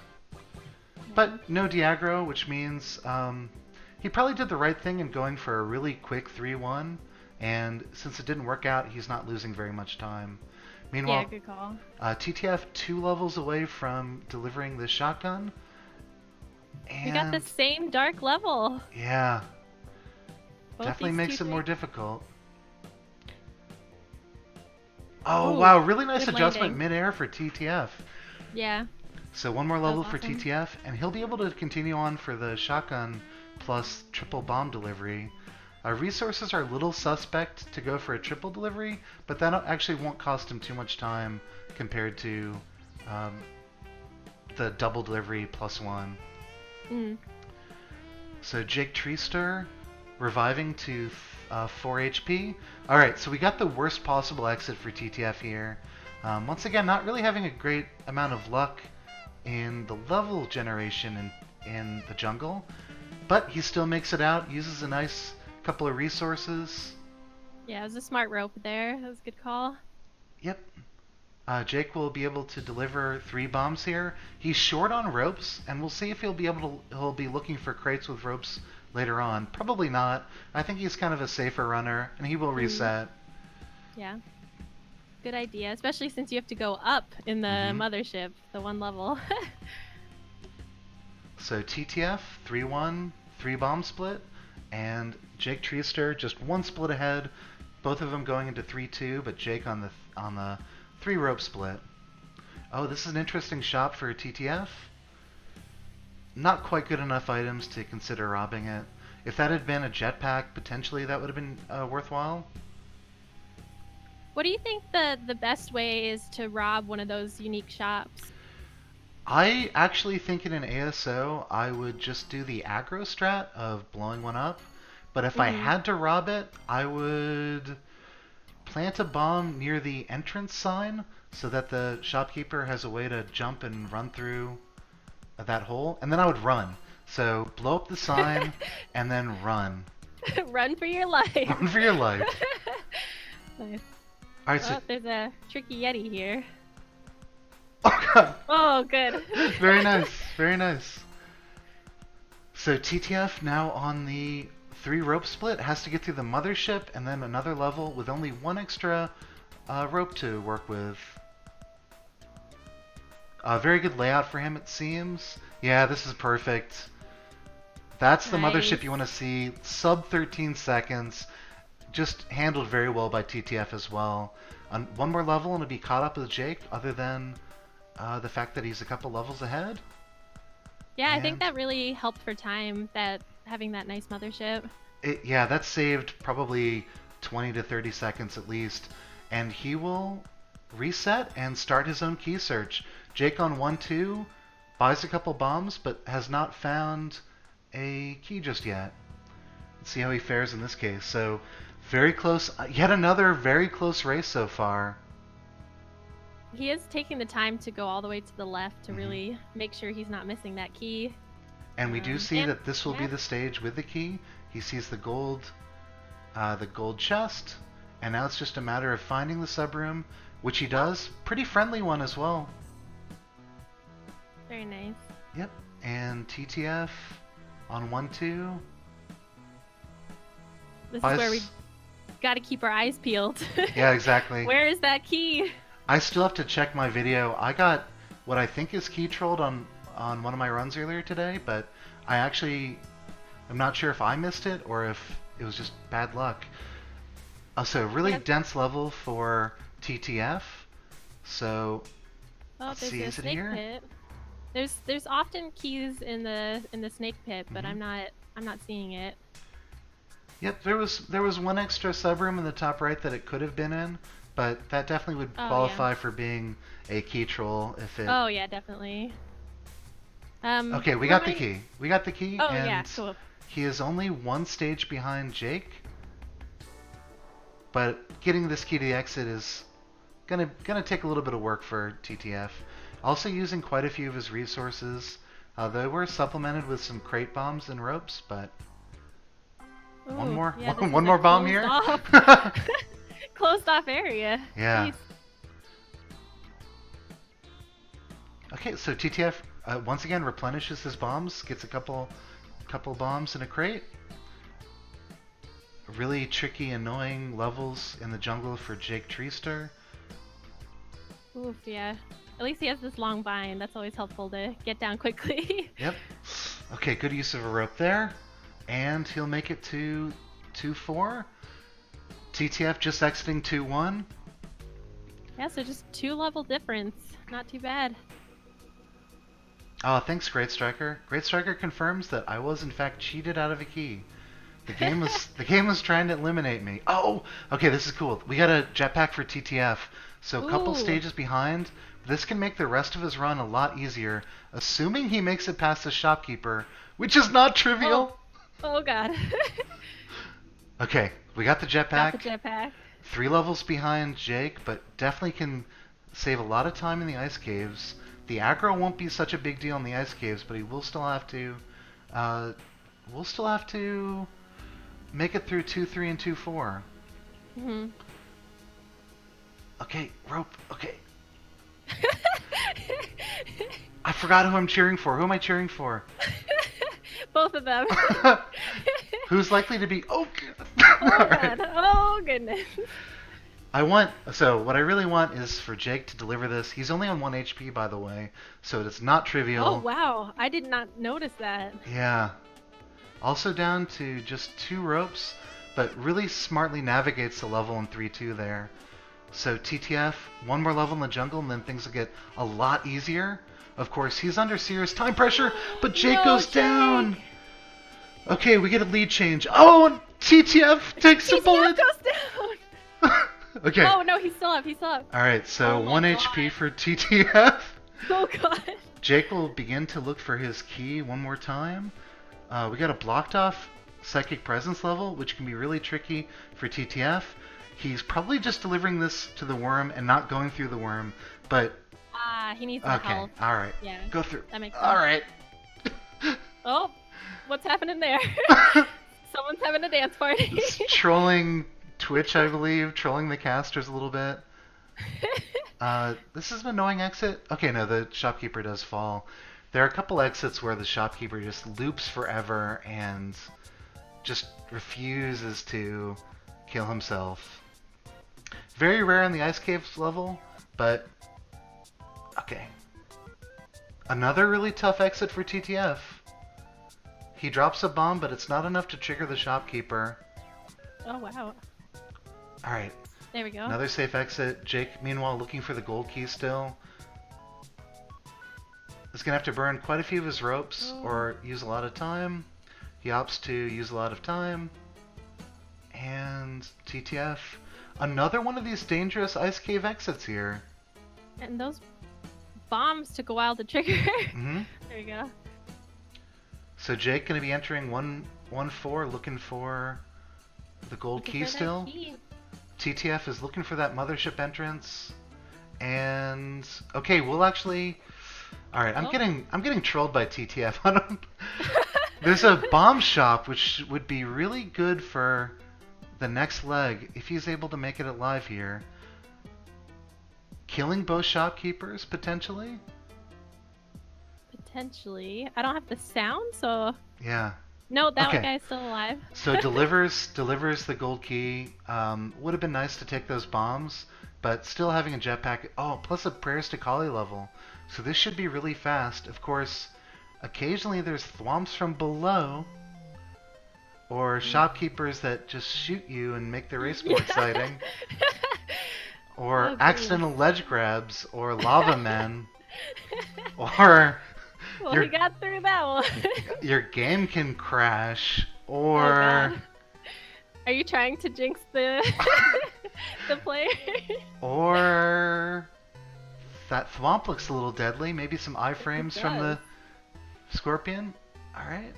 But no Diagro, which means he probably did the right thing in going for a really quick 3-1, and since it didn't work out, he's not losing very much time. Meanwhile, Yeah, good call. TTF 2 levels away from delivering the shotgun. And We got the same dark level. yeah, Both definitely these makes two it more things. difficult. Oh Ooh, wow, really nice good adjustment landing. mid-air for TTF. Yeah. So one more level was for awesome. TTF, and he'll be able to continue on for the shotgun plus triple bomb delivery. Resources are a little suspect to go for a triple delivery, but that actually won't cost him too much time compared to the double delivery plus 1. Mm. So Jake Treester reviving to 4 HP. Alright, so we got the worst possible exit for TTF here. Once again, not really having a great amount of luck in the level generation in the jungle, but he still makes it out, uses a nice couple of resources. Yeah, it was a smart rope there. That was a good call. Yep. Jake will be able to deliver 3 bombs here. He's short on ropes, and we'll see if he'll be looking for crates with ropes later on. Probably not. I think he's kind of a safer runner, and he will reset. Yeah. Good idea, especially since you have to go up in the mothership, the 1 level. So TTF 3-1, 3-bomb split, and Jake Treester just 1 split ahead. Both of them going into 3-2, but Jake on the 3-rope split. Oh, this is an interesting shot for TTF. Not quite good enough items to consider robbing it. If that had been a jetpack, potentially that would have been worthwhile. What do you think the best way is to rob one of those unique shops? I actually think in an AS+O, I would just do the aggro strat of blowing one up. But if I had to rob it, I would plant a bomb near the entrance sign so that the shopkeeper has a way to jump and run through that hole. And then I would run. So blow up the sign and then run. Run for your life. Run for your life. Nice. All right, Oh, so there's a tricky Yeti here. oh god. Oh, good. Very nice. Very nice. So TTF now on the 3-rope split has to get through the mothership and then another level with only 1 extra rope to work with. Very good layout for him, it seems. Yeah, this is perfect. That's the mothership you want to see. Sub 13 seconds. Just handled very well by TTF as well. On 1 more level and it'll be caught up with Jake, other than the fact that he's a couple levels ahead. Yeah, I think that really helped for time, that having that nice mothership. Yeah, that saved probably 20 to 30 seconds at least. And he will reset and start his own key search. Jake on 1-2 buys a couple bombs, but has not found a key just yet. Let's see how he fares in this case. So, very close. Yet another very close race so far. He is taking the time to go all the way to the left to really make sure he's not missing that key. And we do see and- that this will be the stage with the key. He sees the gold chest, and now it's just a matter of finding the subroom, which he does. Pretty friendly one as well. Very nice. Yep. And TTF on 1-2. This is where we got to keep our eyes peeled. Yeah, exactly. Where is that key? I still have to check my video. I got what I think is key trolled on one of my runs earlier today, but I'm not sure if I missed it or if it was just bad luck. So really dense level for TTF. So Oh, let's there's see, a is it snake here? pit. There's often keys in the snake pit, but I'm not seeing it. Yep, there was 1 extra subroom in the top right that it could have been in, but that definitely would qualify for being a key troll if it. Oh yeah, definitely. Okay, we got the key. We got the key, Oh and yeah, cool. he is only 1 stage behind Jake. But getting this key to the exit is gonna take a little bit of work for TTF. Also using quite a few of his resources. They were supplemented with some crate bombs and ropes, but one Ooh, more yeah, this one is more a bomb closed here. off- Closed off area. Yeah. Jeez. Okay, so TTF once again replenishes his bombs, gets a couple bombs in a crate. Really tricky, annoying levels in the jungle for Jake Treester. Oof, yeah. At least he has this long vine. That's always helpful to get down quickly. Yep. Okay, good use of a rope there. And he'll make it to 2-4. TTF just exiting 2-1. Yeah, so just 2 level difference. Not too bad. Oh, thanks, Great Striker. Great Striker confirms that I was in fact cheated out of a key. The game was trying to eliminate me. Oh, okay, this is cool. We got a jetpack for TTF, so a couple Ooh. stages behind. This can make the rest of his run a lot easier, assuming he makes it past the shopkeeper, which is not trivial. Oh god. Okay, we got the jetpack. Got the jetpack. 3 levels behind Jake, but definitely can save a lot of time in the ice caves. The aggro won't be such a big deal in the ice caves, but he will still have to. Make it through 2-3 and 2-4. Mhm. Okay, rope. Okay. I forgot who I'm cheering for. Who am I cheering for? Both of them. Who's likely to be? Oh, Oh god. Oh goodness. What I really want is for Jake to deliver this. He's only on 1 HP, by the way, so it's not trivial. Oh wow, I did not notice that. Yeah. Also down to just 2 ropes, but really smartly navigates the level in 3-2 there. So TTF, 1 more level in the jungle, and then things will get a lot easier. Of course, he's under serious time pressure, but Jake goes down. Okay, we get a lead change. Oh, and TTF takes a bullet. goes down. Okay. Oh no, he's still up. He's still up. All right, so Oh my 1 God. HP for TTF. Oh god. Jake will begin to look for his key one more time. We got a blocked off psychic presence level, which can be really tricky for TTF. He's probably just delivering this to the worm and not going through the worm, but He needs the okay, help. all right, Yeah. go through. That makes sense. All right. Oh, what's happening there? Someone's having a dance party. It's trolling Twitch, I believe, trolling the casters a little bit. This is an annoying exit. Okay, no, the shopkeeper does fall. There are a couple exits where the shopkeeper just loops forever and just refuses to kill himself. Very rare in the ice caves level, but okay. Another really tough exit for TTF. He drops a bomb, but it's not enough to trigger the shopkeeper. Oh wow. Alright, There we go. another safe exit. Jake, meanwhile, looking for the gold key still. He's gonna have to burn quite a few of his ropes or use a lot of time. He opts to use a lot of time. And TTF. Another one of these dangerous ice cave exits here. And those bombs took a while to trigger. hmm There you go. So Jake gonna be entering 1-4, looking for the gold Looking key for that still. key. TTF is looking for that mothership entrance. And okay, we'll actually. All right, I'm Oh. getting trolled by TTF. I don't. There's a bomb shop which would be really good for the next leg if he's able to make it alive here. Killing both shopkeepers potentially. Potentially. I don't have the sound, so Yeah. no, that Okay. one guy's still alive. So delivers the gold key. Would have been nice to take those bombs, but still having a jetpack. Oh, plus a prayers to Kali level. So this should be really fast. Of course, occasionally there's thwomps from below, or shopkeepers that just shoot you and make the race more exciting, or Oh, goodness. accidental ledge grabs, or lava men, or Well, You're- he got through that one. your game can crash, Oh, or God. Are you trying to jinx the the player? or that thwomp looks a little deadly. Maybe some iframes from the scorpion. All right.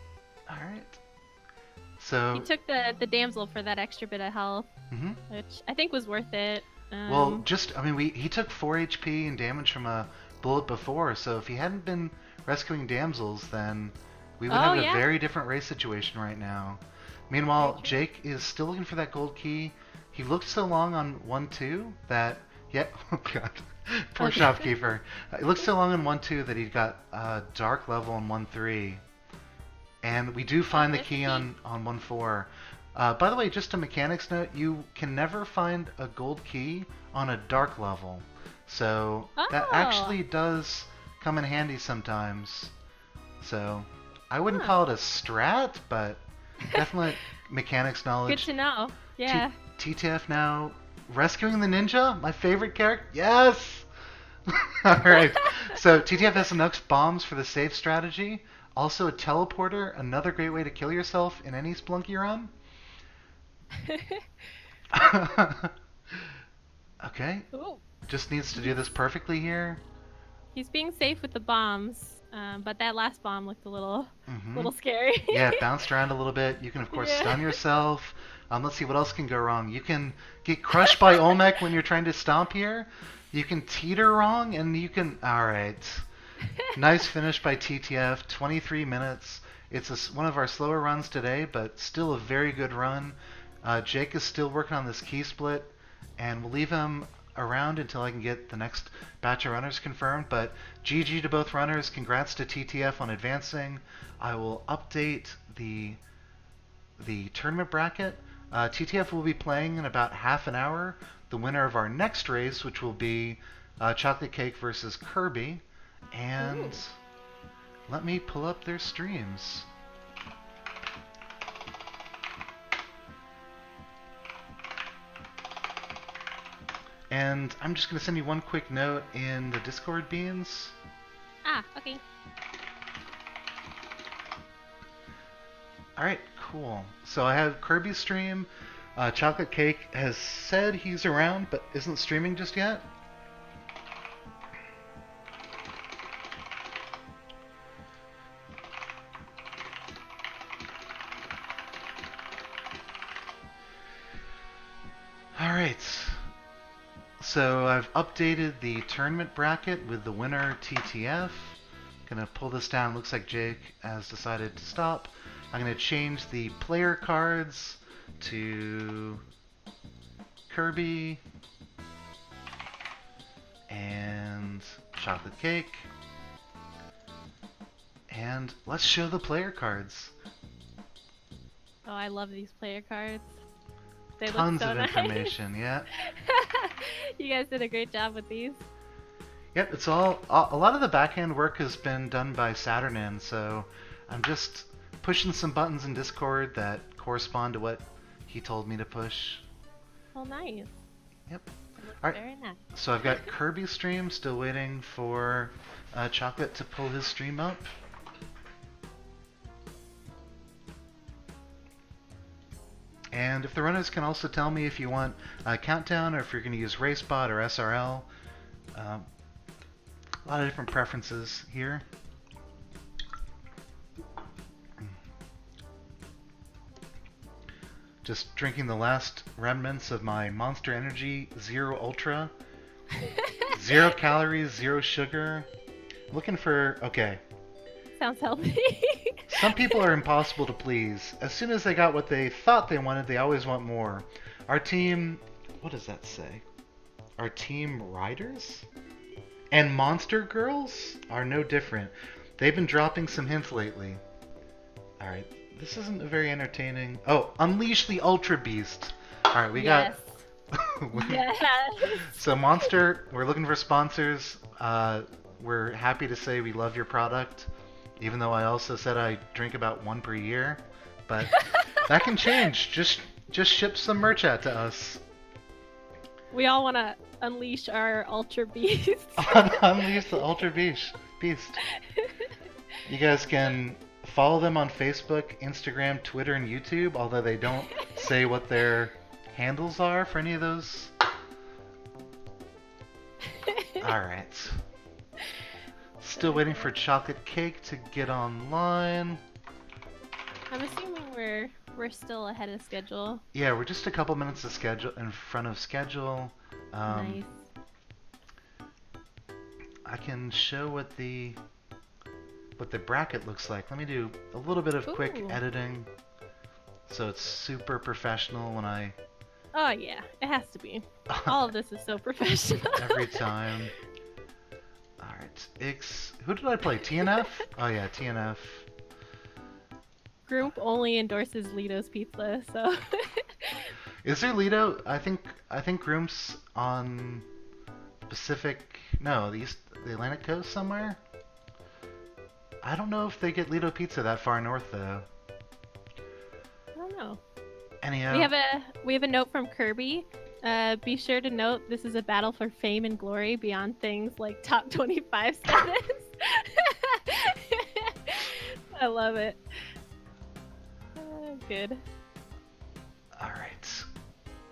He So, took the damsel for that extra bit of health, mhm. which I think was worth it. Well, he took 4 HP and damage from a bullet before. So if he hadn't been rescuing damsels, then we would Oh, have yeah. a very different race situation right now. Meanwhile, Very true. Jake is still looking for that gold key. He looked so long on 1-2 that oh god, poor Okay. shopkeeper. It looked so long on 1-2 that he got dark level on 1-3, and we do find the This key key. on 1-4. By the way, just a mechanics note: you can never find a gold key on a dark level, so that Oh. actually does come in handy sometimes. So I wouldn't Huh. call it a strat, but definitely mechanics Good knowledge. to know. Yeah. TTF now rescuing the ninja, my favorite character. Yes. All right. So TTF has some next bombs for the safe strategy. Also a teleporter, another great way to kill yourself in any Splunky run. Okay, Ooh. just needs to do this perfectly here. He's being safe with the bombs, but that last bomb looked a little scary. Yeah, it bounced around a little bit. You can of course Yeah. stun yourself. Let's see what else can go wrong. You can get crushed by Olmec when you're trying to stomp here. You can teeter wrong, and you can. All right, nice finish by TTF. 23 minutes. It's one of our slower runs today, but still a very good run. Jake is still working on this key split, and we'll leave him around until I can get the next batch of runners confirmed. But GG to both runners. Congrats to TTF on advancing. I will update the tournament bracket TTF will be playing in about half an hour. The winner of our next race, which will be Chocolate Cake versus Kirby. And let me pull up their streams. And I'm just going to send you one quick note in the Discord, Beans. Ah, okay. Alright, cool. So I have Kirby's stream. Chocolate Cake has said he's around, but isn't streaming just yet. Alright. So I've updated the tournament bracket with the winner TTF. Gonna pull this down. Looks like Jake has decided to stop. I'm gonna change the player cards to Kirby and Chocolate Cake. And let's show the player cards. Oh, I love these player cards. They Tons look so of nice. information, yeah. You guys did a great job with these. Yep, it's all a lot of the backhand work has been done by Saturnin, so I'm just pushing some buttons in Discord that correspond to what he told me to push. Oh, nice. Yep. Looks All right. very nice. So I've got Kirby's stream, still waiting for Chocolate to pull his stream up. And if the runners can also tell me if you want a countdown or if you're going to use RaceBot or SRL. A lot of different preferences here. Just drinking the last remnants of my Monster Energy Zero Ultra. 0 calories, 0 sugar. Looking for... Okay. Sounds healthy. Some people are impossible to please. As soon as they got what they thought they wanted, they always want more. Our team... What does that say? Our team riders? And Monster Girls are no different. They've been dropping some hints lately. Alright, this isn't a very entertaining... Oh, Unleash the Ultra Beast. Alright, we yes. got... Yes. So Monster, we're looking for sponsors. We're happy to say we love your product. Even though I also said I drink about 1 per year. But that can change. Just ship some merch out to us. We all want to unleash our Ultra Beast. Unleash the Ultra Beast. You guys can follow them on Facebook, Instagram, Twitter, and YouTube, although they don't say what their handles are for any of those. Alright. Still waiting for Chocolate Cake to get online. I'm assuming we're still ahead of schedule. Yeah, we're just a couple minutes of schedule in front of schedule. Nice. I can show what the bracket looks like. Let me do a little bit of quick Ooh. editing, so it's super professional when I Oh yeah, it has to be. All of this is so professional. every time. All right, who did I play? TNF? Oh yeah, TNF. Group only endorses Lito's Pizza, so. Is there Lido? I think Groom's on Pacific. No, the Atlantic coast somewhere. I don't know if they get Lido Pizza that far north though. I don't know. Anyhow, We have a note from Kirby. Be sure to note this is a battle for fame and glory beyond things like top 25 status. I love it. Good. Alright.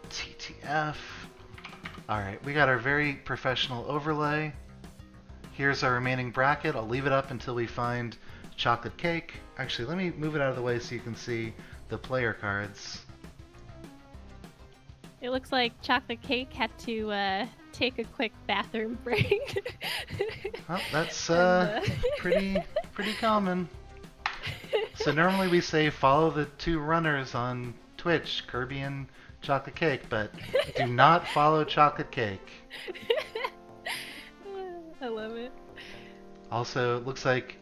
TTF. Alright, we got our very professional overlay. Here's our remaining bracket. I'll leave it up until we find Chocolate Cake. Actually, let me move it out of the way so you can see the player cards. It looks like Chocolate Cake had to take a quick bathroom break. Well, that's And, pretty common. So normally we say follow the 2 runners on Twitch, Kirby and Chocolate Cake, but do not follow Chocolate Cake. I love it. Also, it looks like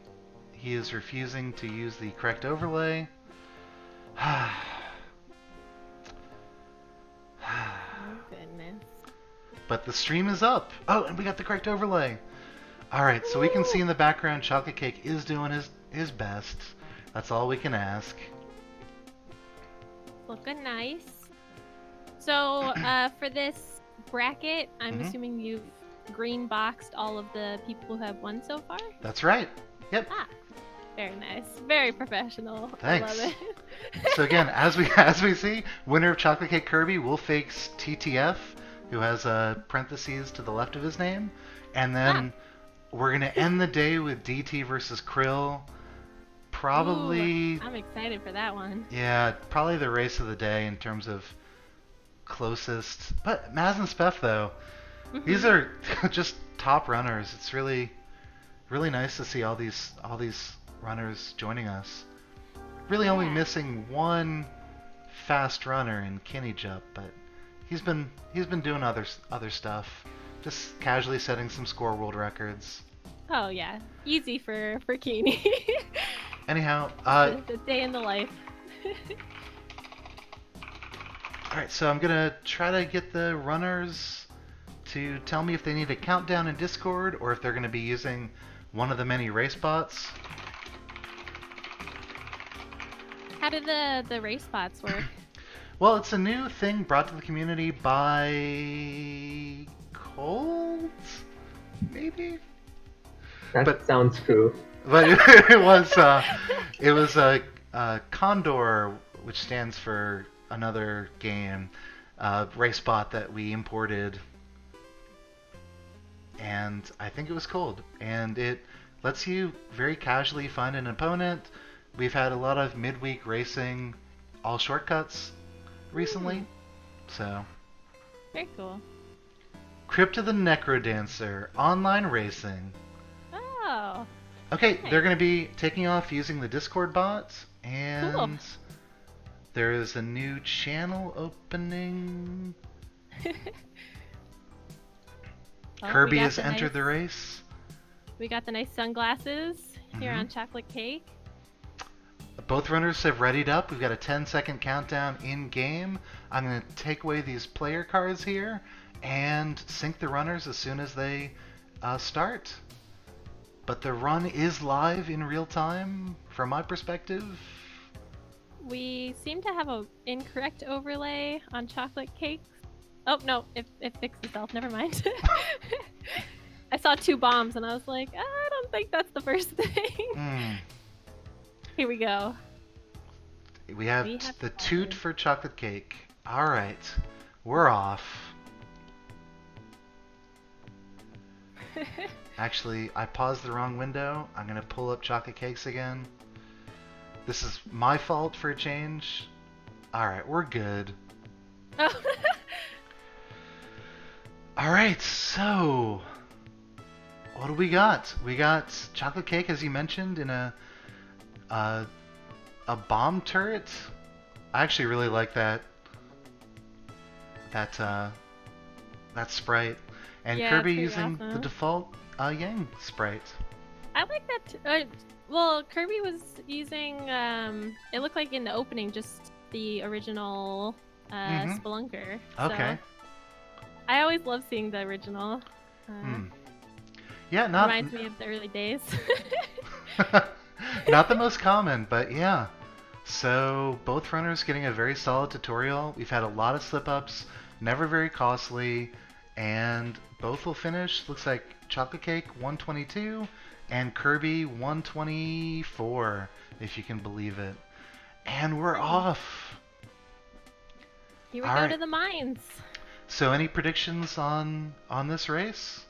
he is refusing to use the correct overlay. but the stream is up. Oh, and we got the correct overlay. Alright, so we can see in the background Chocolate Cake is doing his best. That's all we can ask. Looking nice. So, for this bracket, I'm assuming you've green boxed all of the people who have won so far? That's right. Yep. Ah, very nice. Very professional. Thanks. I love it. So again, as we see, winner of Chocolate Cake Kirby will face TTF, who has parentheses to the left of his name, and then we're gonna end the day with DT versus Krill. Probably. Ooh, I'm excited for that one. Yeah, probably the race of the day in terms of closest. But Maz and Speff though, these are just top runners. It's really nice to see all these runners joining us. Really only missing one fast runner in Kenny Jup, but he's been doing other stuff. Just casually setting some score world records. Oh yeah, easy for Keeney. Anyhow, the day in the life. Alright, so I'm gonna try to get the runners to tell me if they need a countdown in Discord or if they're gonna be using one of the many race bots. How do the race bots work? Well, it's a new thing brought to the community by Colt, maybe? That sounds true. But it was Condor, which stands for another game, race bot that we imported, and I think it was cold, and it lets you very casually find an opponent. We've had a lot of midweek racing, all shortcuts recently, so. Very cool. Crypto the Necrodancer, online racing. Oh. Okay, Nice. they're going to be taking off using the Discord bot, and Cool. there is a new channel opening. Oh, Kirby we got has the entered nice- the race. We got the nice sunglasses here on Chocolate Cake. Both runners have readied up. We've got a 10-second countdown in game. I'm going to take away these player cards here and sync the runners as soon as they start. But the run is live in real time from my perspective. We seem to have a incorrect overlay on Chocolate Cake. Oh no, it fixed itself. Never mind. I saw 2 bombs and I was like, I don't think that's the first thing. Here we go. We have the toot for Chocolate Cake. Alright, we're off. Actually, I paused the wrong window. I'm going to pull up Chocolate Cakes again. This is my fault for a change. Alright, we're good. Oh. Alright, so what do we got? We got Chocolate Cake, as you mentioned, in a bomb turret. I actually really like that sprite. And Yeah, Kirby it's pretty using the awesome. default Yang sprite. I like that. Well, Kirby was using. It looked like in the opening just the original Spelunker. Okay. So I always love seeing the original. Yeah, not Reminds me of the early days. not the most common, but yeah. So both runners getting a very solid tutorial. We've had a lot of slip-ups, never very costly, and both will finish. Looks like Chocolate Cake 122 and Kirby 124, if you can believe it. And we're off. Here we All go right. to the mines. So any predictions on this race?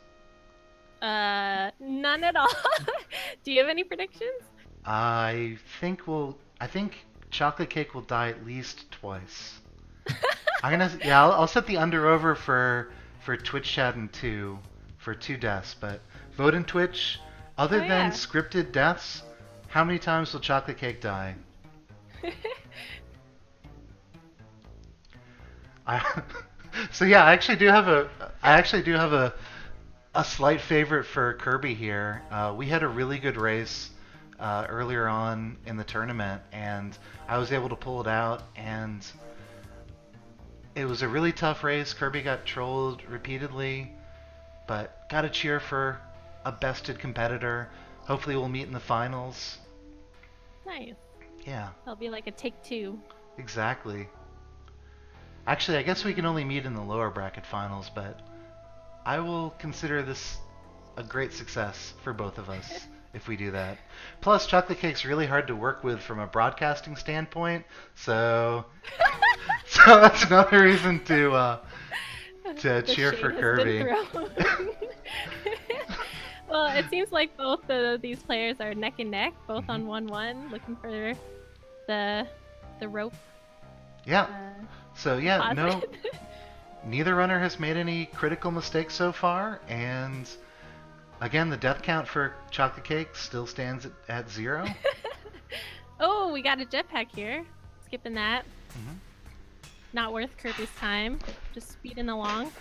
None at all. Do you have any predictions? I think Chocolate Cake will die at least twice. I'll set the under over for Twitch chat and 2 for 2 deaths, but vote in Twitch. Other than yeah. scripted deaths, how many times will Chocolate Cake die? So yeah, I actually do have a slight favorite for Kirby here. We had a really good race earlier on in the tournament, and I was able to pull it out, and It was a really tough race. Kirby got trolled repeatedly, but gotta cheer for a bested competitor. Hopefully we'll meet in the finals. Nice. Yeah, It'll be like a take two. exactly. Actually, I guess we can only meet in the lower bracket finals, but I will consider this a great success for both of us if we do that. Plus, chocolate cake's really hard to work with from a broadcasting standpoint, so that's another reason to The cheer shade for has Kirby. been thrown. Well, it seems like both of these players are neck and neck, both on 1-1, looking for the rope. Yeah. Uh, So yeah, no, positive. neither runner has made any critical mistakes so far, and again, the death count for chocolate cake still stands at 0. Oh, we got a jetpack here. Skipping that. Mhm. Not worth Kirby's time. Just speeding along.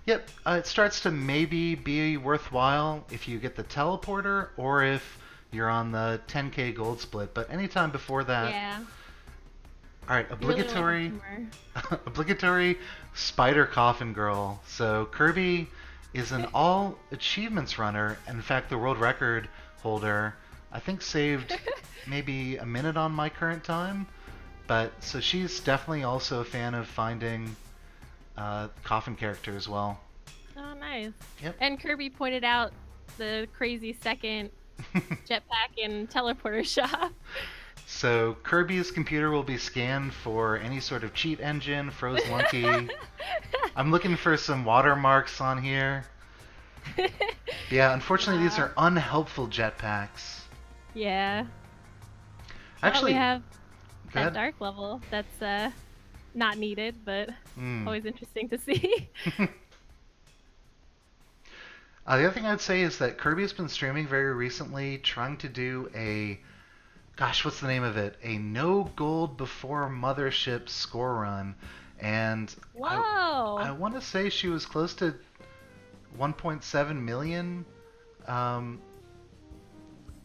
Yep, it starts to maybe be worthwhile if you get the teleporter or if you're on the 10k gold split, but anytime before that. Yeah. All right, Really obligatory, wanna obligatory spider coffin girl. So Kirby is an all achievements runner. In fact, the world record holder, I think, saved maybe a minute on my current time. But so she's definitely also a fan of finding coffin character as well. Oh, nice. Yep. And Kirby pointed out the crazy second jetpack and teleporter shop. So Kirby's computer will be scanned for any sort of cheat engine, froze monkey. I'm looking for some watermarks on here. Yeah, unfortunately these are unhelpful jetpacks. Yeah. Actually, we have go that ahead. dark level that's not needed, but Mm. always interesting to see. The other thing I'd say is that Kirby's been streaming very recently, trying to do a, gosh, what's the name of it? A no gold before mothership score run, and Whoa! I want to say she was close to 1.7 million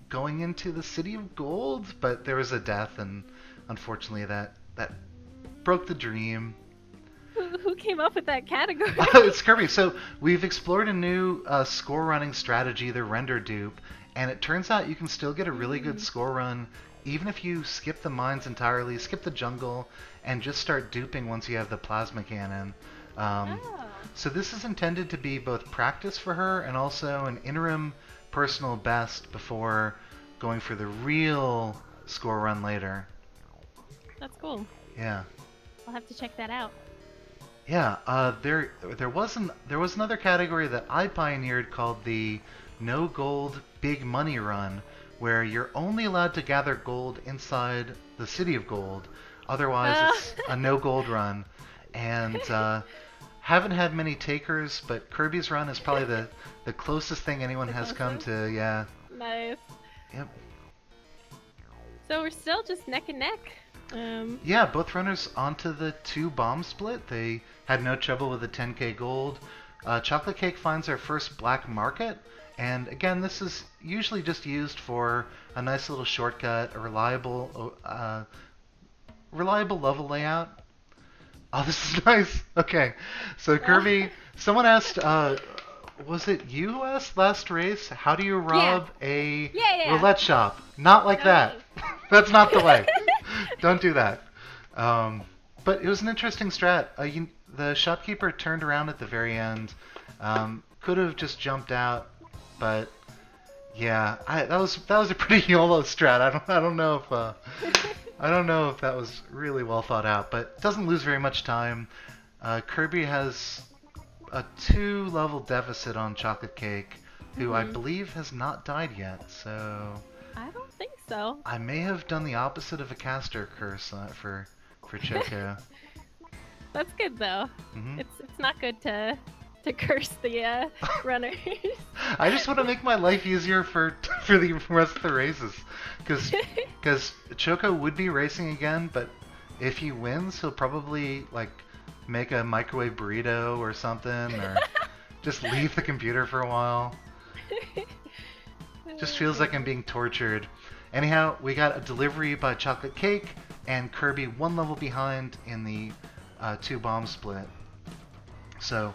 going into the City of Gold, but there was a death, and unfortunately that broke the dream. Who came up with that category? It's Kirby. So we've explored a new score running strategy, the render dupe, and it turns out you can still get a really good score run even if you skip the mines entirely, skip the jungle, and just start duping once you have the plasma cannon. Oh. So this is intended to be both practice for her and also an interim personal best before going for the real score run later. That's cool. Yeah. I'll have to check that out. Yeah, there was another category that I pioneered called the No Gold Big Money Run, where you're only allowed to gather gold inside the City of Gold. Otherwise, it's a no gold run. And haven't had many takers, but Kirby's run is probably the closest thing anyone has come to. Yeah. Nice. Yep. So we're still just neck and neck. Yeah, both runners onto the 2 bomb split. They had no trouble with the 10k gold. Chocolate Cake finds their first black market, and again, this is usually just used for a nice little shortcut, a reliable level layout. Oh, this is nice. Okay, so Kirby, someone asked, was it you who asked last race? How do you rob a Yeah. roulette shop? Not like that. That's not the way. Don't do that. But it was an interesting strat. The shopkeeper turned around at the very end. Could have just jumped out, but yeah, that was a pretty YOLO strat. I don't know if that was really well thought out, but it doesn't lose very much time. Kirby has a 2-level deficit on Chocolate Cake, who I believe has not died yet. So I don't think so. I may have done the opposite of a caster curse for Choco. That's good though. Mhm. It's not good to curse the runners. I just want to make my life easier for the rest of the races, because Choco would be racing again, but if he wins, he'll probably like make a microwave burrito or something, or just leave the computer for a while. Just feels like I'm being tortured. Anyhow, we got a delivery by Chocolate Cake, and Kirby 1 level behind in the 2 bomb split. So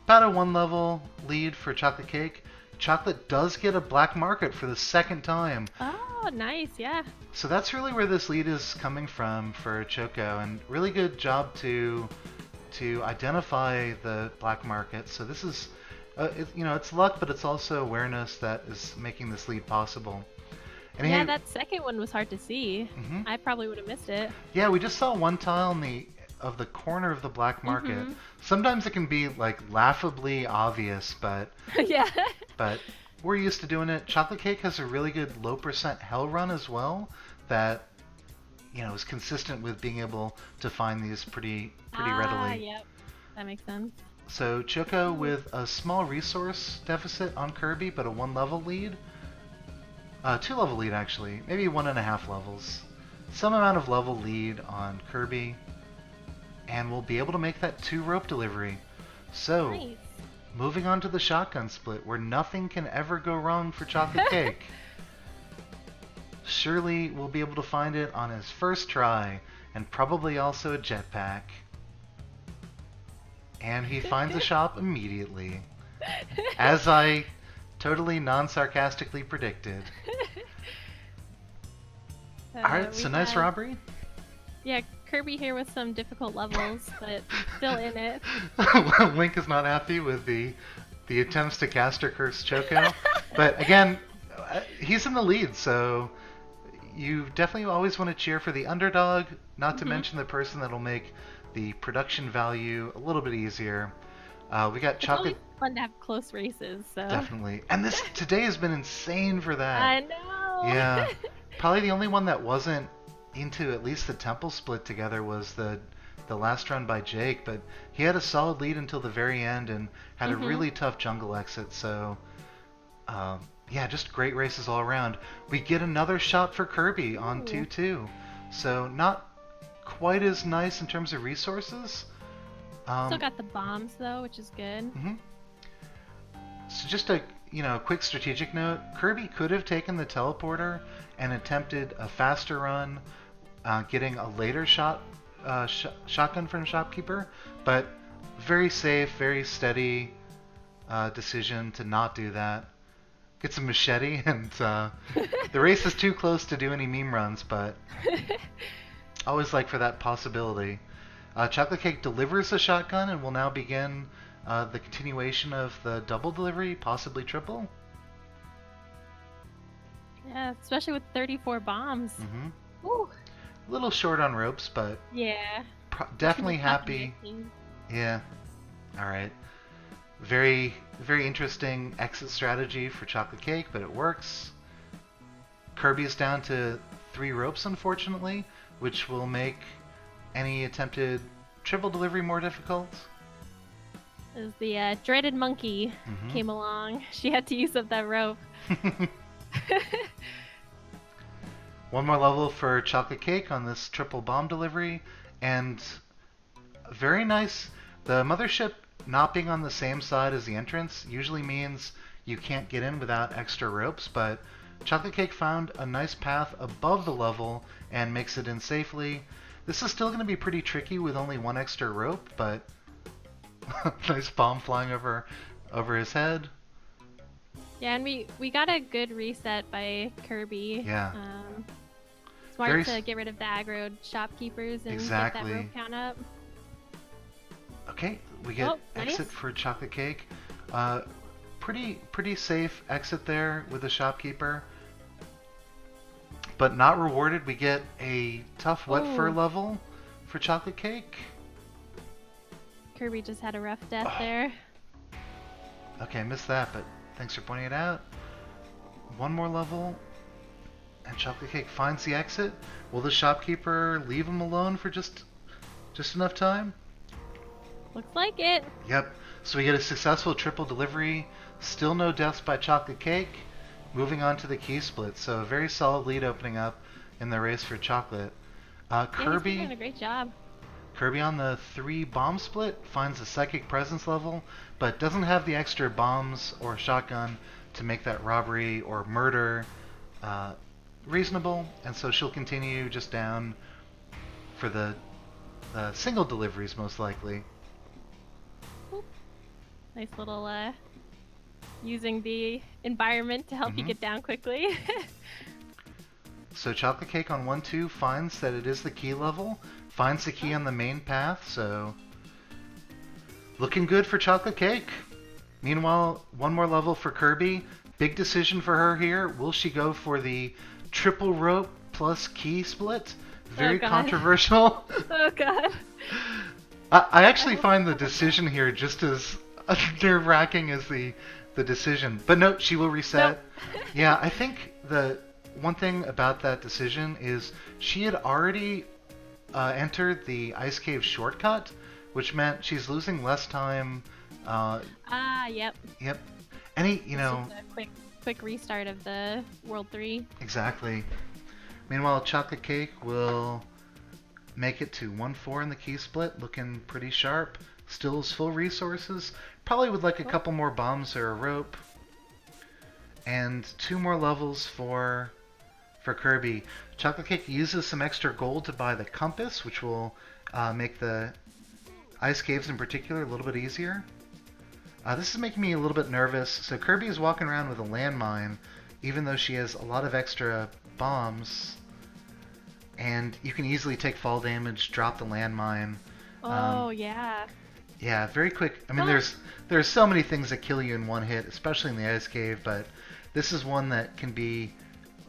about a 1 level lead for Chocolate Cake. Chocolate does get a black market for the second time. Oh, nice, yeah. So that's really where this lead is coming from for Choco, and really good job to identify the black market. So this is, it's luck, but it's also awareness that is making this lead possible. And Yeah, that second one was hard to see. Mhm. I probably would have missed it. Yeah, we just saw one tile in the corner of the black market. Mhm. Sometimes it can be like laughably obvious, but Yeah. we're used to doing it. Chocolate Cake has a really good low percent hell run as well that is consistent with being able to find these pretty readily. Yep. That makes sense. So Choco with a small resource deficit on Kirby, but a 1 level lead. 2 level lead actually, maybe 1.5 levels. Some amount of level lead on Kirby, and we'll be able to make that 2 rope delivery. So, Nice. moving on to the shotgun split, where nothing can ever go wrong for Chocolate Cake. Surely we'll be able to find it on his first try, and probably also a jetpack. And he finds a shop immediately, as I totally non-sarcastically predicted. Alright, so nice robbery. Yeah, Kirby here with some difficult levels, but still in it. Link is not happy with the attempts to caster curse Choco, but again, he's in the lead, so you definitely always want to cheer for the underdog, not to mention the person that'll make the production value a little bit easier. We got It's Chocolate. always fun to have close races, so. Definitely, and this today has been insane for that. I know. Yeah, probably the only one that wasn't into at least the temple split together was the last run by Jake, but he had a solid lead until the very end and had a really tough jungle exit. So, yeah, just great races all around. We get another shot for Kirby on 2-2, so not quite as nice in terms of resources. Still got the bombs though, which is good. So just a quick strategic note: Kirby could have taken the teleporter and attempted a faster run, getting a later shotgun from Shopkeeper, but very safe, very steady decision to not do that. Gets a machete, and the race is too close to do any meme runs, but always like for that possibility. Chocolate Cake delivers a shotgun and will now begin the continuation of the double delivery, possibly triple. Yeah, especially with 34 bombs. Woo. A little short on ropes, but Yeah. definitely happy. Yeah. All right. Very, very interesting exit strategy for Chocolate Cake, but it works. Kirby is down to 3 ropes, unfortunately, which will make any attempted triple delivery more difficult. As the dreaded monkey came along, she had to use up that rope. One more level for Chocolate Cake on this triple bomb delivery, and very nice. The mothership not being on the same side as the entrance usually means you can't get in without extra ropes, but Chocolate Cake found a nice path above the level and makes it in safely. This is still going to be pretty tricky with only 1 extra rope, but nice bomb flying over his head. Yeah, and we got a good reset by Kirby. Yeah. Smart to get rid of the aggroed shopkeepers and get that Exactly. rope count up. Okay, we get nice. exit for Chocolate Cake. Pretty safe exit there with the shopkeeper, but not rewarded. We get a tough wet fur level for Chocolate Cake. Kirby just had a rough death there. Okay, I missed that, but thanks for pointing it out. One more level, and Chocolate Cake finds the exit. Will the shopkeeper leave him alone for just enough time? Looks like it. Yep. So we get a successful triple delivery. Still no deaths by Chocolate Cake. Moving on to the key split. So a very solid lead opening up in the race for Chocolate. Yeah, he's Kirby. doing a great job. Kirby on the 3 bomb split finds a psychic presence level, but doesn't have the extra bombs or shotgun to make that robbery or murder reasonable, and so she'll continue just down for the single deliveries most likely. Nice little using the environment to help you get down quickly. So Chocolate Cake on 1-2 finds that it is the key level, finds the key on the main path, so looking good for Chocolate Cake. Meanwhile, one more level for Kirby. Big decision for her here. Will she go for the triple rope plus key split? Very controversial. Oh god. I actually find the decision here just as nerve-wracking as the decision. But no, she will reset. Nope. Yeah, I think the one thing about that decision is she had already entered the Ice Cave shortcut, which meant she's losing less time. Yep. Yep. Any, Just a quick restart of the World 3. Exactly. Meanwhile, Chocolate Cake will make it to 1-4 in the key split, looking pretty sharp. Still has full resources. Probably would like a couple more bombs or a rope. And 2 more levels for Kirby. Chocolate Cake uses some extra gold to buy the compass, which will make the ice caves in particular a little bit easier. This is making me a little bit nervous. So Kirby is walking around with a landmine, even though she has a lot of extra bombs. And you can easily take fall damage, drop the landmine. Oh, yeah. Yeah, very quick. I mean, there's so many things that kill you in one hit, especially in the ice cave, but this is one that can be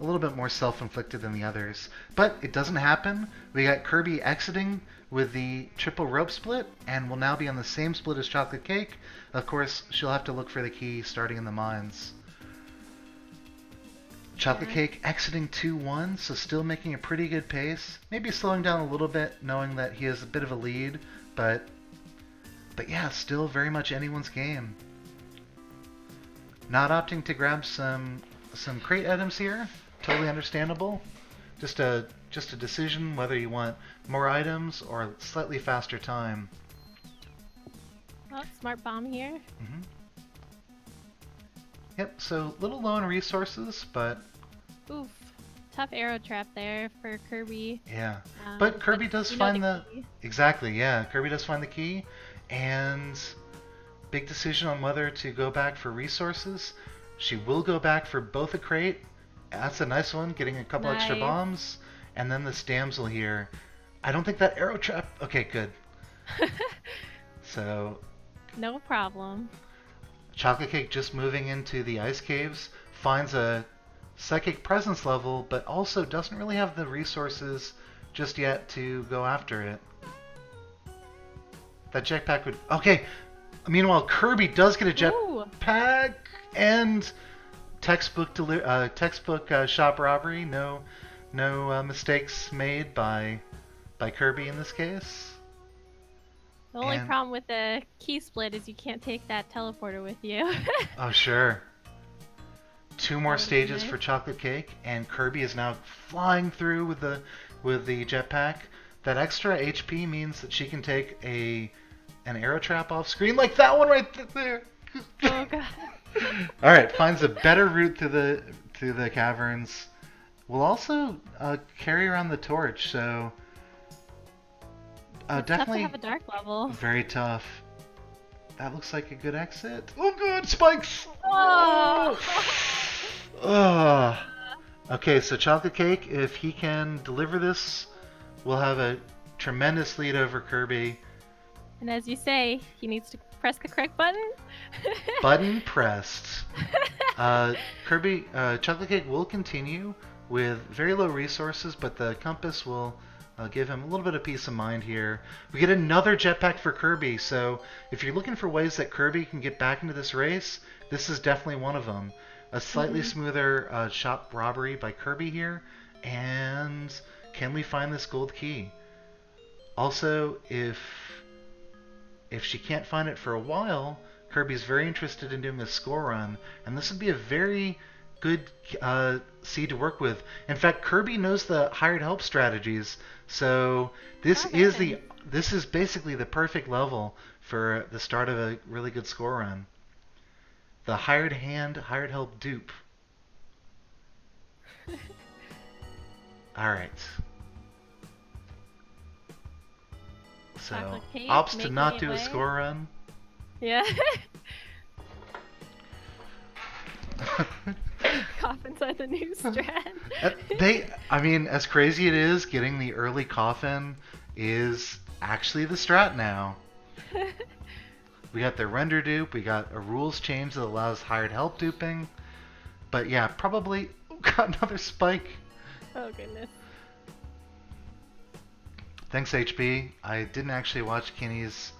a little bit more self-inflicted than the others. But it doesn't happen. We got Kirby exiting with the triple rope split, and will now be on the same split as Chocolate Cake. Of course, she'll have to look for the key starting in the mines. Chocolate Cake exiting 2-1, so still making a pretty good pace. Maybe slowing down a little bit, knowing that he has a bit of a lead, but yeah, still very much anyone's game. Not opting to grab some crate items here. Totally understandable. Just a decision whether you want more items or slightly faster time. Oh, smart bomb here. Yep, so little low in resources, but Oof. Tough arrow trap there for Kirby. yeah. But Kirby does find the key. exactly, yeah. Kirby does find the key, and big decision on whether to go back for resources. She will go back for both a crate. That's a nice one, getting a couple extra bombs, and then this damsel here. I don't think that arrow trap. Okay, good. So No problem. Chocolate Cake just moving into the ice caves, finds a psychic presence level, but also doesn't really have the resources just yet to go after it. That jetpack would... Okay, meanwhile, Kirby does get a jetpack, and textbook shop robbery. No mistakes made by Kirby in this case. The only problem with the key split is you can't take that teleporter with you. Oh, sure. 2 more stages for Chocolate Cake, and Kirby is now flying through with the jetpack. That extra HP means that she can take an arrow trap off screen, like that one right there. Oh god. All right, finds a better route to the caverns. We'll also carry around the torch, so It's definitely tough to have a dark level. very tough. That looks like a good exit. Oh god, spikes! Oh! Okay, so Chocolate Cake, if he can deliver this, we'll have a tremendous lead over Kirby. And as you say, he needs to press the correct button. Button pressed. Chocolate Cake will continue with very low resources, but the compass will give him a little bit of peace of mind here. We get another jetpack for Kirby, so if you're looking for ways that Kirby can get back into this race, this is definitely one of them. A slightly smoother shop robbery by Kirby here, and can we find this gold key? Also, if she can't find it for a while, Kirby's very interested in doing a score run, and this would be a very good seed to work with. In fact, Kirby knows the hired help strategies, so this is basically the perfect level for the start of a really good score run. The hired help dupe. All right. So Chocolate cake, opts to making not it do a way. score run. Yeah. Cough inside the new strand. I mean, as crazy it is, getting the early coffin is actually the strat now. We got the render dupe, we got a rules change that allows hired help duping. But yeah, probably got another spike. Oh goodness. Thanks, HB. I didn't actually watch Kenny's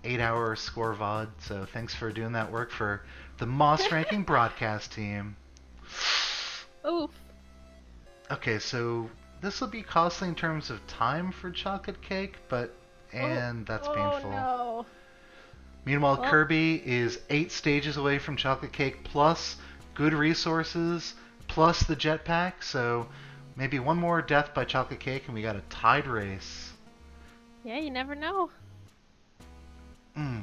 8-hour score VOD, so thanks for doing that work for the Moss Ranking broadcast team. Oof. Okay, so this will be costly in terms of time for Chocolate Cake, and that's painful. No. Meanwhile, Well. Kirby is 8 stages away from Chocolate Cake, plus good resources, plus the jetpack, so maybe one more death by Chocolate Cake and we got a tied race. Yeah, you never know. Mm.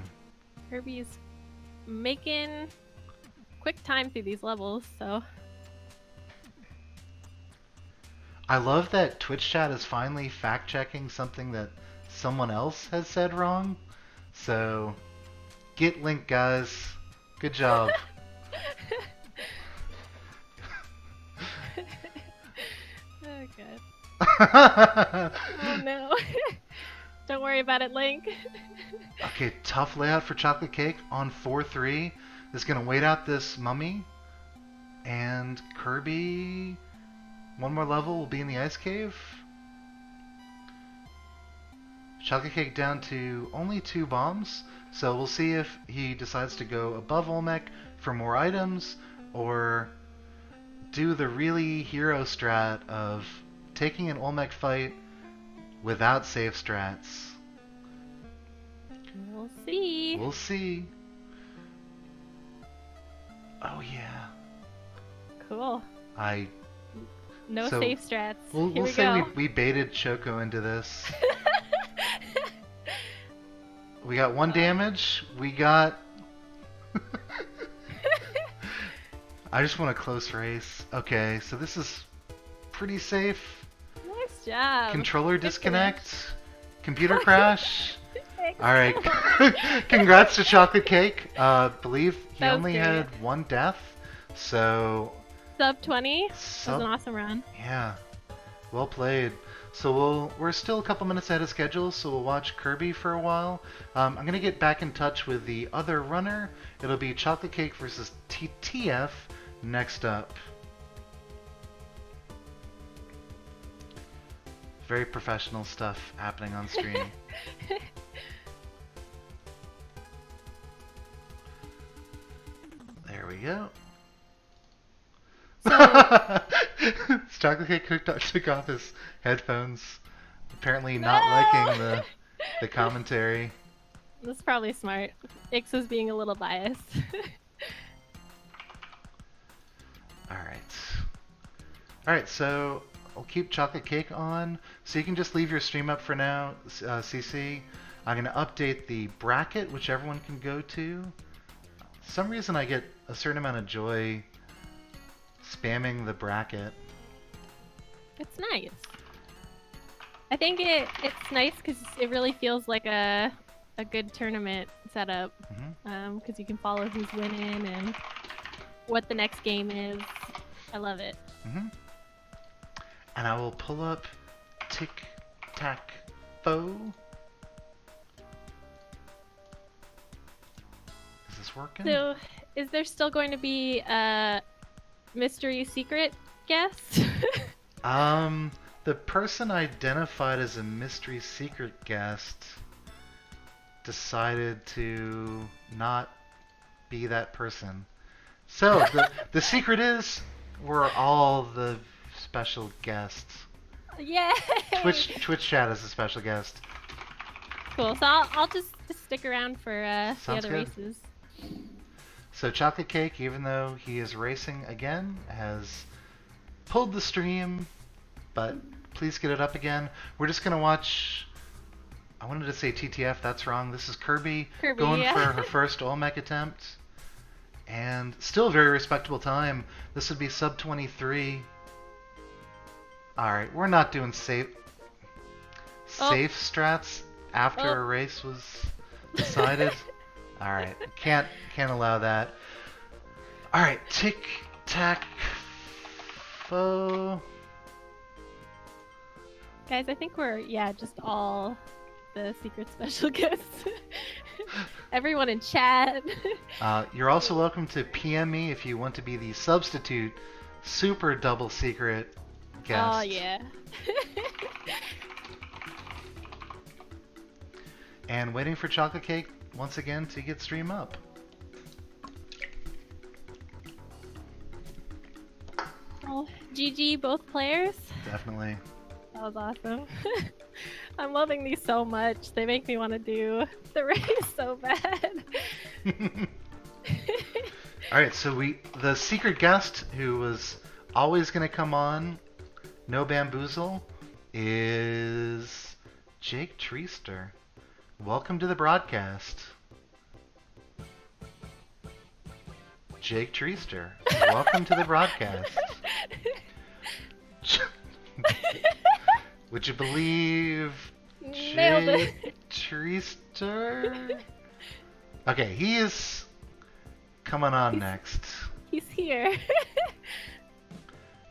Kirby's making quick time through these levels, so. I love that Twitch chat is finally fact-checking something that someone else has said wrong. So, get linked, guys. Good job. Oh god. Oh no. Don't worry about it, Link. Okay, tough layout for Chocolate Cake on 4-3. Is going to wait out this mummy. And Kirby, one more level, will be in the ice cave. Chocolate Cake down to only 2 bombs. So we'll see if he decides to go above Olmec for more items, or do the really hero strat of taking an Olmec fight without safe strats. We'll see. We'll see. Oh yeah. Cool. No So, safe strats. We'll Here we say go. we baited Choco into this. We got 1 damage. We got... I just want a close race. Okay, so this is pretty safe. Nice job. Controller Good disconnect. Computer crash. finish. Alright. Congrats to Chocolate Cake. Believe he That was only great. had 1 death. So, Sub 20. That was an awesome run. yeah. Well played. So we're still a couple minutes ahead of schedule, so we'll watch Kirby for a while. I'm going to get back in touch with the other runner. It'll be Chocolate Cake versus TTF next up. Very professional stuff happening on stream. There we go. So, Chocolate Cake took off his headphones, apparently not liking the commentary. that's probably smart. Ix was being a little biased. Alright, so I'll keep Chocolate Cake on, so you can just leave your stream up for now, CC. I'm going to update the bracket, which everyone can go to. For some reason I get a certain amount of joy spamming the bracket. It's nice. I think it's nice because it really feels like a good tournament setup. Because you can follow who's winning and what the next game is. I love it. And I will pull up Tic-Tac-Faux. Is this working? So, is there still going to be a mystery secret guest? The person identified as a mystery secret guest decided to not be that person. So, the secret is we're all the special guests. Yay! Twitch chat is a special guest. Cool. So I'll just stick around for the Sounds other good. races. So Chocolate Cake, even though he is racing again, has pulled the stream, but please get it up again. We're just going to watch... I wanted to say TTF, that's wrong. This is Kirby going yeah. for her first Olmec attempt. And still a very respectable time. This would be sub 23. Alright, we're not doing safe strats. after Oh. a race was decided. All right, can't allow that. All right, tic tac faux. Guys, I think we're just all the secret special guests. Everyone in chat. You're also welcome to PM me if you want to be the substitute super double secret guest. Oh yeah. And waiting for Chocolate Cake once again to get stream up. Oh, GG both players. Definitely. That was awesome. I'm loving these so much. They make me want to do the race so bad. Alright, so the secret guest who was always going to come on, no bamboozle, is Jake Treester. Welcome to the broadcast. Jake Treester, welcome to the broadcast. Would you believe Nailed it. Jake Treester? Okay, he is coming on next. He's here.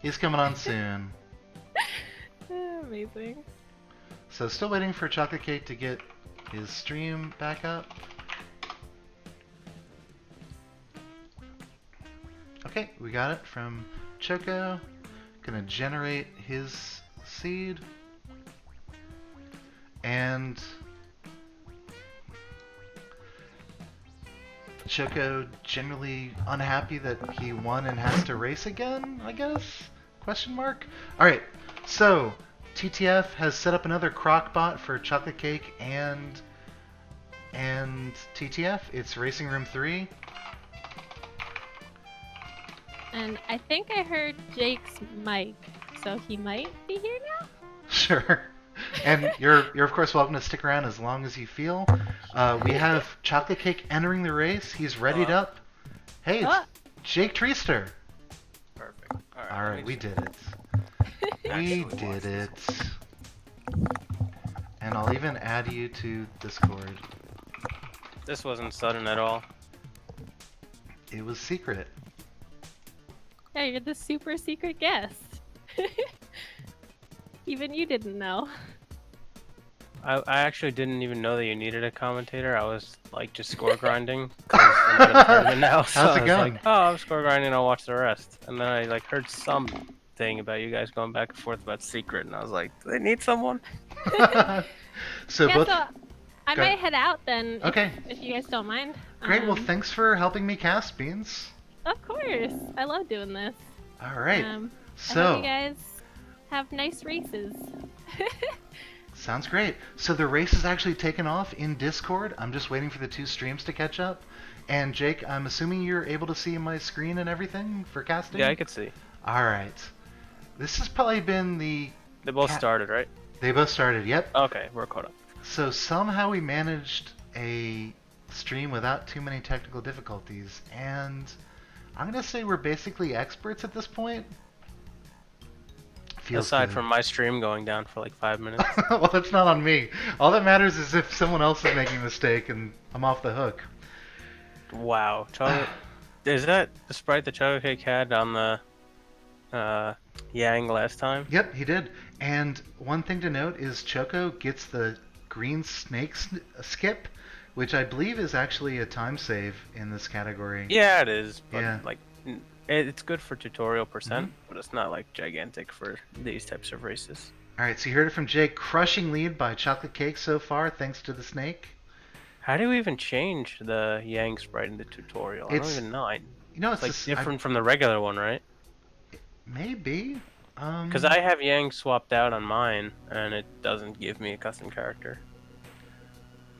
He's coming on soon. Amazing. So still waiting for Chocolate Cake to get his stream back up. Okay, we got it from Choco. Gonna generate his seed. And Choco generally unhappy that he won and has to race again, I guess? Question mark? Alright, so TTF has set up another crockbot for Chocolate Cake and TTF. It's Racing Room 3. And I think I heard Jake's mic, so he might be here now? Sure. And you're of course welcome to stick around as long as you feel. We have Chocolate Cake entering the race. He's readied up. Hey, it's Jake Treester. Perfect. Alright, we did it. We did it. And I'll even add you to Discord. This wasn't sudden at all. It was secret. Yeah, you're the super secret guest. Even you didn't know. I actually didn't even know that you needed a commentator. I was like just score grinding. 'Cause I'm in a tournament now, so How's it I was going? like, oh, I'm score grinding. I'll watch the rest. And then I like heard something about you guys going back and forth about secret, and I was like, do they need someone? So Yeah, both. so I Go might ahead. head out then. Okay. If you guys don't mind. Great. Well, thanks for helping me cast, Beans. Of course. I love doing this. All right. I hope So you guys have nice races. sounds great. So the race is actually taken off in Discord. I'm just waiting for the two streams to catch up. And Jake, I'm assuming you're able to see my screen and everything for casting. Yeah, I could see. All right. This has probably been the. They both started, right? They both started. Yep. Okay, we're caught up. So somehow we managed a stream without too many technical difficulties, and I'm gonna say we're basically experts at this point. Feels Aside good. from my stream going down for like 5 minutes. Well, that's not on me. All that matters is if someone else is making a mistake and I'm off the hook. Wow. Is that the sprite that Chocolate Cake had on the Yang last time? Yep, he did. And one thing to note is Choco gets the green snake skip, which I believe is actually a time save in this category. Yeah, it is. But Yeah. like, it's good for tutorial percent, but it's not like gigantic for these types of races. All right, so you heard it from Jake. Crushing lead by Chocolate Cake so far, thanks to the snake. How do we even change the Yang sprite in the tutorial? I don't It's- even know. You know, It's like just- different from the regular one, right? Maybe. Because I have Yang swapped out on mine, and it doesn't give me a custom character.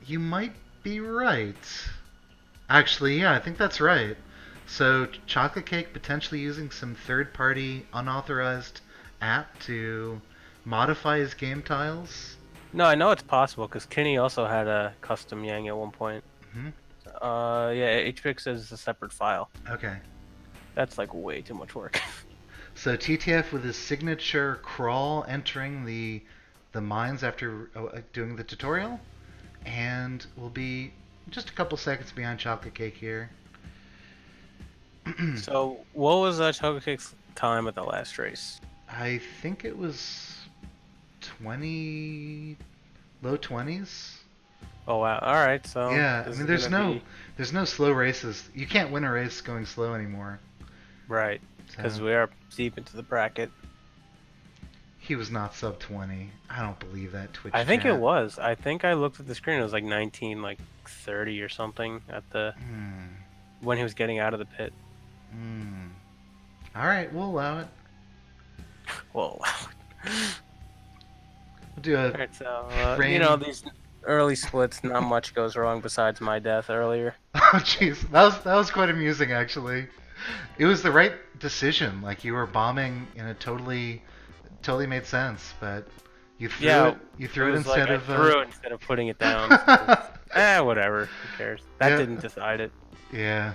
You might be right. Actually, yeah, I think that's right. So, Chocolate Cake potentially using some third-party, unauthorized app to modify his game tiles. No, I know it's possible, because Kinney also had a custom Yang at one point. Mhm. Yeah, HPix is a separate file. Okay. That's like way too much work. So TTF with his signature crawl entering the mines after doing the tutorial. And we'll be just a couple seconds behind Chocolate Cake here. So, what was Chocolate Cake's time at the last race? I think it was 20, low 20s. Oh wow! All right, so Yeah, I this mean, is gonna be there's no slow races. You can't win a race going slow anymore. right because So we are deep into the bracket. he was not sub 20. I don't believe that Twitch I think it chat. was. I think I looked at the screen. It was like 19, like 30 or something at the when he was getting out of the pit. All right, we'll allow it. Whoa. We'll do a Alright, so frame. you know, these early splits, not much goes wrong besides my death earlier. Oh jeez, that was quite amusing actually. It was the right decision. Like you were bombing in a totally made sense, but you threw it. You threw it was instead like of. I threw it instead of putting it down. Whatever. Who cares? That Yeah. didn't decide it. Yeah.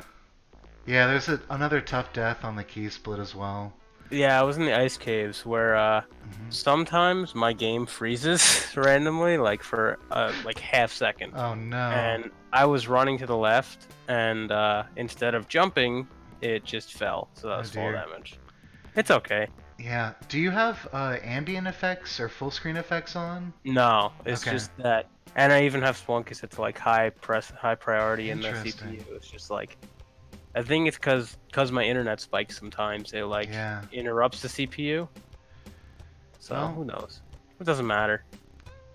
Yeah, there's another tough death on the key split as well. Yeah, I was in the ice caves where sometimes my game freezes randomly, like for like half second. Oh no. And I was running to the left, and instead of jumping, it just fell. So that was full dear. damage. It's okay. Yeah. Do you have ambient effects or full screen effects on? No, it's Okay. just that. And I even have Splunky set to like high priority in the Interesting. CPU. It's just like, I think it's because my internet spikes sometimes. It like Yeah. interrupts the CPU. So Well. who knows? It doesn't matter.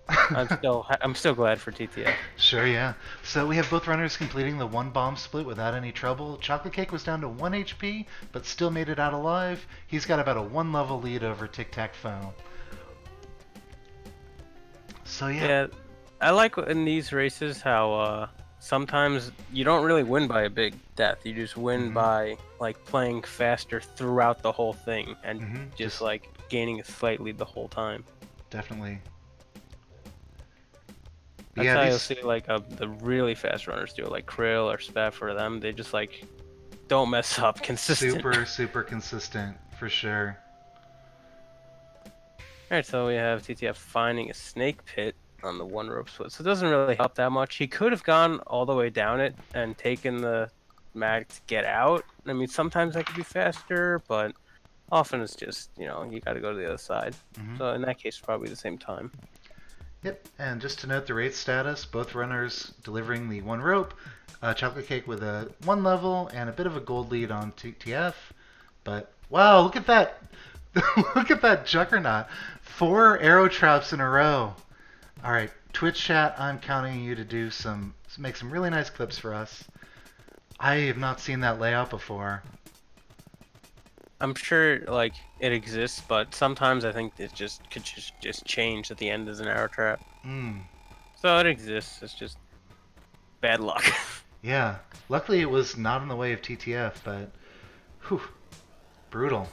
I'm still glad for TTF. Sure, yeah. So we have both runners completing the one bomb split without any trouble. Chocolate Cake was down to 1 HP, but still made it out alive. He's got about a 1 level lead over Tic Tac Foe. So yeah. Yeah, I like in these races how sometimes you don't really win by a big death. You just win by like playing faster throughout the whole thing and just like gaining a slight lead the whole time. Definitely. That's Yeah, how you'll these- see like the really fast runners do it, like Krill or Spef for them. They just like don't mess up consistent. super consistent for sure. Alright, so we have TTF finding a snake pit on the one rope split. So it doesn't really help that much. He could have gone all the way down it and taken the mag to get out. I mean, sometimes that could be faster, but often it's just, you know, you got to go to the other side. So in that case, probably the same time. Yep, and just to note the race status, both runners delivering the one rope. Chocolate Cake with a 1 level and a bit of a gold lead on TTF. But wow, look at that! Look at that juggernaut! 4 arrow traps in a row. All right, Twitch chat, I'm counting on you to make some really nice clips for us. I have not seen that layout before. I'm sure like it exists, but sometimes I think it could just change at the end as an arrow trap. So it exists. It's just bad luck. Yeah, luckily it was not in the way of TTF, but whew, brutal.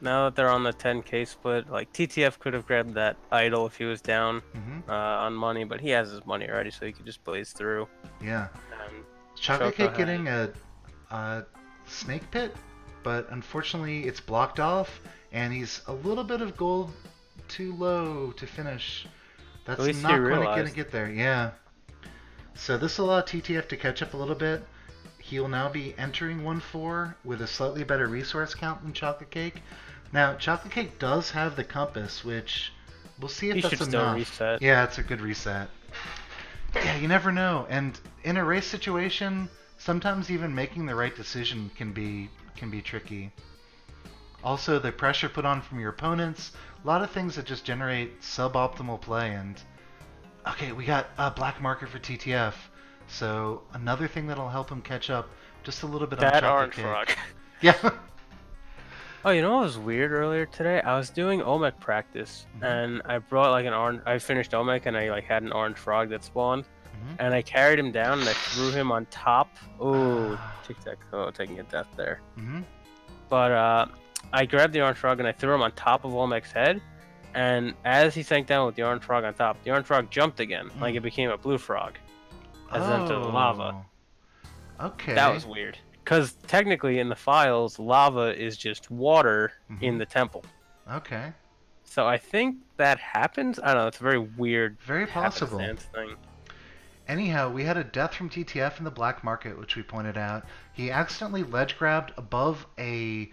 Now that they're on the 10k split, like TTF could have grabbed that idol if he was down on money, but he has his money already, so he could just blaze through. Yeah. And Chocolate Choco Cake getting a snake pit, but unfortunately it's blocked off, and he's a little bit of gold too low to finish. That's At least not he quite going realized. to get there. Yeah. So this will allow TTF to catch up a little bit. He'll now be entering 1-4 with a slightly better resource count than Chocolate Cake. Now, Chocolate Cake does have the compass, which we'll see if He that's should still enough. reset. Yeah, it's a good reset. Yeah, you never know. And in a race situation, sometimes even making the right decision can be tricky. Also, the pressure put on from your opponents, a lot of things that just generate suboptimal play. And okay, we got a black marker for TTF, so another thing that'll help him catch up just a little bit on That Chocolate orange Cake. frog. Yeah. Oh, you know what was weird earlier today? I was doing Olmec practice, and I brought like an orange. I finished Olmec, and I like had an orange frog that spawned, and I carried him down, and I threw him on top. Oh, Tic Tac Toe taking a death there. But I grabbed the orange frog and I threw him on top of Olmec's head, and as he sank down with the orange frog on top, the orange frog jumped again, like it became a blue frog, as it entered the lava. Okay. That was weird. Because technically in the files, lava is just water in the temple. Okay. So I think that happens. I don't know. It's a very weird Very possible. happenstance thing. Anyhow, we had a death from TTF in the black market, which we pointed out. He accidentally ledge grabbed above a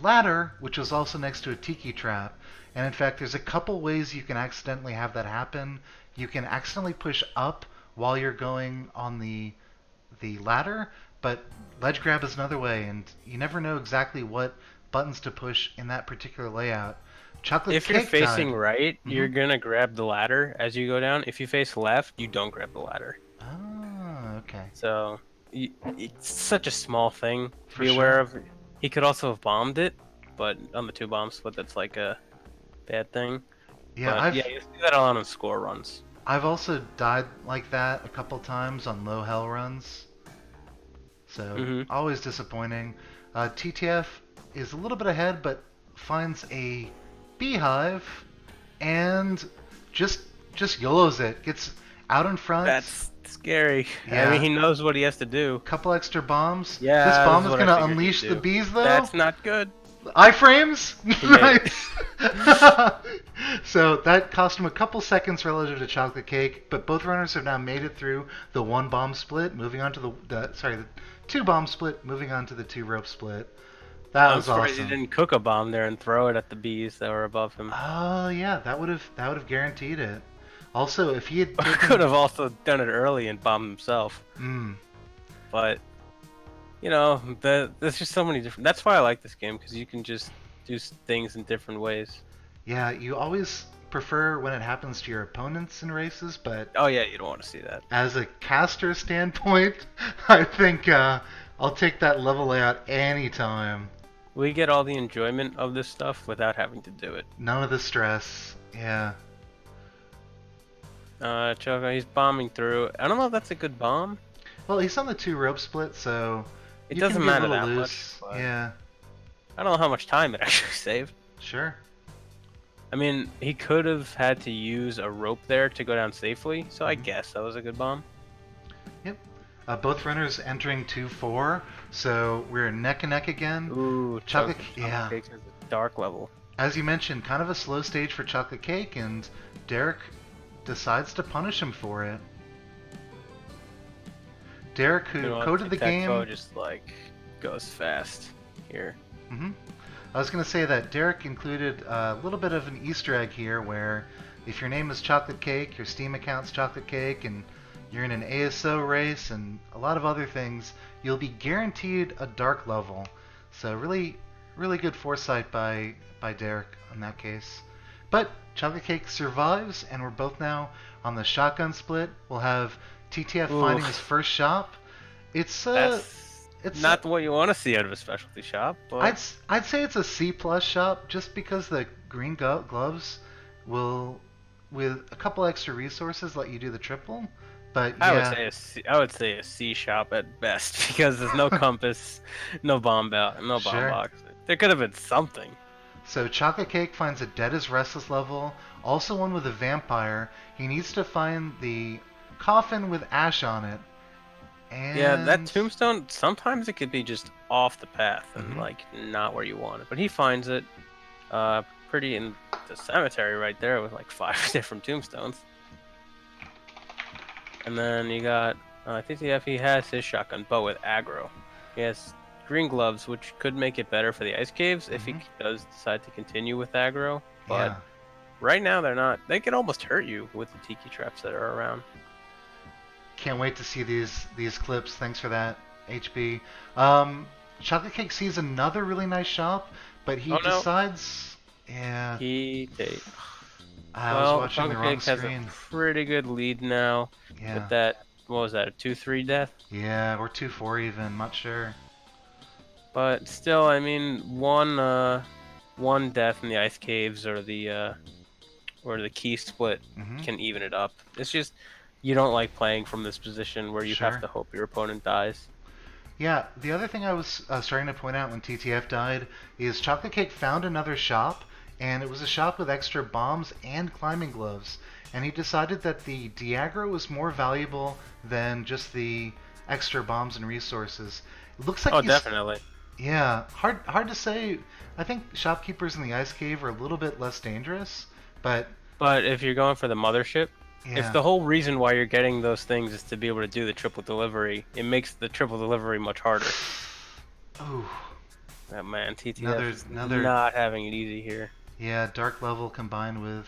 ladder, which was also next to a tiki trap. And in fact, there's a couple ways you can accidentally have that happen. You can accidentally push up while you're going on the ladder, but ledge grab is another way, and you never know exactly what buttons to push in that particular layout. Chocolate If you're Cake facing died. right, you're Mhm. gonna grab the ladder as you go down. If you face left, you don't grab the ladder. Oh, okay. So it's such a small thing to For be aware sure. of. He could also have bombed it, but on the 2 bomb split, that's like a bad thing. Yeah, But yeah, you see that a lot on score runs. I've also died like that a couple times on low hell runs. So Mhm. always disappointing. TTF is a little bit ahead, but finds a beehive and just YOLOs it. Gets out in front. That's scary. Yeah. I mean, he knows what he has to do. Couple extra bombs. Yeah, This bomb this is what I gonna figured he'd unleash the do. bees, though. That's not good. Iframes? made it. Nice. So that cost him a couple seconds relative to Chocolate Cake, but both runners have now made it through the 1 bomb split, moving on to the 2 bomb split, moving on to the 2 rope split. That I'm was surprised awesome. he didn't cook a bomb there and throw it at the bees that were above him. Oh yeah, that would have guaranteed it. Also, if he had Could taken, have also done it early and bombed himself. But there's just so many different. That's why I like this game, because you can just do things in different ways. yeah, you always prefer when it happens to your opponents in races, but Oh yeah, you don't want to see that. as a caster standpoint, I think I'll take that level layout anytime. We get all the enjoyment of this stuff without having to do it. None of the stress. Yeah. Choco, he's bombing through. I don't know if that's a good bomb. Well, he's on the 2 rope split, so It you can doesn't be a matter little that loose. much. But Yeah, I don't know how much time it actually saved. sure. I mean, he could have had to use a rope there to go down safely, so I Mhm. guess that was a good bomb. Yep. Both runners entering 2-4, so we're neck and neck again. Ooh, Chocolate- Chocolate yeah. Cake has a dark level. As you mentioned, kind of a slow stage for Chocolate Cake, and Derek decides to punish him for it. Derek, who coded the Tic-tac-toe game. just like goes fast here. I was going to say that Derek included a little bit of an Easter egg here where if your name is Chocolate Cake, your Steam account's Chocolate Cake, and you're in an AS+O race and a lot of other things, you'll be guaranteed a dark level. So really, really good foresight by Derek in that case. But Chocolate Cake survives, and we're both now on the shotgun split. We'll have TTF finding his first shop. It's That's not what you want to see out of a specialty shop. But I'd say it's a C+ shop, just because the green gloves will, with a couple extra resources, let you do the triple. But yeah, I would say a C shop at best, because there's no compass, no bomb Sure. box. There could have been something. so Chocolate Cake finds a Dead is Restless level, also one with a vampire. He needs to find the coffin with ash on it. And Yeah, that tombstone, sometimes it could be just off the path and Mhm. like not where you want it. But he finds it pretty in the cemetery right there with like 5 different tombstones. And then you got, I think he has his shotgun, but with aggro. He has green gloves, which could make it better for the ice caves if he does decide to continue with aggro. But yeah. right now they're not. They can almost hurt you with the tiki traps that are around. Can't wait to see these clips. Thanks for that, HB. Chocolate Cake sees another really nice shop, but he decides. Yeah, I was watching the wrong Chocolate Cake screen. has a pretty good lead now. Yeah, With that, what was that, a 2-3 death? yeah, or 2-4 even. Not sure. But still, I mean, one death in the ice caves or the key split can even it up. It's just you don't like playing from this position where you have to hope your opponent dies. Yeah, the other thing I was starting to point out when TTF died is Chocolate Cake found another shop, and it was a shop with extra bombs and climbing gloves. And he decided that the Diagro was more valuable than just the extra bombs and resources. It looks like Oh, definitely. Yeah, hard to say. I think shopkeepers in the ice cave are a little bit less dangerous, but But if you're going for the mothership, if yeah. the whole reason why you're getting those things is to be able to do the triple delivery, it makes the triple delivery much harder. Ooh, That man, TTF another is another not having it easy here. yeah, dark level combined with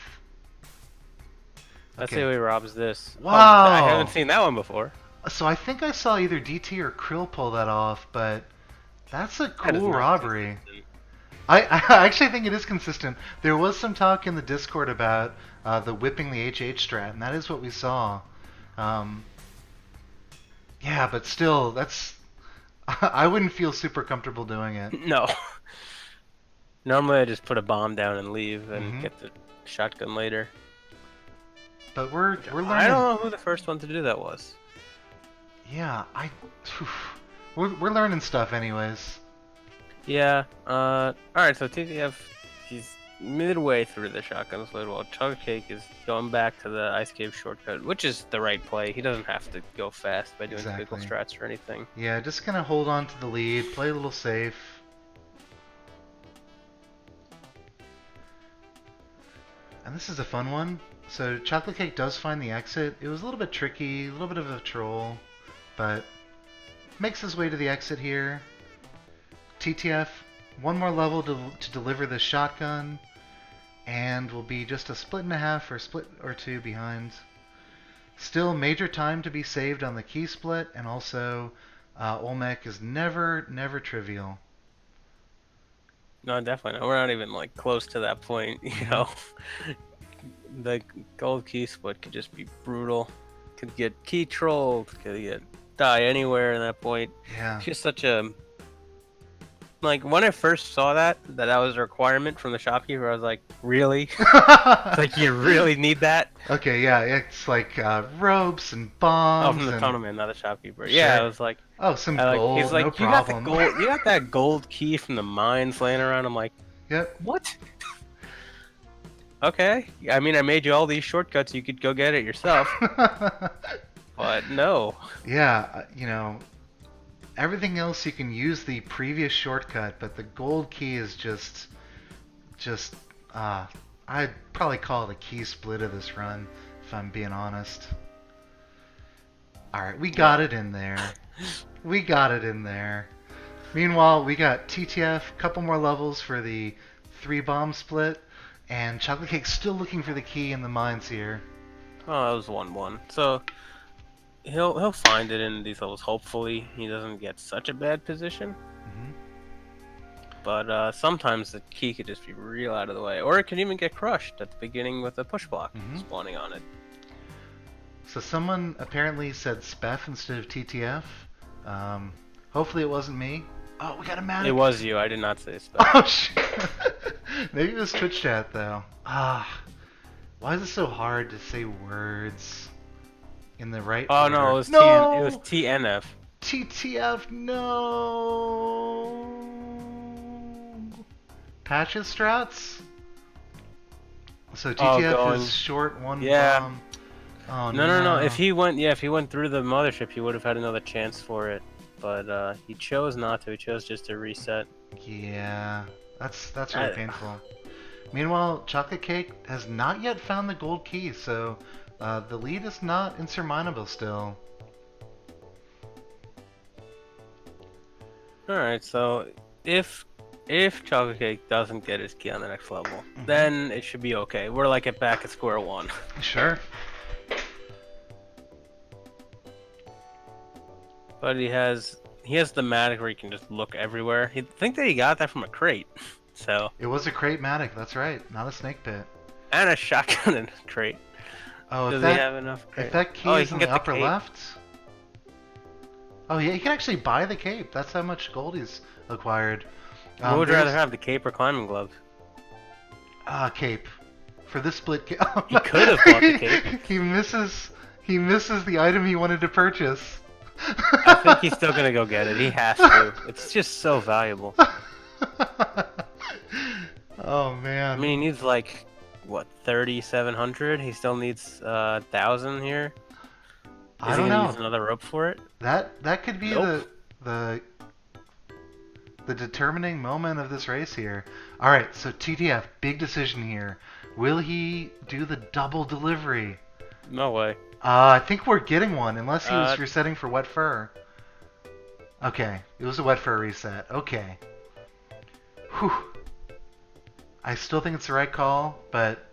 Let's okay. see how he robs this. Oh, I Wow. haven't seen that one before. So I think I saw either DT or Krill pull that off, but that's a That is cool not robbery. consistent. I actually think it is consistent. There was some talk in the Discord about the whipping the HH strat, and that is what we saw. Yeah, but still, that's I wouldn't feel super comfortable doing it. No. Normally I just put a bomb down and leave and Mhm. get the shotgun later. But we're learning. I don't know who the first one to do that was. Yeah, we're learning stuff anyways. Yeah, alright, so TTF, he's midway through the shotgun split while Chugcake is going back to the Ice Cave shortcut, which is the right play. He doesn't have to go fast by doing pickle Exactly. strats or anything. Yeah, just gonna hold on to the lead, play a little safe. And this is a fun one. So Chocolate Cake does find the exit. It was a little bit tricky, a little bit of a troll, but makes his way to the exit here. TTF, one more level to deliver the shotgun, and will be just a split and a half or split or two behind. Still major time to be saved on the key split, and also Olmec is never trivial. No, definitely not. We're not even like close to that point, you know. The gold key split could just be brutal. Could get key trolled, could get die anywhere in that point. Yeah. It's just such a like when I first saw that was a requirement from the shopkeeper, I was like, really? Like you really need that? Okay, yeah, it's like ropes and Oh, bombs. from the and... tunnel man, not the shopkeeper. Yeah, Sure. I was like, Oh, some gold, he's like, no you got the problem. gold, you got that gold key from the mines laying around. I'm like, Yep. what? Okay, I mean, I made you all these shortcuts. You could go get it yourself, but no. Yeah, you know, everything else you can use the previous shortcut, but the gold key is just, I'd probably call it a key split of this run, if I'm being honest. Alright, we got it in there. We got it in there. Meanwhile, we got TTF, couple more levels for the 3-bomb split, and Chocolate Cake's still looking for the key in the mines here. Oh, that was 1-1. So he'll find it in these levels. Hopefully, he doesn't get such a bad position. Mhm. But sometimes the key could just be real out of the way, or it can even get crushed at the beginning with a push block spawning on it. So someone apparently said Spef instead of TTF. Hopefully it wasn't me. Oh, we got a Matic. It was you. I did not say spell. Oh shit. Maybe it was Twitch chat though. Why is it so hard to say words in the right Oh order? no, it was No! it was TNF. TTF, no! Patches strats? So TTF going- is short one Yeah. bomb. Oh No. If he went through the mothership, he would have had another chance for it. But he chose not to. He chose just to reset. Yeah, that's really painful. Meanwhile, Chocolate Cake has not yet found the gold key, so the lead is not insurmountable still. All right, so if Chocolate Cake doesn't get his key on the next level, then it should be okay. We're like back at square one. Sure. But he has the Matic where he can just look everywhere. He'd think that he got that from a crate. So It was a crate Matic, that's right, not a snake pit. and a shotgun in a crate. Oh, Does if he that, have enough crate? if that key Oh, he is can in the get the upper cape. left... Oh yeah, you can actually buy the cape. That's how much gold he's acquired. What would you there's- rather have, the cape or climbing gloves? Cape. For this split cape. He could have bought the cape. He misses the item he wanted to purchase. I think he's still gonna go get it. He has to. It's just so valuable. Oh man. I mean, he needs like what 3,700. He still needs 1,000 here. I Is don't he gonna know. use another rope for it? That could be Nope. the the determining moment of this race here. All right, so TTF, big decision here. Will he do the double delivery? No way. I think we're getting one, unless he was Uh, resetting for wet fur. Okay, it was a wet fur reset. Okay. Whew. I still think it's the right call, but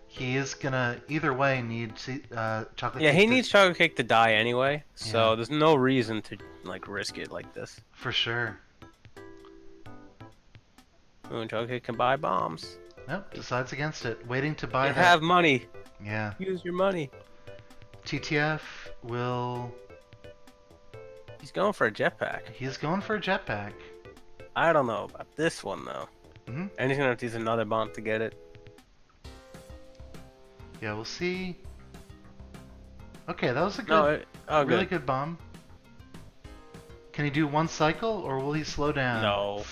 he is gonna either way need chocolate. Yeah, cake he to- needs chocolate cake to die anyway, so Yeah. there's no reason to like risk it like this. for sure. Ooh, and chocolate cake can buy bombs. Nope, decides against it, waiting to buy You that. have money. Yeah, Use your money. TTF will. He's going for a jetpack. He's going for a jetpack. I don't know about this one though. Mhm. And he's gonna have to use another bomb to get it. Yeah, we'll see. Okay, that was a good, No, oh really good. good bomb. Can he do one cycle, or will he slow down? No,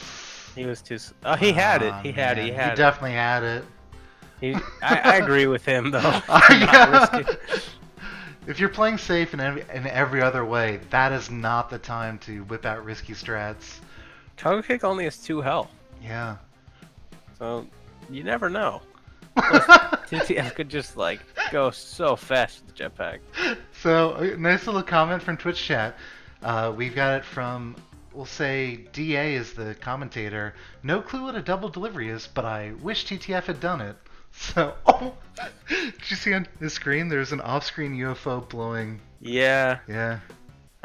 he was too. Oh, he had it. Aw, He had it. He man, had it. definitely had it. I agree with him though. Yeah. Not risky. If you're playing safe in every other way, that is not the time to whip out risky strats. Chocolate cake only has 2 health, Yeah. so you never know. TTF could just like go so fast with the jetpack. So, a nice little comment from Twitch chat. We've got it from, we'll say DA is the commentator. No clue what a double delivery is, but I wish TTF had done it. So, oh, did you see on the screen? There's an off-screen UFO blowing. Yeah, Yeah.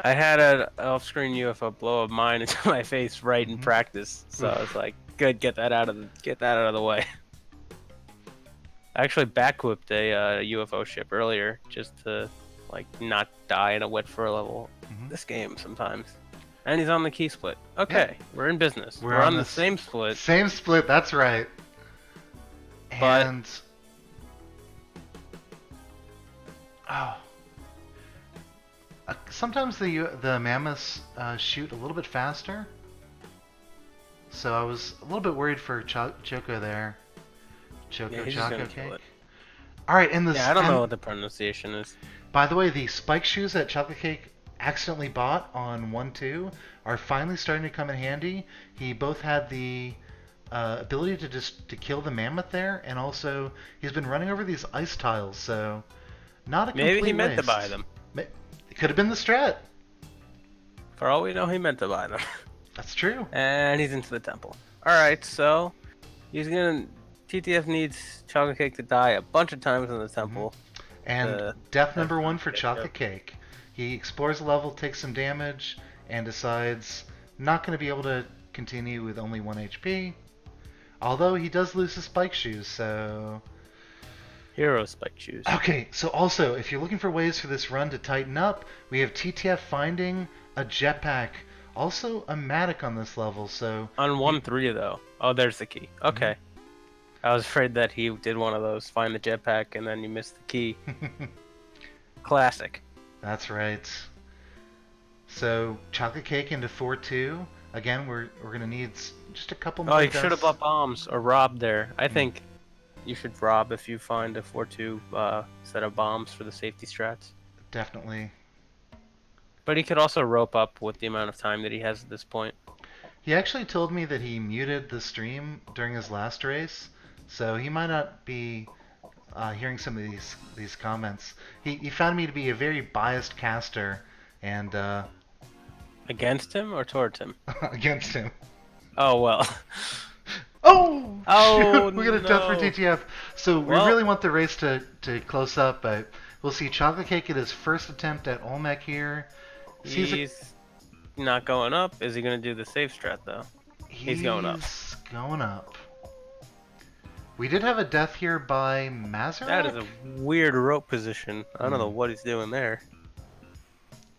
I had an off-screen UFO blow up mine into my face right in practice, so I was like, "Good, get that out of the way." I actually back-whipped a UFO ship earlier just to like not die in a wet fur level. Mhm. This game sometimes, and he's on the key split. Okay, we're in business. We're We're on on the this- same split. Same split, that's right. But- And sometimes the mammoths shoot a little bit faster, so I was a little bit worried for Choco there. Choco Yeah, he's just Choco gonna kill Cake. it. All right, and Yeah, I don't know what the pronunciation is. By the way, the spike shoes that Chocolate Cake accidentally bought on 1-2 are finally starting to come in handy. He both had the ability to kill the mammoth there, and also he's been running over these ice tiles, so not a complete Maybe he meant to waste. buy them. It could have been the strat. For all we know, he meant to buy them. That's true. And he's into the temple. Alright, so he's gonna. TTF needs Chocolate Cake to die a bunch of times in the temple. And death number 1 for yeah, Chocolate Cake. He explores the level, takes some damage, and decides not going to be able to continue with only 1 HP. Although he does lose his spike shoes, so... Hero spike shoes. Okay, so also, if you're looking for ways for this run to tighten up, we have TTF finding a jetpack. Also a Matic on this level, so... On 1-3 though. Oh, there's the key. Okay. I was afraid that he did one of those, find the jetpack, and then you missed the key. Classic. That's right. So, Chocolate Cake into 4-2. Again, we're going to need just a couple more Oh, you should have deaths. bought bombs or robbed there. I think you should rob if you find a 4-2 set of bombs for the safety strats. Definitely. But he could also rope up with the amount of time that he has at this point. He actually told me that he muted the stream during his last race, so he might not be hearing some of these comments. He found me to be a very biased caster, and Against him or towards him? against him. Oh, well. Oh! Oh, We got a death for no. TTF. So we Well- really want the race to close up, but we'll see Chocolate Cake at his first attempt at Olmec here. Sees He's not going up. Is he going to do the safe strat, though? He's going up. He's going up. We did have a death here by Mazurek. That is a weird rope position. I don't know what he's doing there.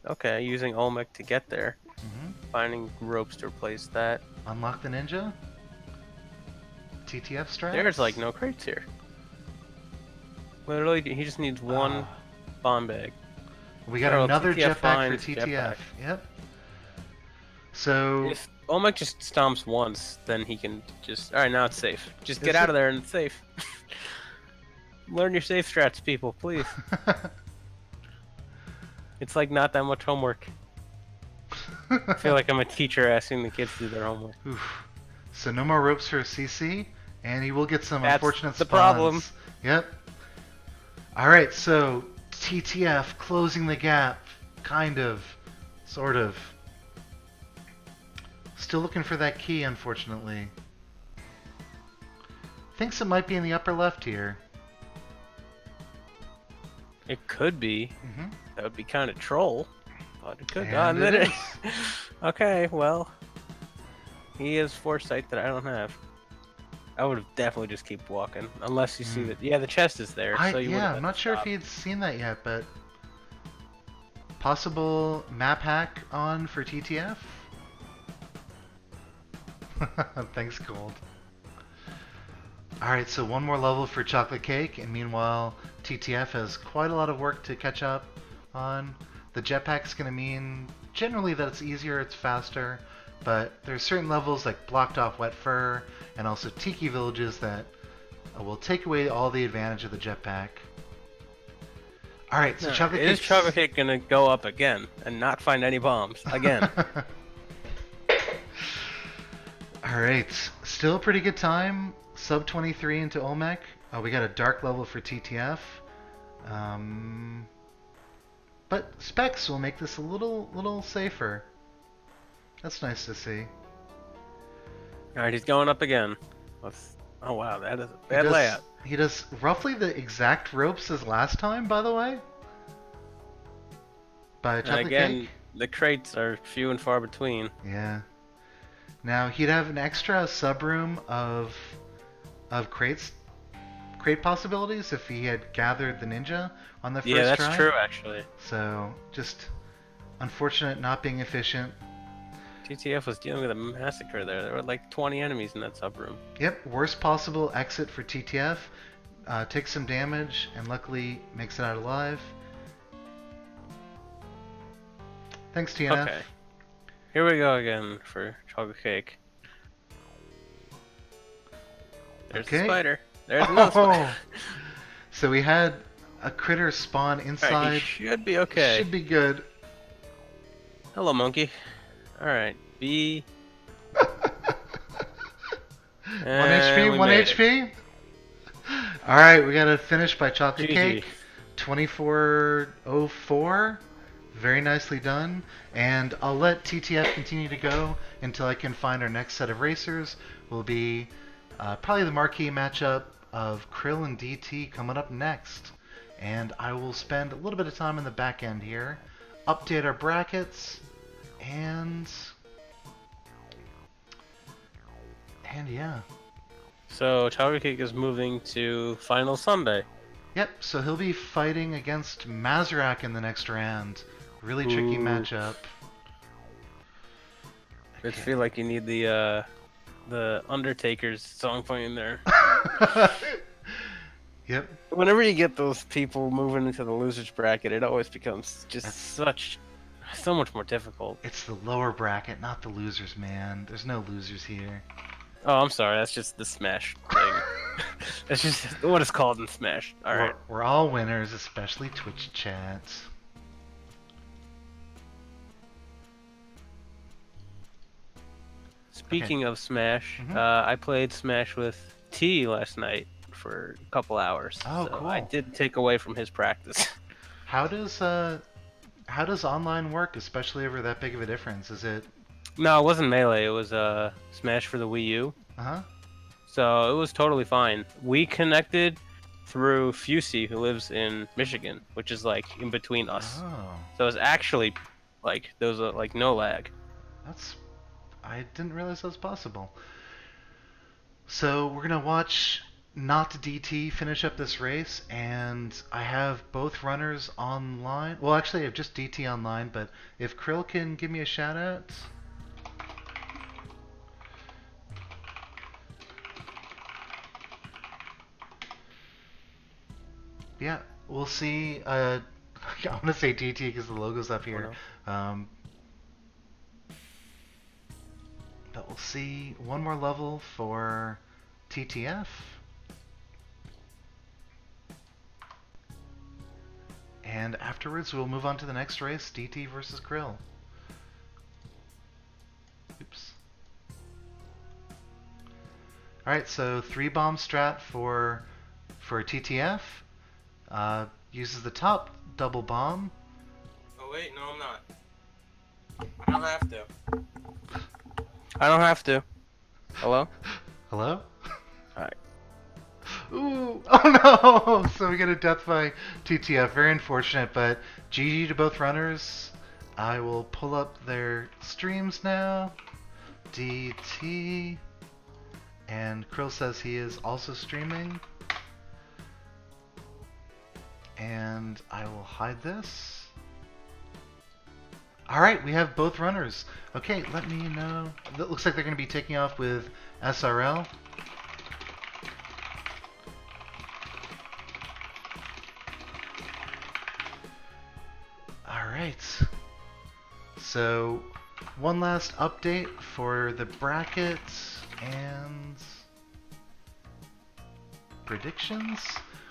Okay, using Olmec to get there. Mhm. Finding ropes to replace that. Unlock the ninja. TTF strats. There's like no crates here. Literally, he just needs one bomb bag. We got Well, another TTF jetpack for finds TTF. jetpack. Yep. So If Olmec just stomps once, then he can just... Alright, now it's safe. Just get Is out it- of there and it's safe. Learn your safe strats, people, please. It's like not that much homework. I feel like I'm a teacher asking the kids to do their homework. Oof. So no more ropes for CC, and he will get some That's unfortunate the spawns. problem. Yep. Alright, so TTF closing the gap. Kind of. Sort of. Still looking for that key, unfortunately. Thinks it might be in the upper left here. It could be. Mm-hmm. That would be kind of troll. But it could. And Oh, it is. Okay, well. He has foresight that I don't have. I would have definitely just keep walking. Unless you see that. Yeah, the chest is there. So you I'm not sure if he'd seen that yet, but... Possible map hack on for TTF? Thanks, Gold. Alright, so one more level for Chocolate Cake, and meanwhile, TTF has quite a lot of work to catch up on. The jetpack's going to mean generally that it's easier, it's faster, but there's certain levels like Blocked Off Wet Fur, and also Tiki Villages that will take away all the advantage of the jetpack. Alright, so Chocolate Cake... Is Chocolate Cake going to go up again and not find any bombs? Again. Alright, still a pretty good time. Sub 23 into Olmec. We got a dark level for TTF. But specs will make this a little safer. That's nice to see. Alright, he's going up again. Oh wow, that is a bad layout. He does roughly the exact ropes as last time, by the way. By Chocolate again, Cake. the crates are few and far between. Yeah. Now he'd have an extra sub room of crate possibilities if he had gathered the ninja on the first try. Yeah, that's true actually. So just unfortunate not being efficient. TTF was dealing with a massacre there. There were like 20 enemies in that sub room. Yep, worst possible exit for TTF. Takes some damage and luckily makes it out alive. Thanks, TNF. Okay. Here we go again for Chocolate Cake. There's Okay. a spider. There's another spider. So we had a critter spawn inside. Alright, he should be okay. Should be good. Hello, monkey. Alright, B. 1 HP, 1 HP. Alright, we got a finish by Chocolate GG. Cake. 24:04. Very nicely done. And I'll let TTF continue to go until I can find our next set of racers. Will be probably the marquee matchup of Krill and DT coming up next. And I will spend a little bit of time in the back end here, update our brackets, and yeah. So Chocolate Cake is moving to Final Sunday. Yep, so he'll be fighting against Mazarak in the next round. Really tricky matchup. I just feel like you need the Undertaker's song playing there. Yep. Whenever you get those people moving into the losers bracket, it always becomes just so much more difficult. It's the lower bracket, not the losers, man. There's no losers here. Oh, I'm sorry. That's just the Smash thing. That's just what it's called in Smash. All right. We're all winners, especially Twitch chats. Speaking of Smash, I played Smash with T last night for a couple hours. Oh, so cool. I did take away from his practice. How does online work, especially over that big of a difference? Is it? No, it wasn't Melee. It was Smash for the Wii U. Uh-huh. So it was totally fine. We connected through Fusey, who lives in Michigan, which is like in between us. Oh. So it was actually like there was like no lag. I didn't realize that was possible. So we're gonna watch not DT finish up this race, and I have both runners online. Well, actually, I have just DT online, but if Krill can give me a shout out. Yeah, we'll see. I want to say DT because the logo's up here. But we'll see one more level for TTF. And afterwards, we'll move on to the next race, DT versus Krill. Alright, so 3-bomb strat for TTF. Uses the top double bomb. Oh wait, no, I'm not. I don't have to. I don't have to. Hello? Hello? Alright. Ooh! Oh no! So we get a death by TTF. Very unfortunate, but GG to both runners. I will pull up their streams now. DT. And Krill says he is also streaming. And I will hide this. Alright, we have both runners. Okay, let me know. It looks like they're going to be taking off with SRL. Alright. So, one last update for the bracket and predictions.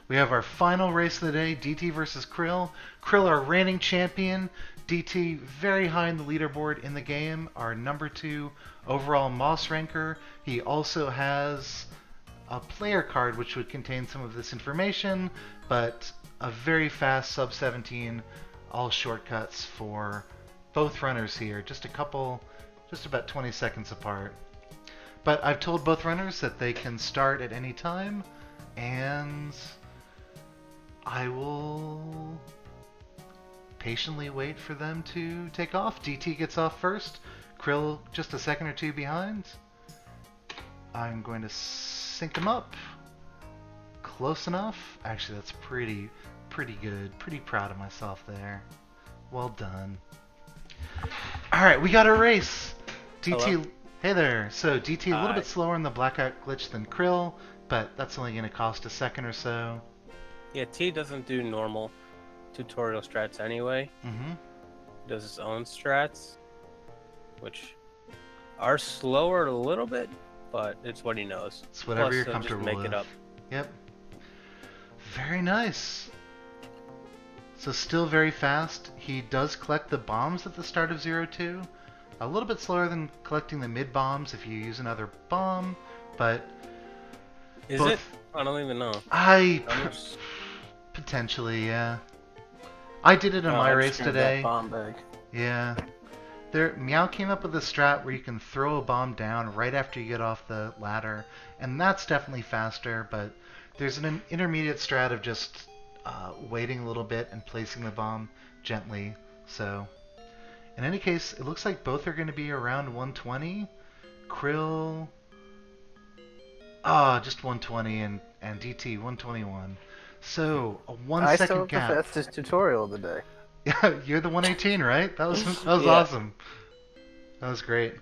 We have our final race of the day, DT versus Krill. Krill, our reigning champion. DT, very high in the leaderboard in the game, our number 2 overall Moss ranker. He also has a player card which would contain some of this information, but a very fast sub 17 all shortcuts for both runners here. Just about 20 seconds apart. But I've told both runners that they can start at any time, and I will patiently wait for them to take off. DT gets off first. Krill just a second or two behind. I'm going to sync them up. Close enough. Actually, that's pretty good. Pretty proud of myself there. Well done. Alright, we got a race. DT, Hello? Hey there. So DT a little Hi. bit slower in the blackout glitch than Krill, but that's only going to cost a second or so. Yeah, T doesn't do normal tutorial strats anyway. Mm-hmm. He does his own strats, which are slower a little bit, but it's what he knows. It's whatever Plus, you're he'll just comfortable make with. it up. Yep. Very nice. So still very fast. He does collect the bombs at the start of 02. A little bit slower than collecting the mid bombs if you use another bomb, but Is both- it? I don't even know. Potentially, yeah. I did it in my race today. Bomb bag. Yeah. Meow came up with a strat where you can throw a bomb down right after you get off the ladder, and that's definitely faster, but there's an intermediate strat of just waiting a little bit and placing the bomb gently. So, in any case, it looks like both are going to be around 120. Krill... just 120, and DT 121. So, a 1 second I still have gap. the fastest tutorial of the day. Yeah, you're the 118, right? That was Yeah. awesome. That was great.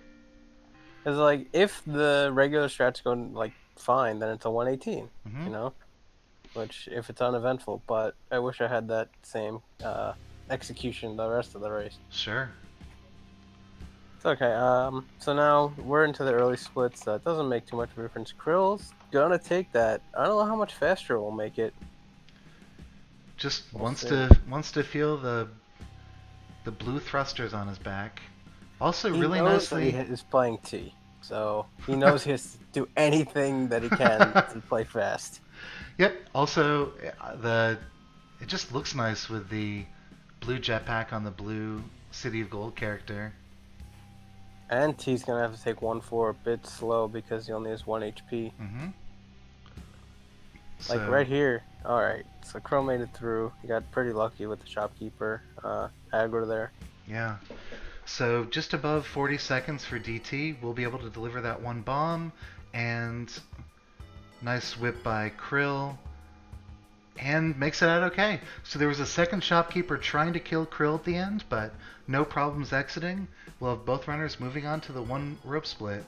It's like if the regular strats go like fine, then it's a 118. Mhm. You know, which if it's uneventful. But I wish I had that same execution the rest of the race. Sure. It's okay. So now we're into the early splits. That doesn't make too much of a difference. Krill's gonna take that. I don't know how much faster we'll make it. Just We'll wants see. to feel the blue thrusters on his back. Also, He really knows that nicely. he is playing T, so he knows he has to do anything that he can to play fast. Yep. Also, it just looks nice with the blue jetpack on the blue City of Gold character. And T's gonna have to take 1-4 a bit slow because he only has 1 HP. Mm-hmm. Like right here. Alright, so Crow made it through. He got pretty lucky with the shopkeeper aggro there. Yeah. So just above 40 seconds for DT. We'll be able to deliver that one bomb. And nice whip by Krill. And makes it out okay. So there was a second shopkeeper trying to kill Krill at the end, but no problems exiting. We'll have both runners moving on to the one rope split.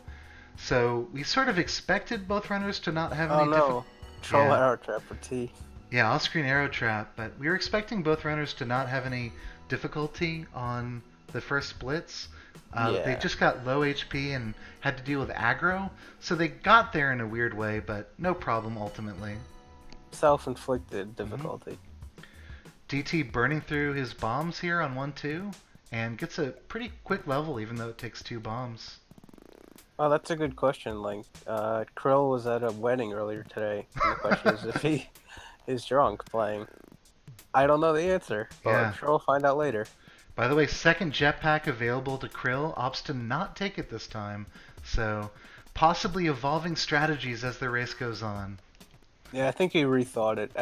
So we sort of expected both runners to not have Oh any no. Troll Yeah. arrow trap for T. Yeah, off-screen arrow trap, but we were expecting both runners to not have any difficulty on the first splits. They Yeah. just got low HP and had to deal with aggro, so they got there in a weird way, but no problem ultimately. Self-inflicted difficulty. DT burning through his bombs here on 1-2, and gets a pretty quick level even though it takes 2 bombs. Oh, that's a good question, Link. Krill was at a wedding earlier today, and the question is if he is drunk playing. I don't know the answer, but I'm Yeah. sure we'll find out later. By the way, second jetpack available to Krill opts to not take it this time. So, possibly evolving strategies as the race goes on. Yeah, I think he rethought it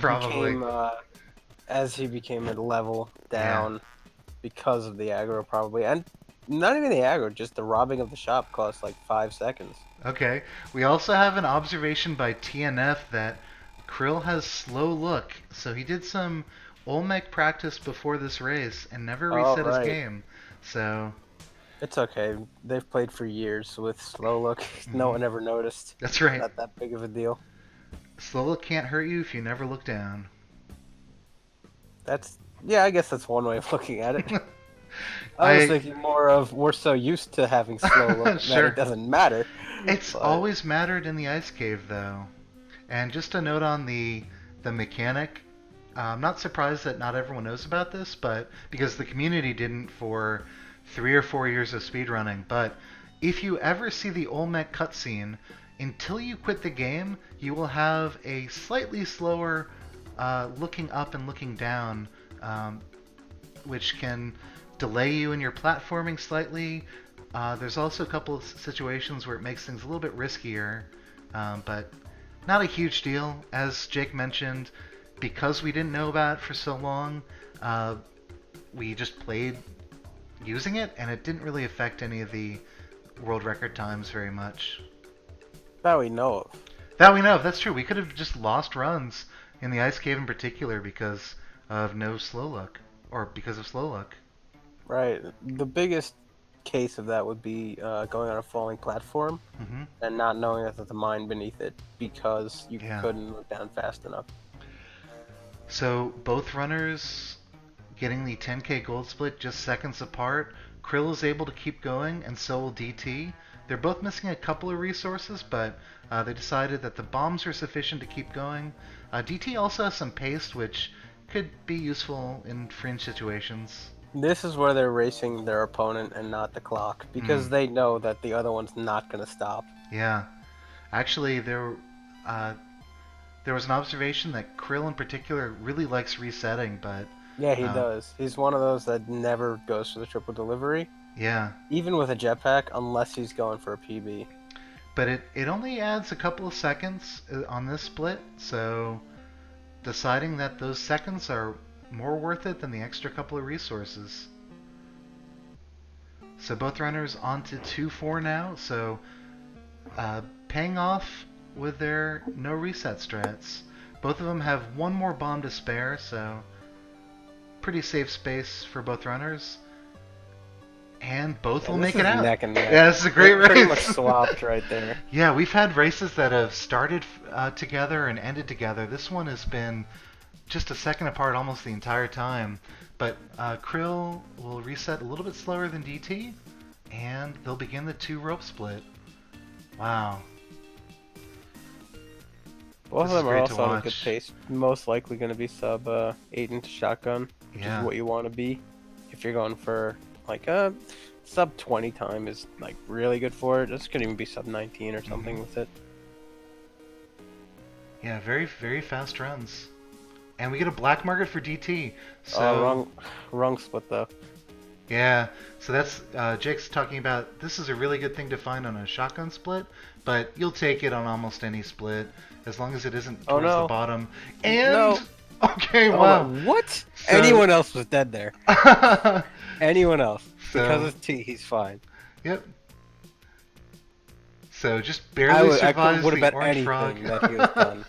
Probably. as he became a level Yeah. down because of the aggro, probably, and not even the aggro, just the robbing of the shop cost like 5 seconds. Okay. We also have an observation by TNF that Krill has slow look. So he did some Olmec practice before this race and never Oh, reset his right. game. So, It's okay. They've played for years with slow look. No one ever noticed. that's right. Not that big of a deal. Slow look can't hurt you if you never look down. Yeah, I guess that's one way of looking at it. I was thinking more of we're so used to having slow look Sure. that it doesn't matter. It's But- always mattered in the ice cave, though. And just a note on the mechanic, I'm not surprised that not everyone knows about this, but because the community didn't for 3 or 4 years of speedrunning. But if you ever see the Olmec cutscene, until you quit the game, you will have a slightly slower looking up and looking down, which can delay you in your platforming slightly. There's also a couple of situations where it makes things a little bit riskier, but not a huge deal. As Jake mentioned, because we didn't know about it for so long, we just played using it, and it didn't really affect any of the world record times very much. That we know of. That we know of, that's true. We could have just lost runs in the ice cave in particular because of no slow look, or because of slow look. Right. The biggest case of that would be going on a falling platform hmm and not knowing that there's a mine beneath it because you Yeah. couldn't look down fast enough. So both runners getting the 10k gold split just seconds apart. Krill is able to keep going, and so will DT. They're both missing a couple of resources, but they decided that the bombs are sufficient to keep going. DT also has some paste, which could be useful in fringe situations. This is where they're racing their opponent and not the clock because they know that the other one's not going to stop. Yeah. Actually, there was an observation that Krill in particular really likes resetting, but Yeah, he does. He's one of those that never goes for the triple delivery, yeah. even with a jetpack, unless he's going for a PB. But it only adds a couple of seconds on this split, so deciding that those seconds are more worth it than the extra couple of resources. So both runners on to 2-4 now, so paying off with their no reset strats. Both of them have one more bomb to spare, so pretty safe space for both runners. And both will make it out. Neck and neck. Yeah, this is a great race. Pretty much swapped right there. Yeah, we've had races that have started together and ended together. This one has been just a second apart almost the entire time. But Krill will reset a little bit slower than DT, and they'll begin the 2-rope split. Wow. Both This is of them are great to also on a good watch. pace. Most likely going to be sub 8 into shotgun, which Yeah. is what you want to be. If you're going for like a sub 20 time is like really good for it. This could even be sub 19 or something with it. Yeah, very, very fast runs. And we get a black market for DT. So Wrong split though. yeah, so that's Jake's talking about. This is a really good thing to find on a shotgun split, but you'll take it on almost any split as long as it isn't towards the bottom. And No. okay, Oh, wow. what? So- Anyone else was dead there. Anyone else. So- Because it's T, he's fine. Yep. So just barely survives would have the bet orange anything frog. that he was done.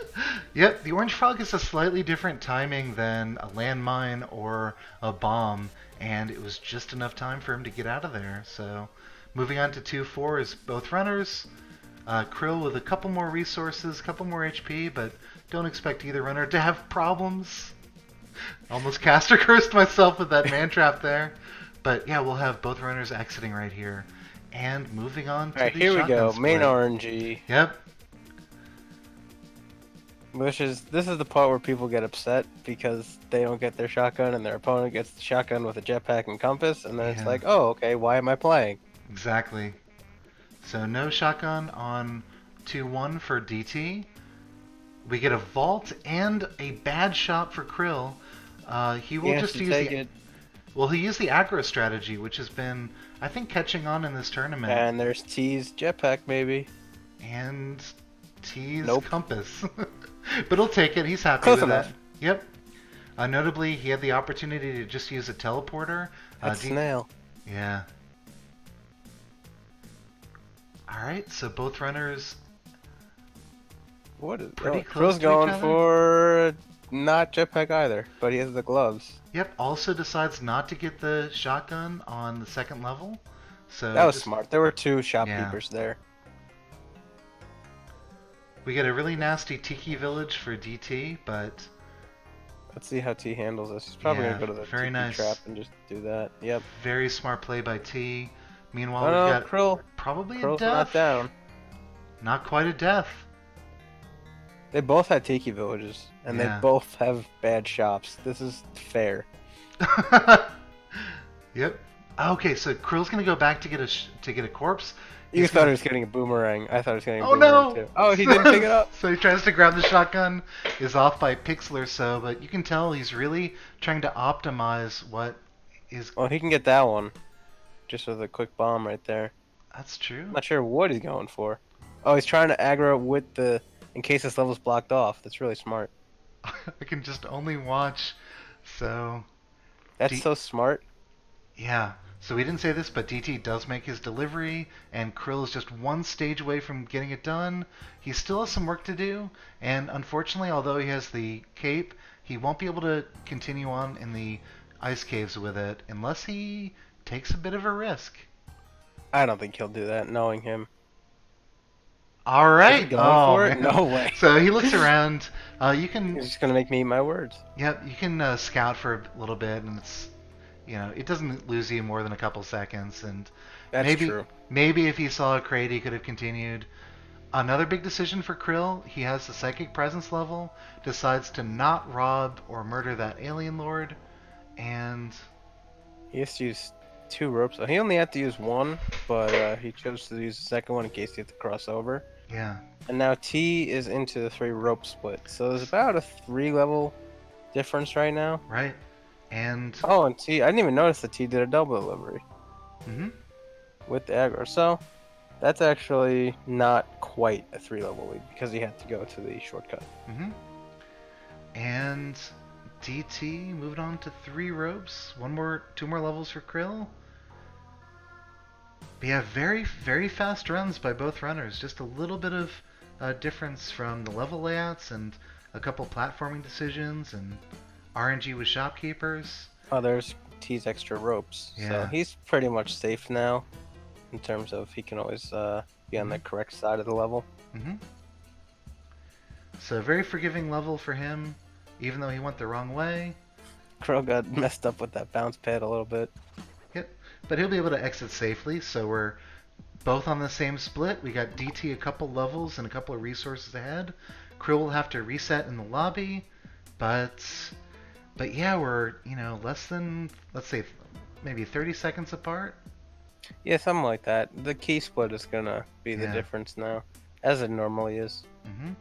Yep, the orange frog is a slightly different timing than a landmine or a bomb, and it was just enough time for him to get out of there. So moving on to 2-4 is both runners. Krill with a couple more resources, couple more HP, but don't expect either runner to have problems. Almost caster cursed myself with that man trap there. But yeah, we'll have both runners exiting right here. And moving on to Alright, the here we shotgun go. split. Main RNG. Yep. This is the part where people get upset because they don't get their shotgun and their opponent gets the shotgun with a jetpack and compass, and then it's Yeah. like, oh, okay, why am I playing? Exactly. So no shotgun on 2-1 for DT. We get a vault and a bad shot for Krill. He will just use the... Well, he used the aggro strategy, which has been, I think, catching on in this tournament. And there's T's jetpack, maybe. And T's Nope. compass. But he'll take it. He's happy Close with enough. that. Yep. Notably, he had the opportunity to just use a teleporter. That's Snail. Yeah. Alright, so both runners... What is Pretty oh, close Krill's to each going other? for not jetpack either, but he has the gloves. Yep, also decides not to get the shotgun on the second level. So That was just- smart. There were two shopkeepers there. We get a really nasty Tiki Village for DT, but Let's see how T handles this. He's probably Yeah, gonna go to the very Tiki nice. trap and just do that. Yep. very smart play by T. Meanwhile, Oh we've no, got Krill. probably a Krill's death. not down. Not quite a death. They both had Tiki villages, and Yeah. they both have bad shops. This is fair. Yep. Okay, so Krill's gonna go back to get a corpse. You He's thought gonna- he was getting a boomerang. I thought he was getting a Oh boomerang no! too. Oh, he didn't pick it up. So he tries to grab the shotgun, is off by a pixel or so, but you can tell he's really trying to optimize what is. Well, he can get that one, just with a quick bomb right there. That's true. I'm not sure what he's going for. Oh, he's trying to aggro with the, in case this level's blocked off. That's really smart. I can just only watch. So That's D- so smart. yeah. So we didn't say this, but DT does make his delivery, and Krill is just one stage away from getting it done. He still has some work to do, and unfortunately, although he has the cape, he won't be able to continue on in the ice caves with it unless he takes a bit of a risk. I don't think he'll do that, knowing him. All Is right. he going Oh, for it? man. No way. So he looks around. You can, He's just gonna make me eat my words. yep, you can scout for a little bit, and it's, it doesn't lose you more than a couple seconds, and That's maybe true. maybe if he saw a crate, he could have continued. Another big decision for Krill. He has the psychic presence level. Decides to not rob or murder that alien lord, and He has to use 2 ropes. He only had to use 1, but he chose to use the second one in case he had to cross over. yeah, And now T is into the 3 rope split. So there's about a 3 level difference right now. right, and Oh, and T, I didn't even notice that T did a double delivery mhm. with the aggro. So that's actually not quite a 3 level lead because he had to go to the shortcut. And DT moved on to 3 ropes. 2 more levels for Krill. But yeah, very, very fast runs by both runners. Just a little bit of difference from the level layouts and a couple platforming decisions and RNG with shopkeepers. Oh, there's T's extra ropes. Yeah. So he's pretty much safe now in terms of he can always be on the correct side of the level. hmm So very forgiving level for him, even though he went the wrong way. Crow got messed up with that bounce pad a little bit. Yep, but he'll be able to exit safely, so we're both on the same split. We got DT a couple levels and a couple of resources ahead. Krill will have to reset in the lobby, but yeah, we're, less than, let's say, maybe 30 seconds apart. Yeah, something like that. The key split is gonna be the Yeah. difference now, as it normally is. hmm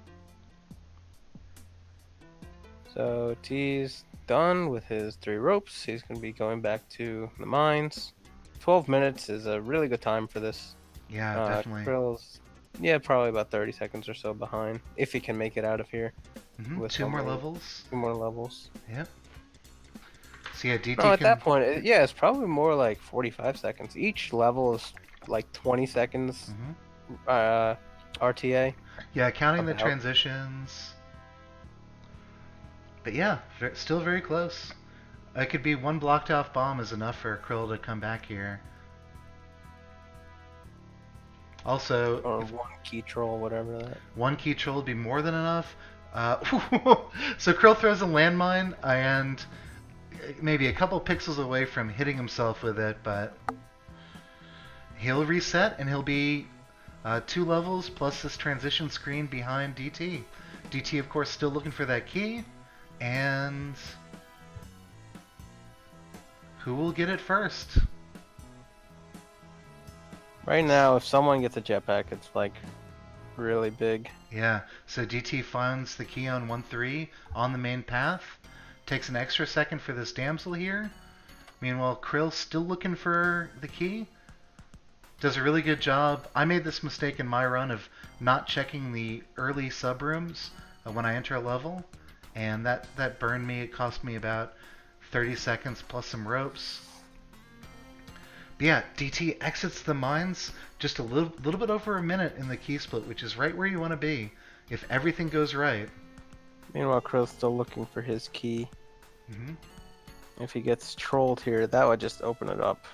So T's done with his 3 ropes. He's gonna be going back to the mines. 12 minutes is a really good time for this. Yeah, definitely. Krill's, yeah, probably about 30 seconds or so behind, if he can make it out of here. with 2 more only- levels. 2 more levels. Yep. So yeah, DT No, at can. that point, yeah, it's probably more like 45 seconds. Each level is like 20 seconds Mhm. RTA. Yeah, counting the About. transitions. But yeah, still very close. It could be one blocked off bomb is enough for Krill to come back here. Also, Or 1 key troll, whatever that. one key troll would be more than enough. So Krill throws a landmine and maybe a couple pixels away from hitting himself with it, but he'll reset and he'll be 2 levels plus this transition screen behind DT. DT, of course, still looking for that key, and who will get it first? Right now, if someone gets a jetpack, it's like really big. Yeah, so DT finds the key on 1-3 on the main path. Takes an extra second for this damsel here. Meanwhile, Krill's still looking for the key. Does a really good job. I made this mistake in my run of not checking the early subrooms when I enter a level. And that burned me. It cost me about 30 seconds plus some ropes. But yeah, DT exits the mines just a little bit over a minute in the key split, which is right where you want to be if everything goes right. Meanwhile, Krill's still looking for his key. Hmm. If he gets trolled here, that would just open it up.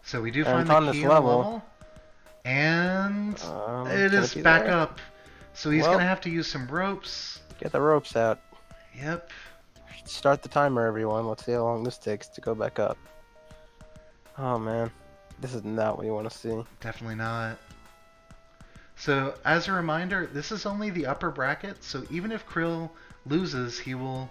So we do And find on the this key on the level, level, and it can is it be back there? up. So he's Well- gonna have to use some ropes. Get the ropes out. Yep. Start the timer, everyone. Let's see how long this takes to go back up. Oh man, this is not what you want to see. Definitely not. So, as a reminder, this is only the upper bracket, so even if Krill loses, he will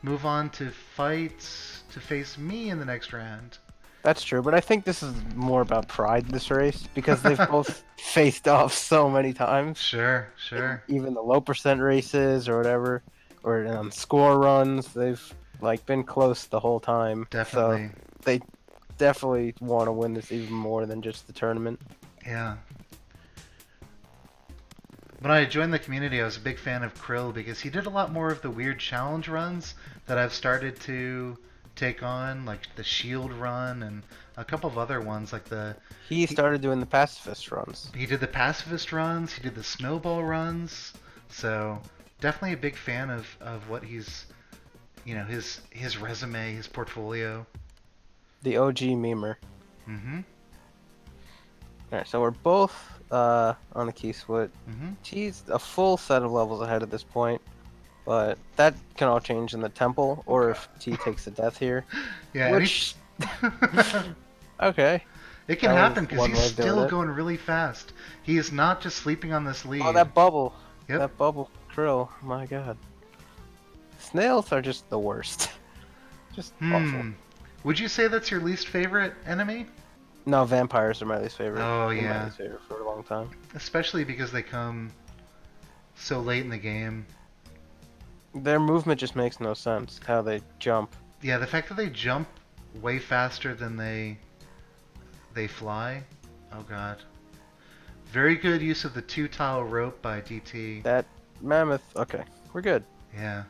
move on to face me in the next round. That's true, but I think this is more about pride this race because they've both faced off so many times. Sure, sure. Even the low percent races or whatever, or score runs, they've like been close the whole time. Definitely. So they definitely want to win this even more than just the tournament. Yeah. When I joined the community, I was a big fan of Krill because he did a lot more of the weird challenge runs that I've started to take on, like the shield run and a couple of other ones, like He started doing the pacifist runs. he did the pacifist runs, he did the snowball runs. So definitely a big fan of what he's, his resume, his portfolio. The OG memer. Mm-hmm. Alright, so we're both on the key split. Mm-hmm. T's a full set of levels ahead at this point, but that can all change in the temple, or if T takes a death here. Yeah. Which... okay. It can That happen was because one he's way of doing still it. going really fast. He is not just sleeping on this lead. Oh, that bubble. Yep. That bubble Krill. My god. Snails are just the worst. Just awful. Would you say that's your least favorite enemy? No, vampires are my least favorite. Oh, Been yeah. My least favorite for a long time. Especially because they come so late in the game. Their movement just makes no sense. How they jump. Yeah, the fact that they jump way faster than they fly. Oh god. Very good use of the 2-tile rope by DT. That mammoth. Okay, we're good. Yeah.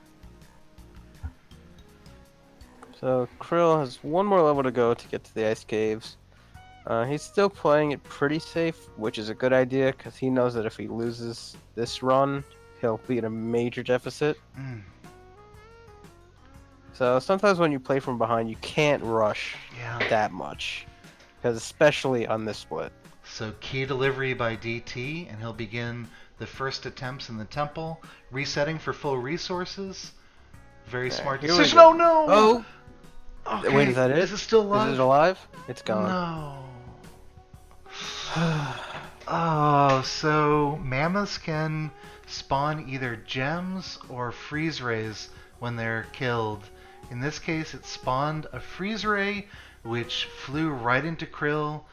So Krill has one more level to go to get to the ice caves. He's still playing it pretty safe, which is a good idea because he knows that if he loses this run, he'll be in a major deficit. Mm. So sometimes when you play from behind, you can't rush Yeah. that much, because especially on this split. So key delivery by DT, and he'll begin the first attempts in the temple, resetting for full resources. Very Okay, smart here we decision. go. Oh no! Oh, Okay. wait, is that it? Is it still alive? Is it alive? It's gone. No. Oh, so mammoths can spawn either gems or freeze rays when they're killed. In this case, it spawned a freeze ray, which flew right into Krill.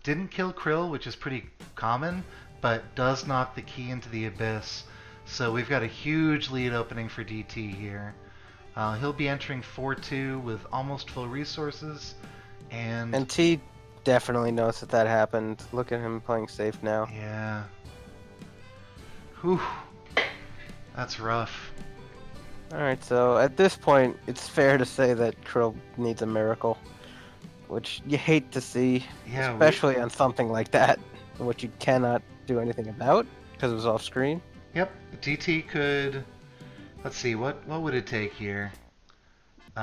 Didn't kill Krill, which is pretty common, but does knock the key into the abyss. So we've got a huge lead opening for DT here. He'll be entering 4-2 with almost full resources, And T definitely knows that happened. Look at him playing safe now. yeah. Whew. That's rough. Alright, so at this point, it's fair to say that Krill needs a miracle. Which you hate to see, Yeah, especially on something like that, which you cannot do anything about, because it was off screen. Yep. DT could. Let's see. What would it take here?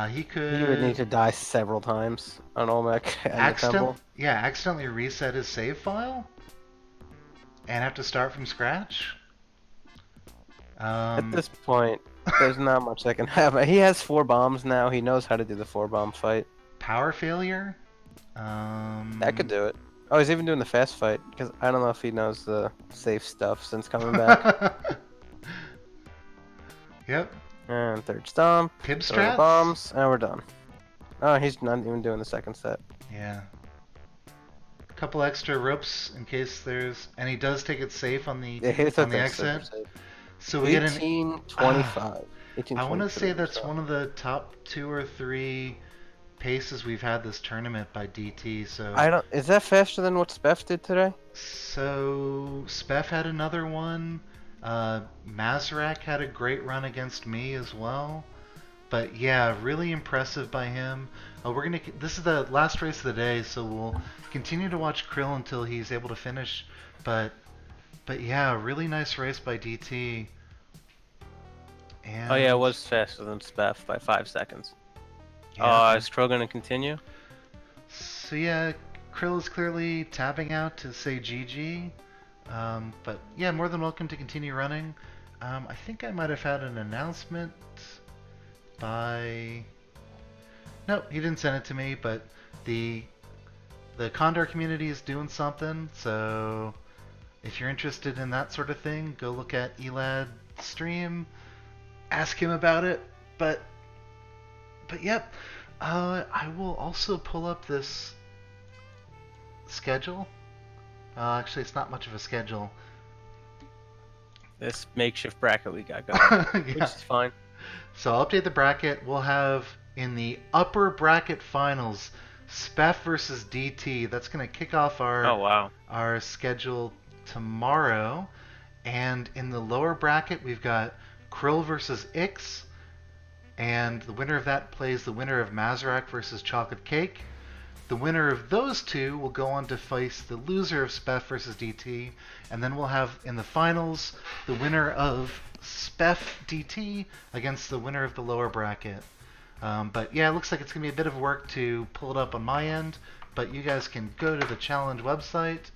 He could. He would need to die several times on Olmec and the temple. accidentally reset his save file, and have to start from scratch. At this point, there's not much that can happen. He has 4 bombs now. He knows how to do the 4-bomb fight. Power failure. That could do it. Oh, he's even doing the fast fight, because I don't know if he knows the safe stuff since coming back. Yep. And third stomp. Pib Throw the strats. bombs, and we're done. Oh, he's not even doing the second set. Yeah. couple extra ropes in case there's, and he does take it safe on the Yeah, he took on the that super exit. safe. So we get an 18:25. I want to say that's so. one of the top 2 or 3 paces we've had this tournament by DT. So I don't. Is that faster than what Speff did today? So Speff had another one. Mazrak had a great run against me as well. But yeah, really impressive by him. This is the last race of the day, so we'll continue to watch Krill until he's able to finish. But yeah, really nice race by DT. And Oh yeah, it was faster than Speff by 5 seconds. yeah. Is Crow gonna continue? So yeah, Krill is clearly tapping out to say GG. But yeah, more than welcome to continue running. I think I might have had an announcement by... Nope, he didn't send it to me, but the Condor community is doing something, so if you're interested in that sort of thing, go look at Elad's stream, ask him about it. But yep, I will also pull up this schedule. Actually, it's not much of a schedule. This makeshift bracket we got going, which Yeah. is fine. So I'll update the bracket. We'll have in the upper bracket finals, Speff versus DT. That's going to kick off Oh wow. our schedule tomorrow. And in the lower bracket, we've got Krill versus Ix. And the winner of that plays the winner of Mazrak versus Chocolate Cake. The winner of those two will go on to face the loser of Speff versus DT. And then we'll have in the finals the winner of Speff DT against the winner of the lower bracket. But yeah, it looks like it's going to be a bit of work to pull it up on my end. But you guys can go to the challenge website.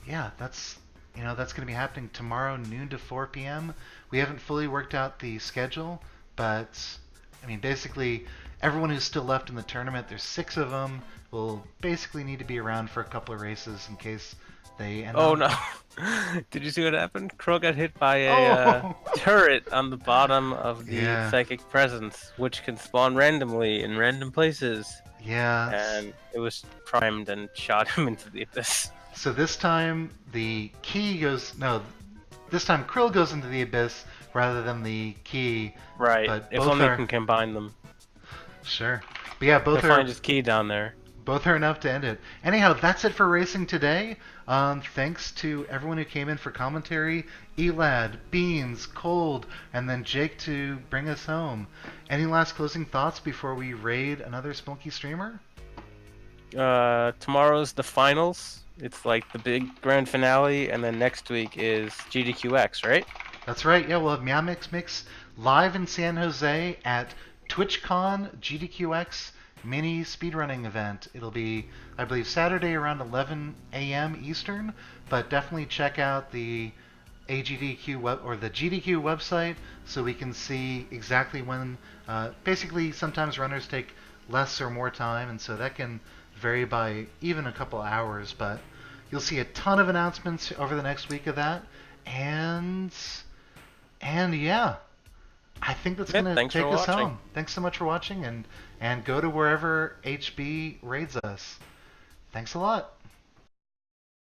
Yeah, that's going to be happening tomorrow noon to 4 p.m. We haven't fully worked out the schedule, but I mean, basically everyone who's still left in the tournament, there's 6 of them, will basically need to be around for a couple of races in case they end Oh up... no. Did you see what happened? Crow got hit by a turret on the bottom of the Yeah. psychic presence, which can spawn randomly in random places. Yeah. And it was primed and shot him into the abyss. So this time the key goes... No, this time Krill goes into the abyss rather than the key. Right. But If both only are... we can combine them. Sure. But yeah, both He'll are... find his key down there. Both are enough to end it. Anyhow, that's it for racing today. Thanks to everyone who came in for commentary. Elad, Beans, Cold, and then Jake to bring us home. Any last closing thoughts before we raid another Smokey streamer? Tomorrow's the finals. It's like the big grand finale, and then next week is GDQX, right? That's right. Yeah, we'll have Meowmix Mix live in San Jose at TwitchCon GDQX mini speedrunning event. It'll be, I believe, Saturday around 11 a.m. Eastern, but definitely check out the AGDQ web or the GDQ website so we can see exactly when. Basically, sometimes runners take less or more time, and so that can vary by even a couple hours. But you'll see a ton of announcements over the next week of that, and yeah. I think that's going to thanks take for us watching. home. Thanks so much for watching, and go to wherever HB raids us. Thanks a lot.